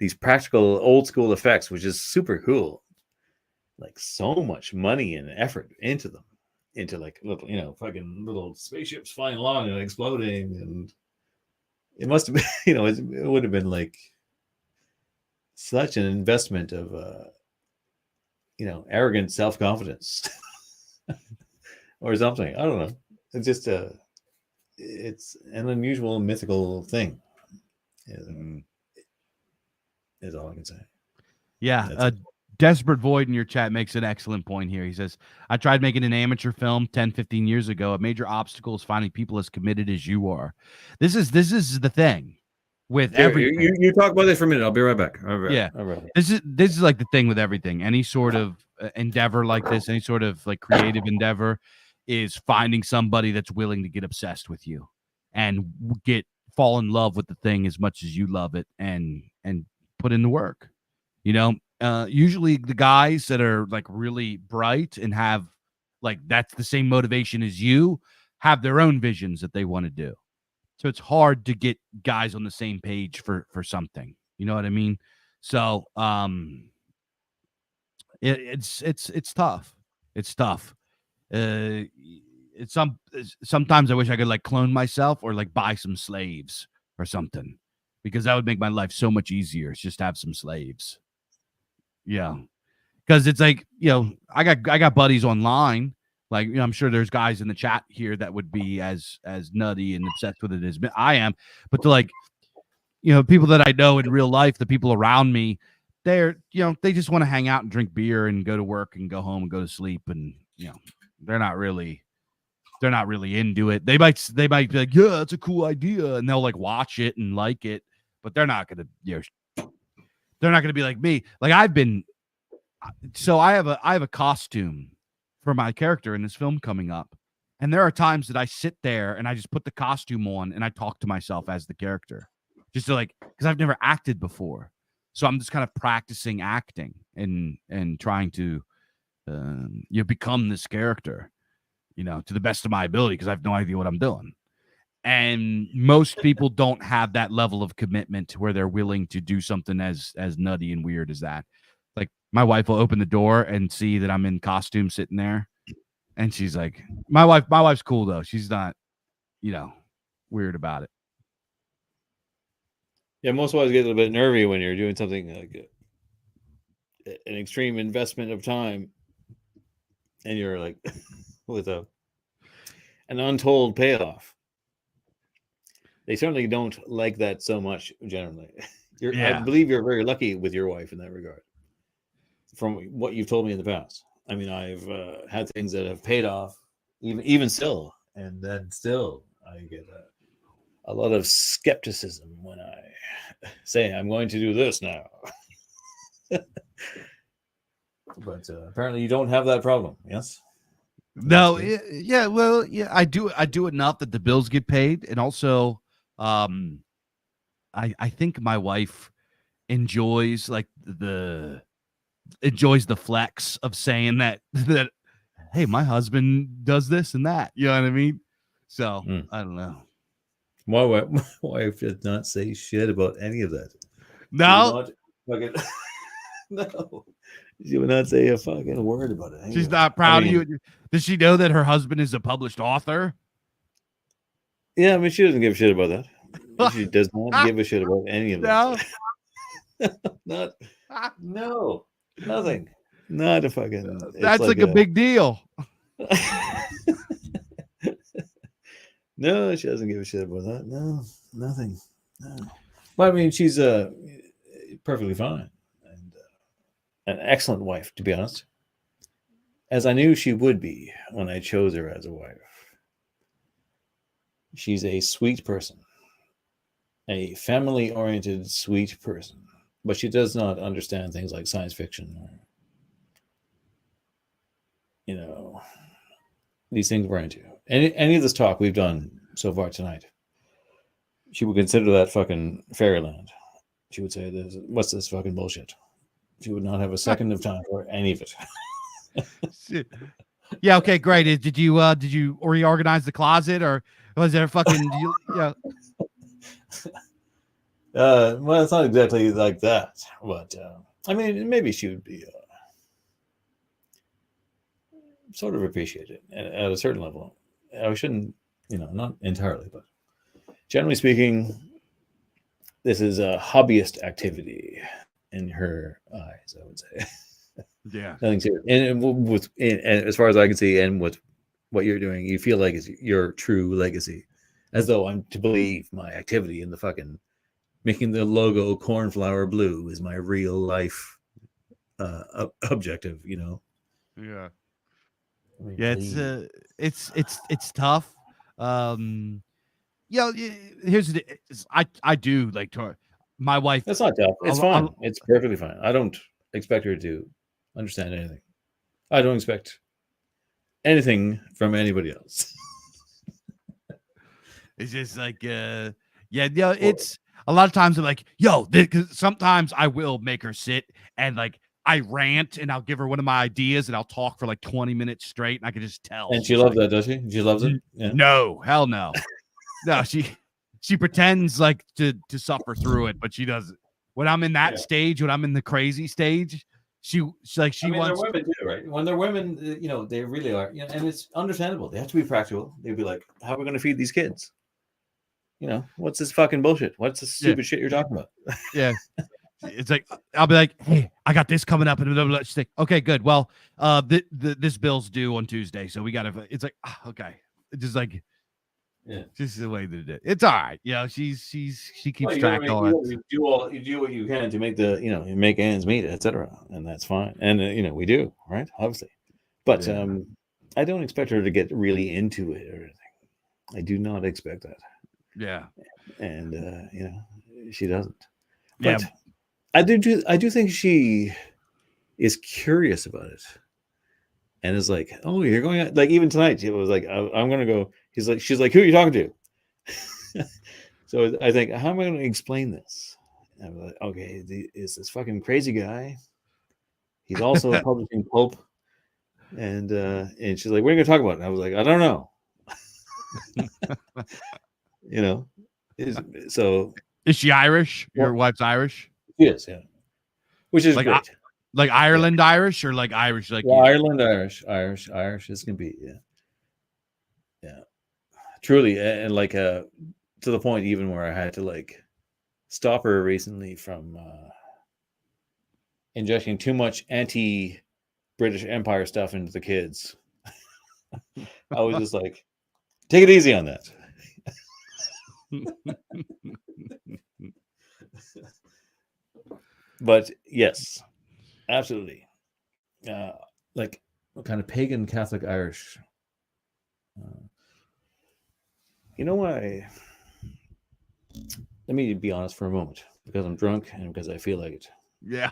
these practical old school effects, which is super cool. Like so much money and effort into them, into like little, fucking little spaceships flying along and exploding, and it must have been, it would have been like such an investment of, arrogant self-confidence or something. I don't know. It's just it's an unusual mythical thing. Is all I can say. Yeah. Desperate Void in your chat makes an excellent point here. He says, I tried making an amateur film 10, 15 years ago. A major obstacle is finding people as committed as you are. This is the thing with everything. You talk about this for a minute. I'll be right back. Yeah. This is like the thing with everything. Any sort of endeavor like this, any sort of like creative endeavor, is finding somebody that's willing to get obsessed with you and fall in love with the thing as much as you love it and put in the work. Usually the guys that are like really bright and have like that's the same motivation as you have their own visions that they want to do. So it's hard to get guys on the same page for something. You know what I mean? So it's tough. It's tough. Sometimes I wish I could like clone myself or like buy some slaves or something, because that would make my life so much easier. It's just have some slaves. Yeah. Because it's like, I got buddies online. Like, I'm sure there's guys in the chat here that would be as nutty and obsessed with it as I am. But to like, people that I know in real life, the people around me, they're, they just want to hang out and drink beer and go to work and go home and go to sleep. And, they're not really into it. They might be like, yeah, that's a cool idea. And they'll like watch it and like it, but they're not going to, they're not going to be like me. Like I have a costume for my character in this film coming up. And there are times that I sit there and I just put the costume on and I talk to myself as the character, just to like, because I've never acted before. So I'm just kind of practicing acting and trying to become this character, to the best of my ability, because I have no idea what I'm doing. And most people don't have that level of commitment where they're willing to do something as nutty and weird as that. Like my wife will open the door and see that I'm in costume sitting there. And she's like, my wife's cool though. She's not, weird about it. Yeah. Most wives get a little bit nervy when you're doing something like an extreme investment of time and you're like with an untold payoff. They certainly don't like that so much generally. I believe you're very lucky with your wife in that regard, from what you've told me in the past. I mean, I've had things that have paid off, even still, and then still I get a lot of skepticism when I say I'm going to do this now. But apparently you don't have that problem, yes? No, yeah, well, yeah, I do enough that the bills get paid, and also, um, I think my wife enjoys like enjoys the flex of saying that hey, my husband does this and that. You know what I mean? So I don't know. My wife does not say shit about any of that. She would No, not fucking no. She would not say a fucking word about it. she's Anyway. not proud of you. Does she know that her husband is a published author? Yeah, I mean, she doesn't give a shit about that. She does not give a shit about any of No. that. Not, no, nothing. Not a fucking. It's That's like a big deal. No, she doesn't give a shit about that. No, nothing. No. Well, I mean, she's perfectly fine and an excellent wife, to be honest, as I knew she would be when I chose her as a wife. She's a sweet person, a family-oriented, sweet person, but she does not understand things like science fiction or, you know, these things we're into. Any of this talk we've done so far tonight, she would consider that fucking fairyland. She would say, "What's this fucking bullshit?" She would not have a second of time for any of it. Yeah. Okay. Great. Did you reorganize the closet, or was there fucking? Well, it's not exactly like that, but I mean, maybe she would be sort of appreciate it at a certain level. I shouldn't, not entirely, but generally speaking, this is a hobbyist activity in her eyes, I would say. Yeah. Nothing serious. And as far as I can see, and with what you're doing, you feel like it's your true legacy, as though I'm to believe my activity in the fucking making the logo cornflower blue is my real life objective. Yeah. I mean, Yeah. It's tough. Yeah. Here's I do like to my wife. That's not tough. It's fine. It's perfectly fine. I don't expect her to understand anything. I don't expect anything from anybody else. It's just like, yeah, it's a lot of times I'm like, yo, because sometimes I will make her sit and like I rant and I'll give her one of my ideas and I'll talk for like 20 minutes straight and I can just tell. And she loves that, does she? She loves it? Yeah. No, hell no. No, she pretends like to suffer through it, but she doesn't. When I'm in that stage, when I'm in the crazy stage, she wants. They're women too, right? When they're women, they really are, and it's understandable. They have to be practical. They'd be like, "How are we going to feed these kids? What's this fucking bullshit? What's this stupid shit you're talking about?" Yeah, it's like I'll be like, "Hey, I got this coming up," and blah, blah, blah. She's like, "Okay, good. Well, this bill's due on Tuesday, so we gotta." It's like, okay, just like. Yeah, just the way that it is. It's all right. She keeps track of all that. You do what you can to make you make ends meet, etc. And that's fine. And we do, right? Obviously, but I don't expect her to get really into it or anything. I do not expect that. Yeah, and she doesn't. But yeah, I do think she is curious about it, and is like, "Oh, you're going out." Like even tonight, it was like, "I'm gonna go." She's like, "Who are you talking to?" So I think, how am I going to explain this? And I'm like, okay, is this fucking crazy guy? He's also a publishing pope, and she's like, "What are you going to talk about?" And I was like, "I don't know." So is she Irish? Your wife's Irish? She is, yeah. Which is like great. Like Ireland Irish, or like Irish, like Ireland Irish is gonna be, yeah, truly, and like to the point even where I had to like stop her recently from injecting too much anti-British Empire stuff into the kids. I was just like, take it easy on that. But yes, absolutely. Like kind of pagan Catholic Irish. You know why? Let me be honest for a moment, because I'm drunk and because I feel like it. Yeah.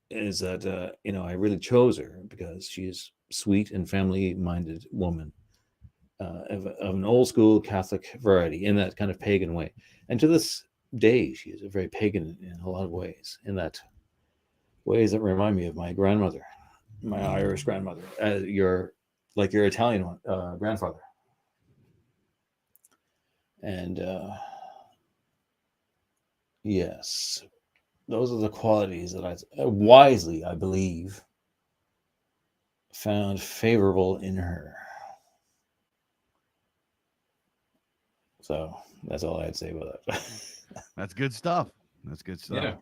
is that you know, I really chose her because she's sweet and family-minded woman, of an old school Catholic variety in that kind of pagan way. And to this day, she is a very pagan in a lot of ways, in that ways that remind me of my grandmother, my Irish grandmother, your like your Italian one, grandfather. And yes, those are the qualities that I wisely, I believe, found favorable in her. So that's all I'd say about that. That's good stuff. That's good stuff. Yeah.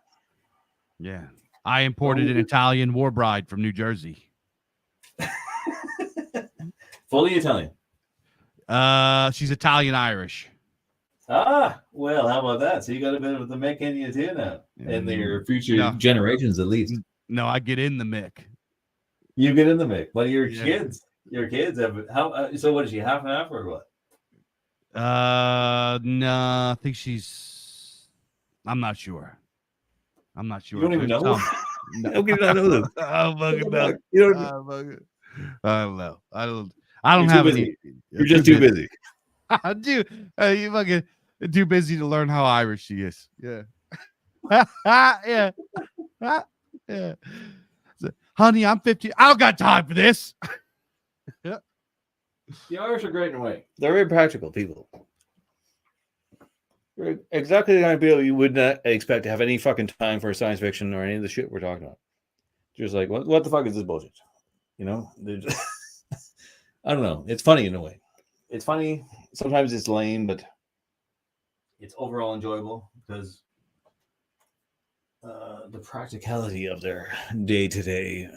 Yeah. I imported an Italian war bride from New Jersey. Fully Italian. She's Italian Irish. Ah, well, how about that? So you got a bit of the Mick in you too now, and your future generations at least. No, I get in the Mick. You get in the Mick. What are your kids? Your kids have how? So what is she, half and half or what? No, I think she's. I'm not sure. You don't even know. How can you not know this? I'm fucking know. You don't. I don't know. I don't have any. You're just too busy. Dude, you fucking too busy to learn how Irish she is. Yeah. Yeah. Yeah. So, honey, I'm 50. I don't got time for this. Yeah. The Irish are great in a way. They're very practical people. They're exactly the kind of people you would not expect to have any fucking time for science fiction or any of the shit we're talking about. Just like, what the fuck is this bullshit? You know? They're just I don't know. It's funny in a way. It's funny. Sometimes it's lame, but it's overall enjoyable because the practicality of their day-to-day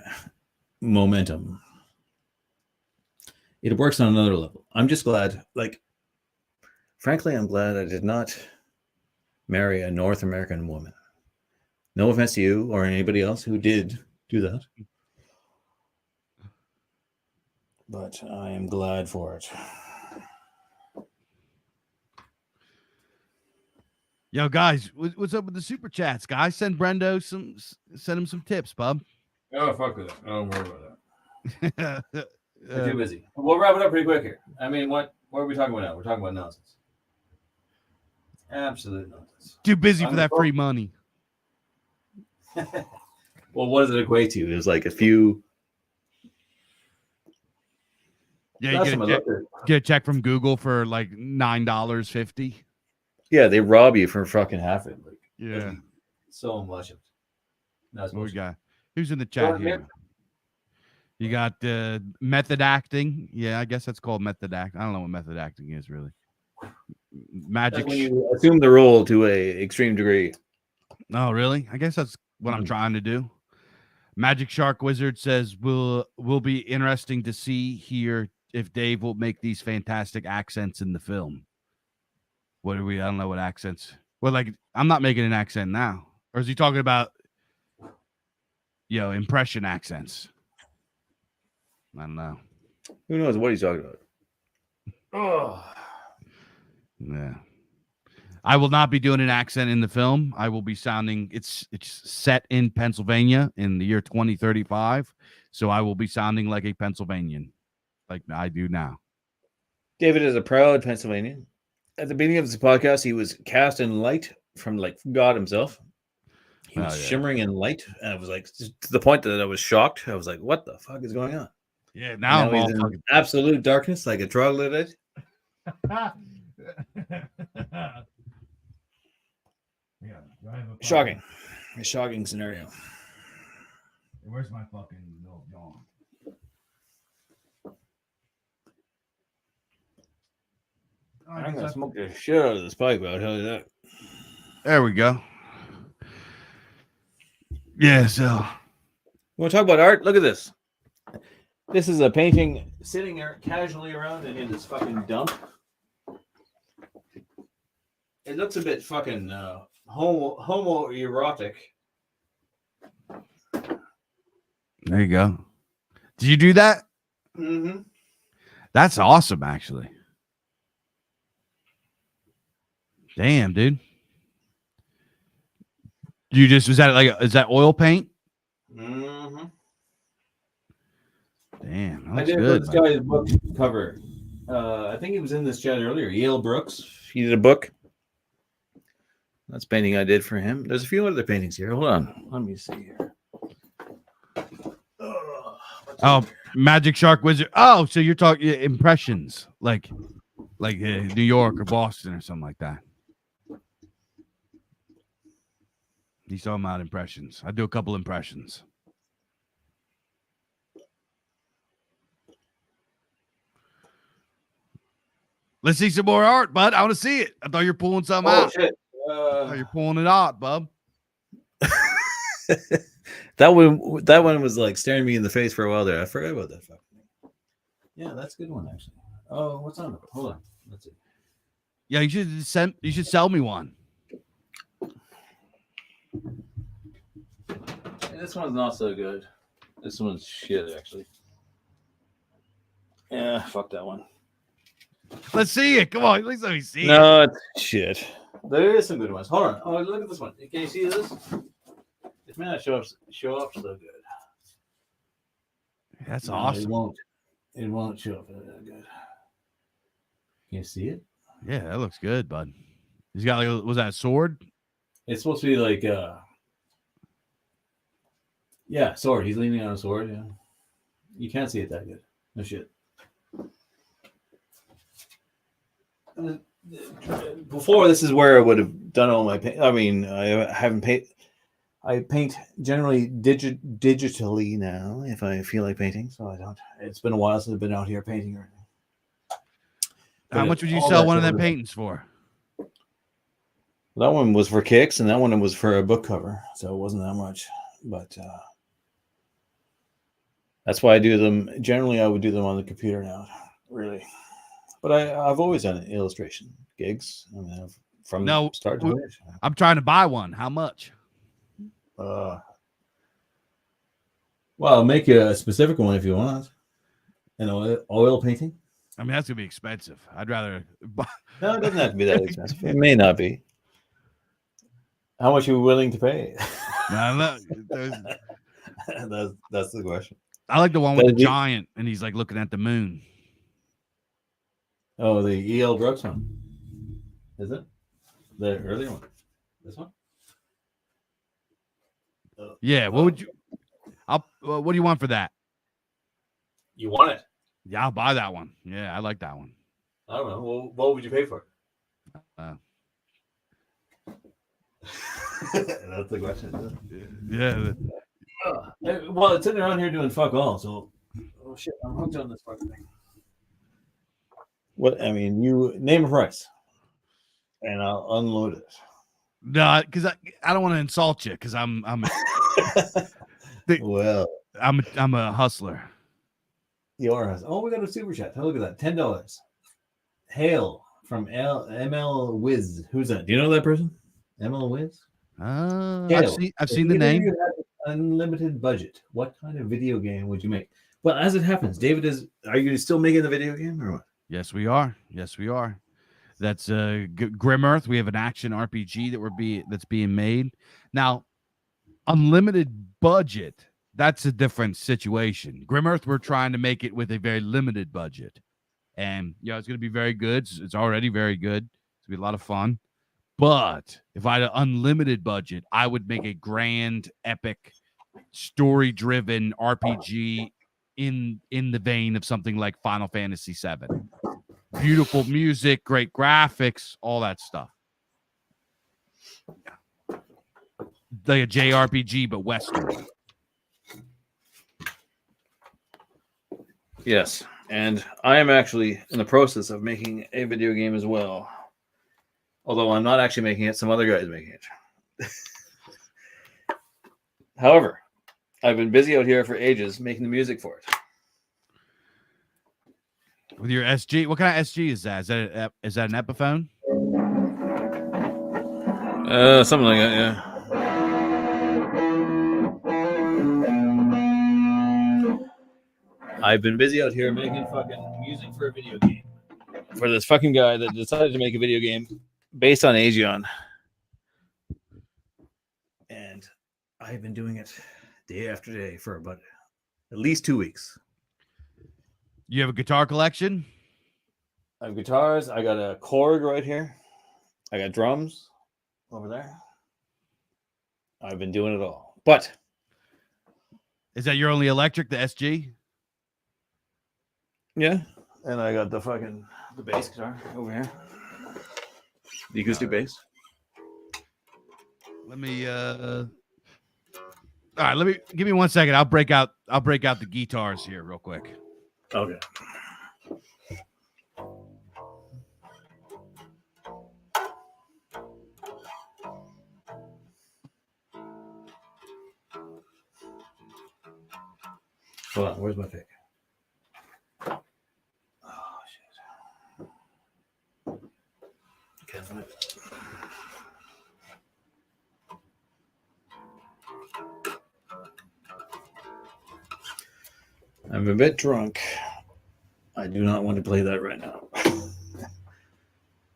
momentum. It works on another level. I'm just glad, like, frankly, I'm glad I did not marry a North American woman. No offense to you or anybody else who did do that. But I am glad for it. Yo, guys, what's up with the super chats, guys? Send Brendo send him some tips, bub. Oh, fuck with it. I don't worry about that. We're too busy. We'll wrap it up pretty quick here. I mean, what are we talking about now? We're talking about nonsense. Absolute nonsense. Too busy for that free money. Well, what does it equate to? It was like a few. Yeah, you get a check from Google for like $9.50. Yeah, they rob you for fucking half it. Like, yeah, so much of it. That's what we got. Who's in the chat here? You got method acting. Yeah, I guess that's called method act. I don't know what method acting is really. Magic. That's when you assume the role to a extreme degree. Oh, really? I guess that's what I'm trying to do. Magic Shark Wizard says will be interesting to see here if Dave will make these fantastic accents in the film. What are we? I don't know what accents. Well, like I'm not making an accent now. Or is he talking about impression accents? I don't know. Who knows what he's talking about? Oh. Yeah. I will not be doing an accent in the film. I will be sounding it's set in Pennsylvania in the year 2035. So I will be sounding like a Pennsylvanian, like I do now. David is a proud Pennsylvanian. At the beginning of this podcast, he was cast in light from like God himself. He was shimmering in light, and it was like to the point that I was shocked. I was like, "What the fuck is going on?" Yeah, now he's in absolute darkness, like a troglodyte. Shocking, a shocking scenario. Where's my fucking yawn? I'm gonna smoke the shit out of this pipe. I'll tell you that. There we go. Yeah, so you want to talk about art? Look at this. This is a painting sitting there casually around in this fucking dump. It looks a bit fucking homoerotic. There you go. Did you do that? Mm-hmm. That's awesome, actually. Damn, dude. You just is that oil paint? Mm-hmm. That I looks did good, this man. guy's book cover. I think he was in this chat earlier. Yale Brooks. He did a book. That's painting I did for him. There's a few other paintings here. Hold on. Let me see here. Oh, Magic Shark Wizard. Oh, so you're talking impressions, like New York or Boston or something like that. He's talking about impressions. I do a couple impressions. Let's see some more art, bud. I want to see it. I thought you were pulling something out. Shit. I thought you're pulling it out, bub. that one was like staring me in the face for a while there. I forgot about that fucking thing. Yeah, that's a good one actually. Oh, what's on it? Hold on. Let's see. Yeah, you should sell me one. This one's not so good. This one's shit actually. Yeah, fuck that one. Let's see it. Come on, at least let me see it. No, it's shit. There is some good ones. Hold on. Oh, look at this one. Can you see this? This may not show up so good. That's No, awesome. It won't show up that good. Can you see it? Yeah, that looks good, bud. He's got like, was that a sword? It's supposed to be like yeah, sword. He's leaning on a sword, yeah. You can't see it that good. No shit. Before, this is where I would have done all my paint. I mean, I haven't paint. I paint generally digitally now if I feel like painting. So I don't. It's been a while since I've been out here painting or anything. How much would you sell one of them paintings for? That one was for kicks, and that one was for a book cover, so it wasn't that much. But that's why I do them. Generally, I would do them on the computer now, really. But I've always done illustration gigs. I mean, from start to finish. I'm trying to buy one. How much? Well, I'll make you a specific one if you want. An oil painting. I mean, that's gonna be expensive. I'd rather. No, it doesn't have to be that expensive. It may not be. How much are you willing to pay? No, that's the question. I like the one with the giant, and he's like looking at the moon. Oh, the E.L. Brooks one. Is it? The earlier one. This one? Yeah. What would you? What do you want for that? You want it? Yeah, I'll buy that one. Yeah, I like that one. I don't know. Well, what would you pay for it? That's the question. Yeah. Well, it's sitting around here doing fuck all. So, oh shit, I'm hooked on this fucking thing. What? I mean, you name a price, and I'll unload it. No, because I don't want to insult you, because I'm well, I'm a hustler. You are a hustler. Oh, we got a super chat. Look at that, $10. Hail from ML Wiz. Who's that? Do you know that person? ML Wiz. I've seen the name. You had unlimited budget. What kind of video game would you make? Well, as it happens, David are you still making the video game or what? Yes, we are. That's Grim Earth. We have an action RPG that's being made now. Unlimited budget. That's a different situation. Grim Earth, we're trying to make it with a very limited budget, and it's going to be very good. It's already very good. It's going to be a lot of fun. But if I had an unlimited budget, I would make a grand, epic, story-driven RPG in the vein of something like Final Fantasy VII. Beautiful music, great graphics, all that stuff. Yeah. Like a JRPG, but Western. Yes, and I am actually in the process of making a video game as well. Although I'm not actually making it, some other guy's making it. However, I've been busy out here for ages making the music for it. With your SG, what kind of SG is that? Is that an Epiphone? Something like that, yeah. I've been busy out here making fucking music for a video game. For this fucking guy that decided to make a video game based on Aegeon. And I've been doing it day after day for about at least 2 weeks. You have a guitar collection? I have guitars. I got a Korg right here. I got drums over there. I've been doing it all. But Is that your only electric, the SG? yeah, and I got the bass guitar over here. The acoustic bass. Let me all right, give me 1 second. I'll break out the guitars here real quick. Okay. Hold on, where's my pick? Oh shit. Can't find it. I'm a bit drunk. I do not want to play that right now.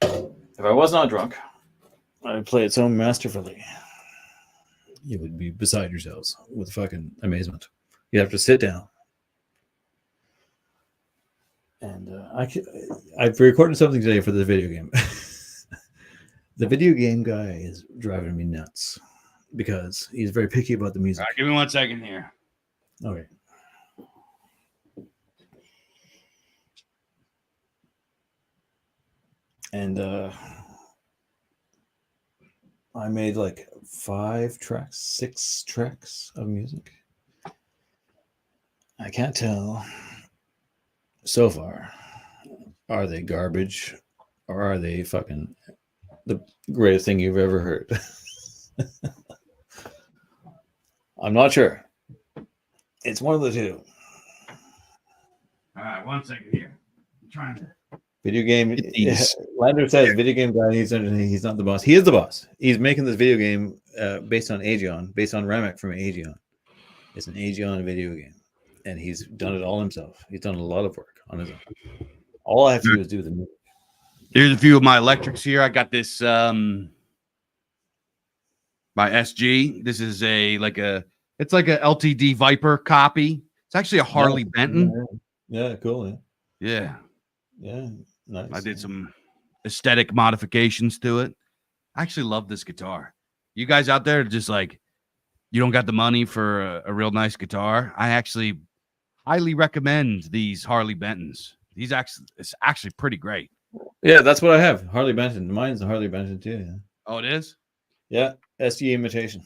If I was not drunk, I would play it so masterfully. You would be beside yourselves with fucking amazement. You have to sit down. And I've recorded something today for the video game. The video game guy is driving me nuts because he's very picky about the music. All right, give me 1 second here. Okay. And I made like 6 tracks of music. I can't tell so far. Are they garbage or are they fucking the greatest thing you've ever heard? I'm not sure. It's one of the two. All right, 1 second here. I'm trying to. Video game. Lander says video game guy. He's not the boss. He is the boss. He's making this video game based on Aegeon, based on Ramek from Aegeon. It's an Aegeon video game, and he's done it all himself. He's done a lot of work on his own. All I have to do is do the music. Here's a few of my electrics here. I got this by SG. This is it's like a LTD Viper copy. It's actually a Harley Benton. Yeah, cool. Yeah. Yeah, nice. I did some aesthetic modifications to it. I actually love this guitar. You guys out there just like, you don't got the money for a real nice guitar. I actually highly recommend these Harley Bentons. It's actually pretty great. Yeah, that's what I have. Harley Benton. Mine's a Harley Benton too. Yeah. Oh, it is? Yeah, SG imitation.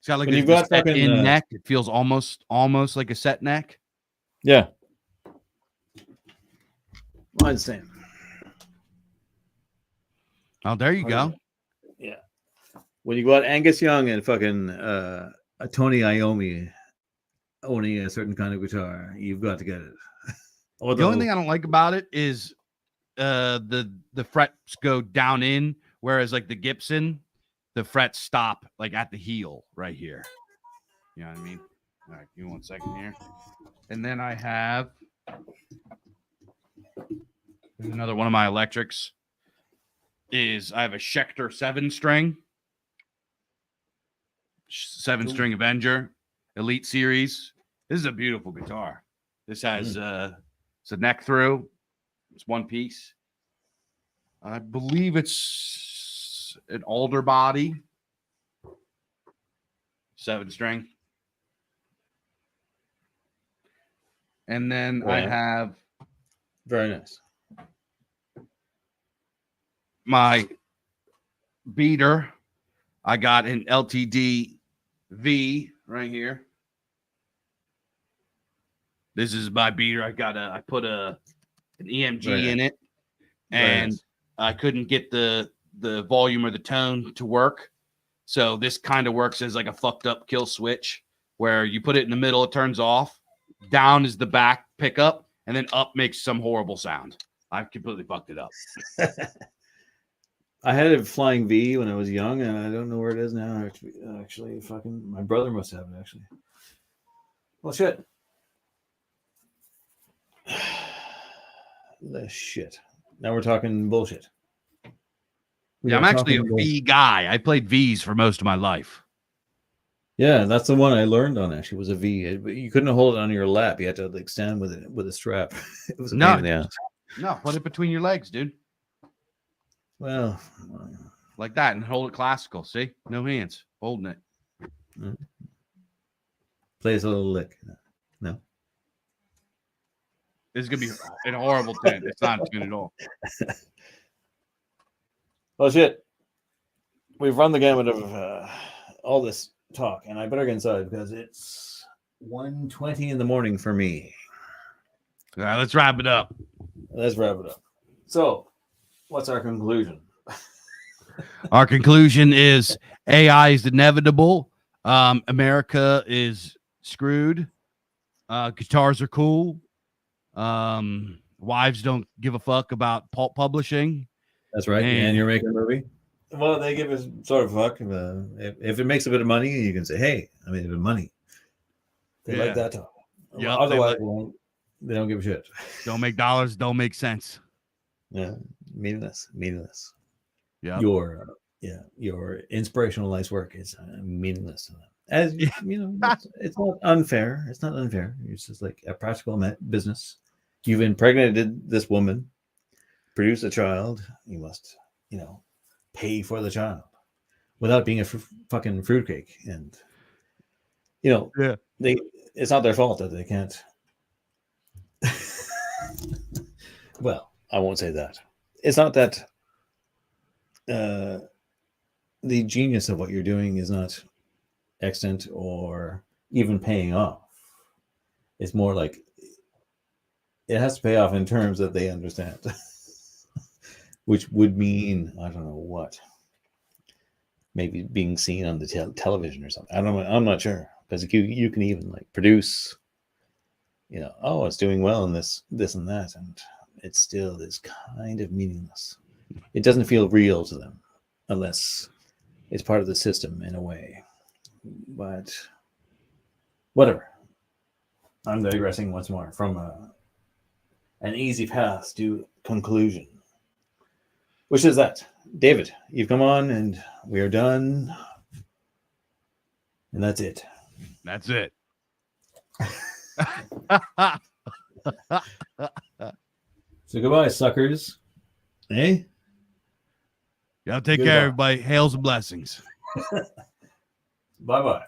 It's got like When a you've got set fucking, in neck. It feels almost like a set neck. Yeah. Mine's same. Oh, there you go. Yeah. When you got Angus Young and fucking Tony Iommi owning a certain kind of guitar, you've got to get it. The only thing I don't like about it is the frets go down in, whereas like the Gibson, the frets stop like at the heel right here. You know what I mean? All right, give me 1 second here. And then I have another one of my electrics. I have a Schecter 7-string Avenger Elite Series. This is a beautiful guitar. This has it's a neck through. It's one piece. I believe it's an alder body 7-string. And then I have very nice. My beater. I got an LTD V right here. This is my beater. I put an EMG in it, and I couldn't get the volume or the tone to work. So this kind of works as like a fucked up kill switch where you put it in the middle, it turns off. Down is the back pickup, and then up makes some horrible sound. I've completely fucked it up. I had a Flying V when I was young, and I don't know where it is now. Actually, fucking my brother must have it. Actually, well, shit. The shit. Now we're talking bullshit. I'm actually a V guy. I played Vs for most of my life. Yeah, that's the one I learned on. Actually, was a V. You couldn't hold it on your lap. You had to like stand with it with a strap. It was a pain in the ass. No, put it between your legs, dude. Well, Like that, and hold it classical. See, no hands, holding it. plays a little lick. No. This is gonna be a horrible tune. It's not good at all. Well, shit. We've run the gamut of all this talk, and I better get inside because it's 1:20 in the morning for me. All right, let's wrap it up. Let's wrap it up. So, what's our conclusion? Our conclusion is AI is inevitable. America is screwed. Guitars are cool. Wives don't give a fuck about pulp publishing. That's right. And you're making a movie? Well, they give us sort of fuck. If it makes a bit of money, you can say, hey, I made a bit of money. They like that talk. Yep, otherwise, they don't give a shit. Don't make dollars, don't make sense. Yeah, meaningless. Yeah, your inspirational life's work is meaningless to them. As you know, it's not unfair. It's not unfair. It's just like a practical business. You've impregnated this woman, produce a child. You must, pay for the child without being a fucking fruitcake. And it's not their fault that they can't. Well, I won't say that. It's not that the genius of what you're doing is not extant or even paying off. It's more like it has to pay off in terms that they understand, which would mean, I don't know what, maybe being seen on the television or something. I'm not sure, because you can even like produce, it's doing well in this and that, and it still is kind of meaningless. It doesn't feel real to them unless it's part of the system in a way. But whatever. I'm digressing once more from an easy path to conclusion, which is that, David, you've come on and we are done. And that's it. That's it. So goodbye, suckers. Hey? Y'all take care, everybody. Hails and blessings. Bye-bye.